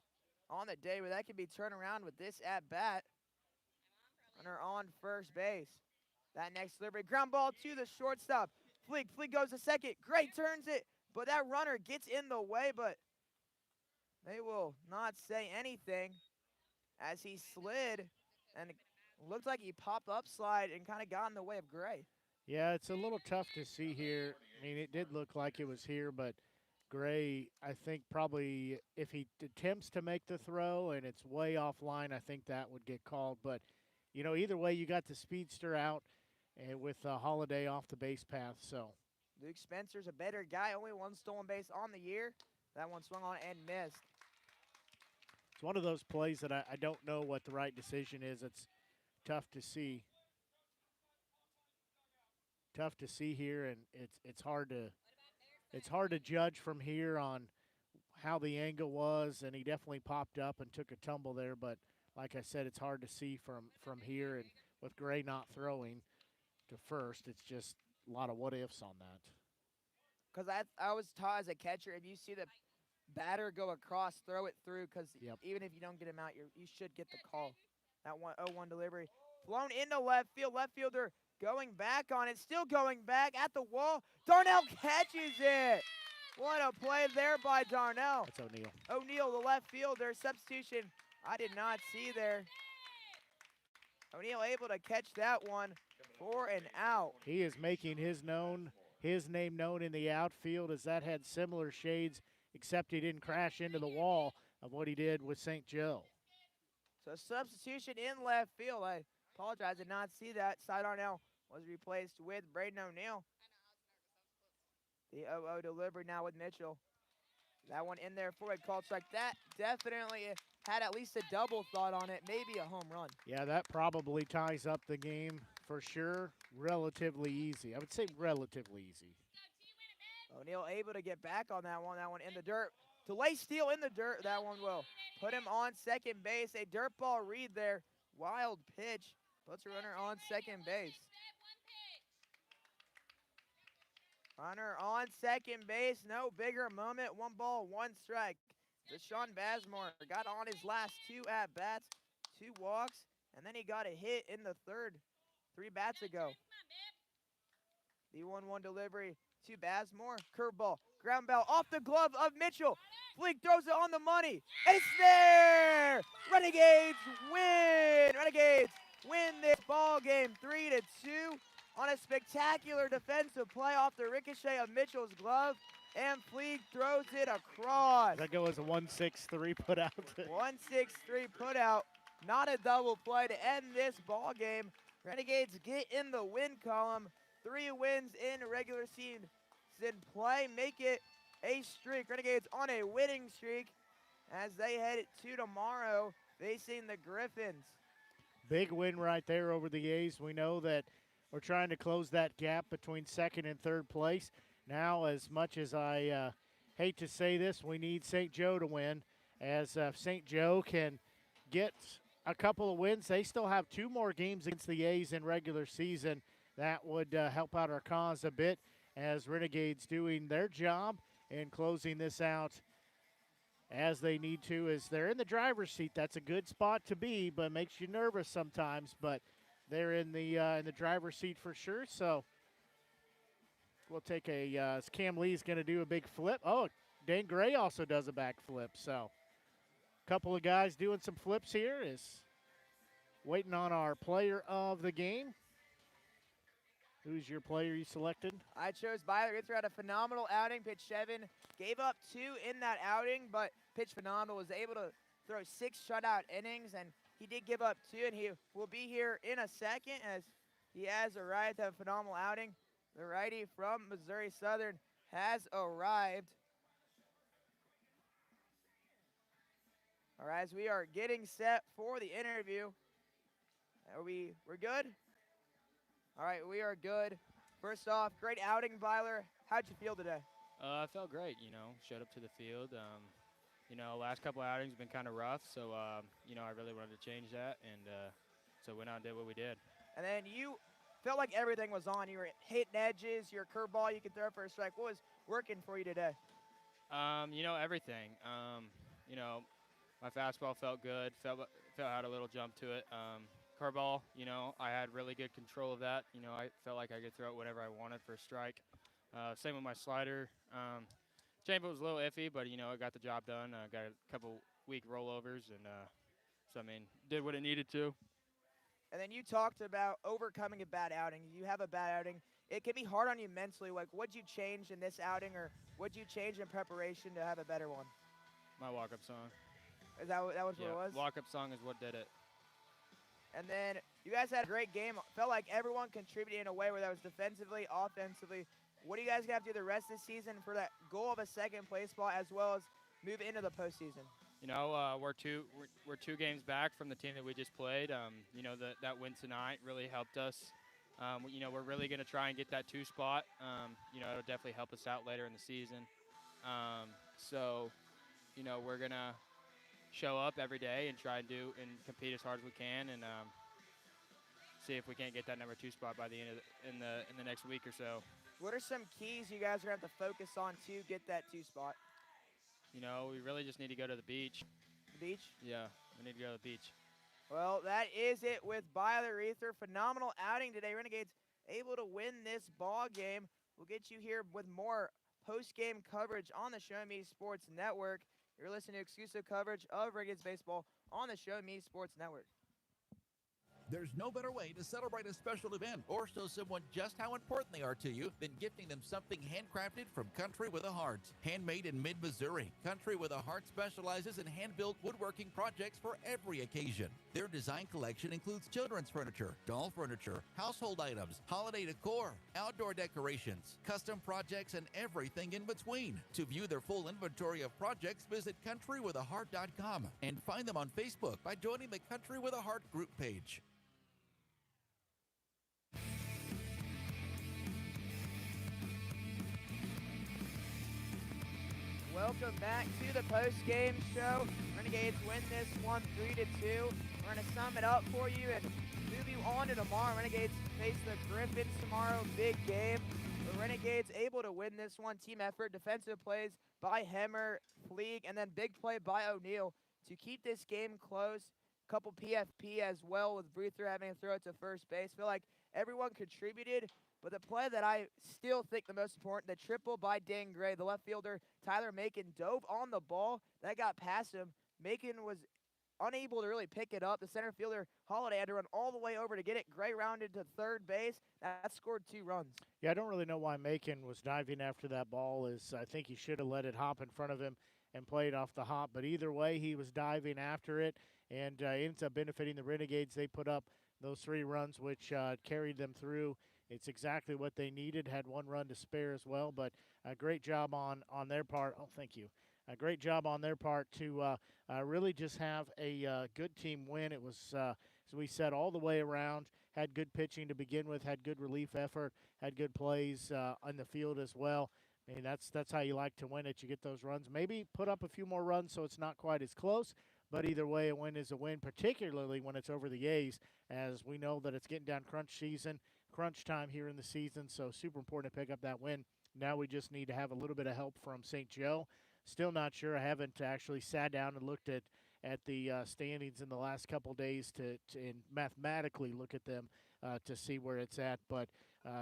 on the day, but that can be turned around with this at-bat. Runner on first base. That next delivery, ground ball to the shortstop. Fleek goes to second. Gray turns it, but that runner gets in the way, but they will not say anything as he slid and it looked like he popped up slide and kind of got in the way of Gray. Yeah, it's a little tough to see here. I mean, it did look like it was here, but Gray, I think probably if he attempts to make the throw and it's way offline, I think that would get called. But, you know, either way, you got the speedster out and with Holiday off the base path. So Luke Spencer's a better guy. Only 1 stolen base on the year. That one swung on and missed. it's one of those plays that I don't know what the right decision is. It's tough to see. Tough to see here, and it's hard to judge from here on how the angle was, and he definitely popped up and took a tumble there, but like I said, it's hard to see from here, and with Gray not throwing to first, it's just a lot of what ifs on that. Because I was taught as a catcher, if you see the batter go across, throw it through, because even if you don't get him out, you should get the call. That 1-0-1 delivery. Flown into left field. Left fielder going back on it. Still going back at the wall. Darnell catches it. What a play there by Darnell. That's O'Neal. O'Neal, the left fielder, substitution I did not see there. O'Neal able to catch that one for an out. He is making his name known in the outfield, as that had similar shades, except he didn't crash into the wall of what he did with St. Joe. So substitution in left field. I apologize, did not see that. Cy Darnell was replaced with Braden O'Neal. The 0-0 delivery now with Mitchell. That one in there for a called strike. That definitely had at least a double thought on it, maybe a home run. Yeah, that probably ties up the game for sure. Relatively easy. I would say relatively easy. O'Neal able to get back on that one. That one in the dirt. Delay steal in the dirt. That one will put him on second base. A dirt ball read there. Wild pitch. Puts a runner on second base. Runner on second base. No bigger moment. 1 ball, 1 strike. Deshaun Bazemore got on his last 2 at-bats. 2 walks. And then he got a hit in the third 3 bats ago. The 1-1 delivery to Bazemore. Curveball. Ground ball off the glove of Mitchell. Fleek throws it on the money. It's there! Renegades win! Renegades win this ball game 3-2 on a spectacular defensive play off the ricochet of Mitchell's glove. And Fleek throws it across. That go as a 1-6-3 put out. 1-6-3 put out. Not a double play to end this ball game. Renegades get in the win column. 3 wins in regular season play. Make it a streak. Renegades on a winning streak as they head to tomorrow facing the Griffins. Big win right there over the A's. We know that we're trying to close that gap between second and third place. Now, as much as I hate to say this, we need St. Joe to win. As St. Joe can get a couple of wins, they still have 2 more games against the A's in regular season. That would help out our cause a bit, as Renegades doing their job and closing this out as they need to, as they're in the driver's seat. That's a good spot to be, but makes you nervous sometimes. But they're in the driver's seat for sure. So we'll take a Cam Lee's going to do a big flip. Oh, Dan Gray also does a back flip. So a couple of guys doing some flips here. Is waiting on our player of the game. Who's your player you selected? I chose Byler. He had a phenomenal outing. Pitched 7, gave up 2 in that outing, but pitched phenomenal. Was able to throw 6 shutout innings, and he did give up 2, and he will be here in a second as he has arrived to have a phenomenal outing. The righty from Missouri Southern has arrived. All right, as we are getting set for the interview. We're good? All right, we are good. First off, great outing, Byler. How'd you feel today? I felt great, showed up to the field. Last couple outings have been kind of rough, so, I really wanted to change that, and so went out and did what we did. And then you felt like everything was on. You were hitting edges, your curveball you could throw for a strike. What was working for you today? Everything. My fastball felt good, felt had a little jump to it. Curveball, I had really good control of that. I felt like I could throw it whatever I wanted for a strike. Same with my slider. Changeup was a little iffy, but, I got the job done. Got a couple weak rollovers, and did what it needed to. And then you talked about overcoming a bad outing. You have a bad outing. It can be hard on you mentally. Like, what'd you change in this outing, or what'd you change in preparation to have a better one? My walk-up song. Is that what it was? Walk-up song is what did it. And then you guys had a great game. Felt like everyone contributed in a way where that was defensively, offensively. What do you guys got to do the rest of the season for that goal of a second place spot, as well as move into the postseason? We're 2 games back from the team that we just played. That win tonight really helped us. We're really going to try and get that 2 spot. It'll definitely help us out later in the season. We're going to show up every day and try and compete as hard as we can, and see if we can't get that number 2 spot by the end of in the next week or so. What are some keys you guys are going to have to focus on to get that 2 spot? We really just need to go to the beach. The beach? Yeah, we need to go to the beach. Well, that is it with Byler Ether. Phenomenal outing today. Renegades able to win this ball game. We'll get you here with more post-game coverage on the Show Me Sports Network. You're listening to exclusive coverage of Renegades baseball on the Show Me Sports Network. There's no better way to celebrate a special event or show someone just how important they are to you than gifting them something handcrafted from Country with a Heart. Handmade in mid-Missouri, Country with a Heart specializes in hand-built woodworking projects for every occasion. Their design collection includes children's furniture, doll furniture, household items, holiday decor, outdoor decorations, custom projects, and everything in between. To view their full inventory of projects, visit countrywithaheart.com and find them on Facebook by joining the Country with a Heart group page. Welcome back to the post-game show. Renegades win this one 3-2. We're going to sum it up for you and move you on to tomorrow. Renegades face the Griffins tomorrow. Big game. The Renegades able to win this one. Team effort, defensive plays by Hemmer, Fleeg, and then big play by O'Neal to keep this game close. Couple PFP as well, with Bruther having to throw it to first base. Feel like everyone contributed. But the play that I still think the most important, the triple by Dan Gray, the left fielder, Tyler Macon, dove on the ball. That got past him. Macon was unable to really pick it up. The center fielder, Holiday, had to run all the way over to get it. Gray rounded to third base. That scored 2 runs. Yeah, I don't really know why Macon was diving after that ball. I think he should have let it hop in front of him and played off the hop. But either way, he was diving after it, and ends up benefiting the Renegades. They put up those 3 runs, which carried them through. It's exactly what they needed. Had 1 run to spare as well, but a great job on their part. Oh, thank you. A great job on their part to really just have a good team win. It was, as we said, all the way around. Had good pitching to begin with. Had good relief effort. Had good plays on the field as well. I mean, that's how you like to win it. You get those runs. Maybe put up a few more runs so it's not quite as close. But either way, a win is a win, particularly when it's over the A's, as we know that it's getting down crunch time here in the season, so super important to pick up that win. Now we just need to have a little bit of help from St. Joe. Still not sure. I haven't actually sat down and looked at the standings in the last couple days to and mathematically look at them to see where it's at. But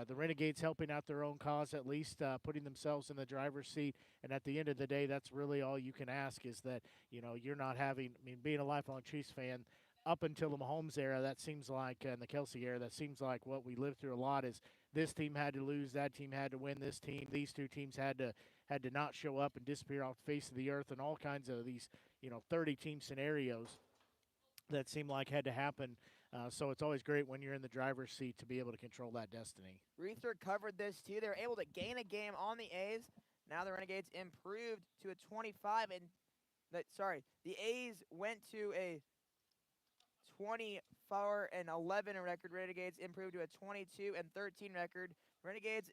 the Renegades helping out their own cause, at least putting themselves in the driver's seat. And at the end of the day, that's really all you can ask, is that, you're not having, being a lifelong Chiefs fan, up until the Mahomes era, that seems like, and the Kelsey era, that seems like what we lived through a lot is this team had to lose, that team had to win, these 2 teams had to not show up and disappear off the face of the earth, and all kinds of these, 30-team scenarios that seem like had to happen. So it's always great when you're in the driver's seat to be able to control that destiny. Ruther covered this too. They were able to gain a game on the A's. Now the Renegades improved to a 25, and the A's went to a 24-11 record. Renegades improved to a 22-13 record. Renegades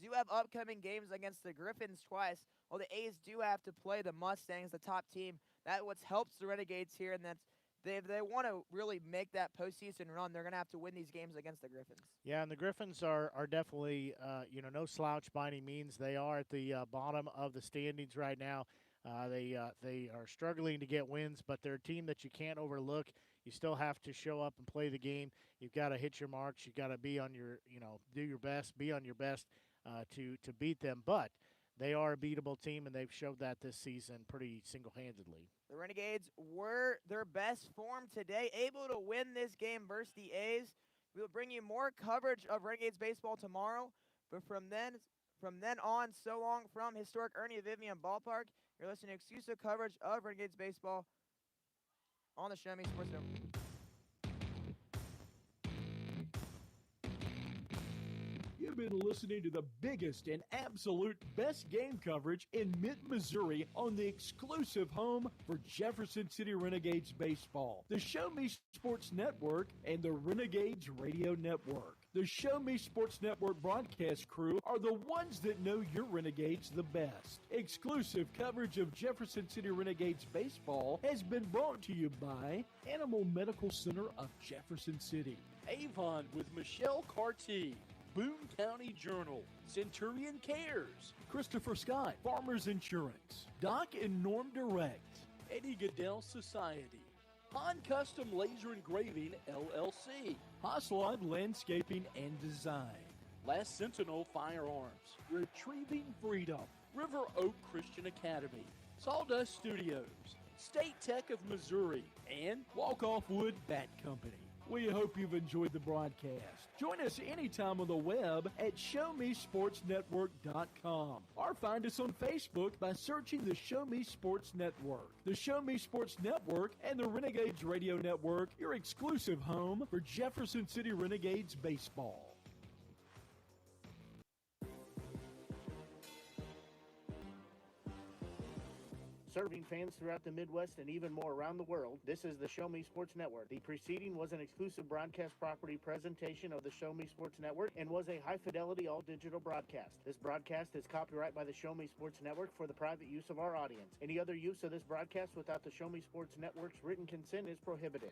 do have upcoming games against the Griffins twice, while the A's do have to play the Mustangs, the top team. That's what helps the Renegades here, and that's if they want to really make that postseason run, they're going to have to win these games against the Griffins. Yeah, and the Griffins are definitely, no slouch by any means. They are at the bottom of the standings right now. They are struggling to get wins, but they're a team that you can't overlook. You still have to show up and play the game. You've got to hit your marks. You've got to be on your, do your best, be on your best to beat them. But they are a beatable team, and they've showed that this season pretty single-handedly. The Renegades were their best form today, able to win this game versus the A's. We will bring you more coverage of Renegades baseball tomorrow. But from then on, so long from historic Ernie Vivian Ballpark, you're listening to exclusive coverage of Renegades baseball on the Show Me Sports Network. You've been listening to the biggest and absolute best game coverage in mid-Missouri on the exclusive home for Jefferson City Renegades baseball, the Show Me Sports Network, and the Renegades Radio Network. The Show Me Sports Network broadcast crew are the ones that know your Renegades the best. Exclusive coverage of Jefferson City Renegades baseball has been brought to you by Animal Medical Center of Jefferson City, Avon with Michelle Carty, Boone County Journal, Centurion Cares, Christopher Scott, Farmers Insurance, Doc and Norm Direct, Eddie Goodell Society, Han Custom Laser Engraving, LLC, Haslod Landscaping and Design, Last Sentinel Firearms, Retrieving Freedom, River Oak Christian Academy, Sawdust Studios, State Tech of Missouri, and Walk Off Wood Bat Company. We hope you've enjoyed the broadcast. Join us anytime on the web at ShowMeSportsNetwork.com or find us on Facebook by searching the Show Me Sports Network. The Show Me Sports Network and the Renegades Radio Network, your exclusive home for Jefferson City Renegades baseball. Serving fans throughout the Midwest and even more around the world, this is the Show Me Sports Network. The preceding was an exclusive broadcast property presentation of the Show Me Sports Network and was a high-fidelity all-digital broadcast. This broadcast is copyright by the Show Me Sports Network for the private use of our audience. Any other use of this broadcast without the Show Me Sports Network's written consent is prohibited.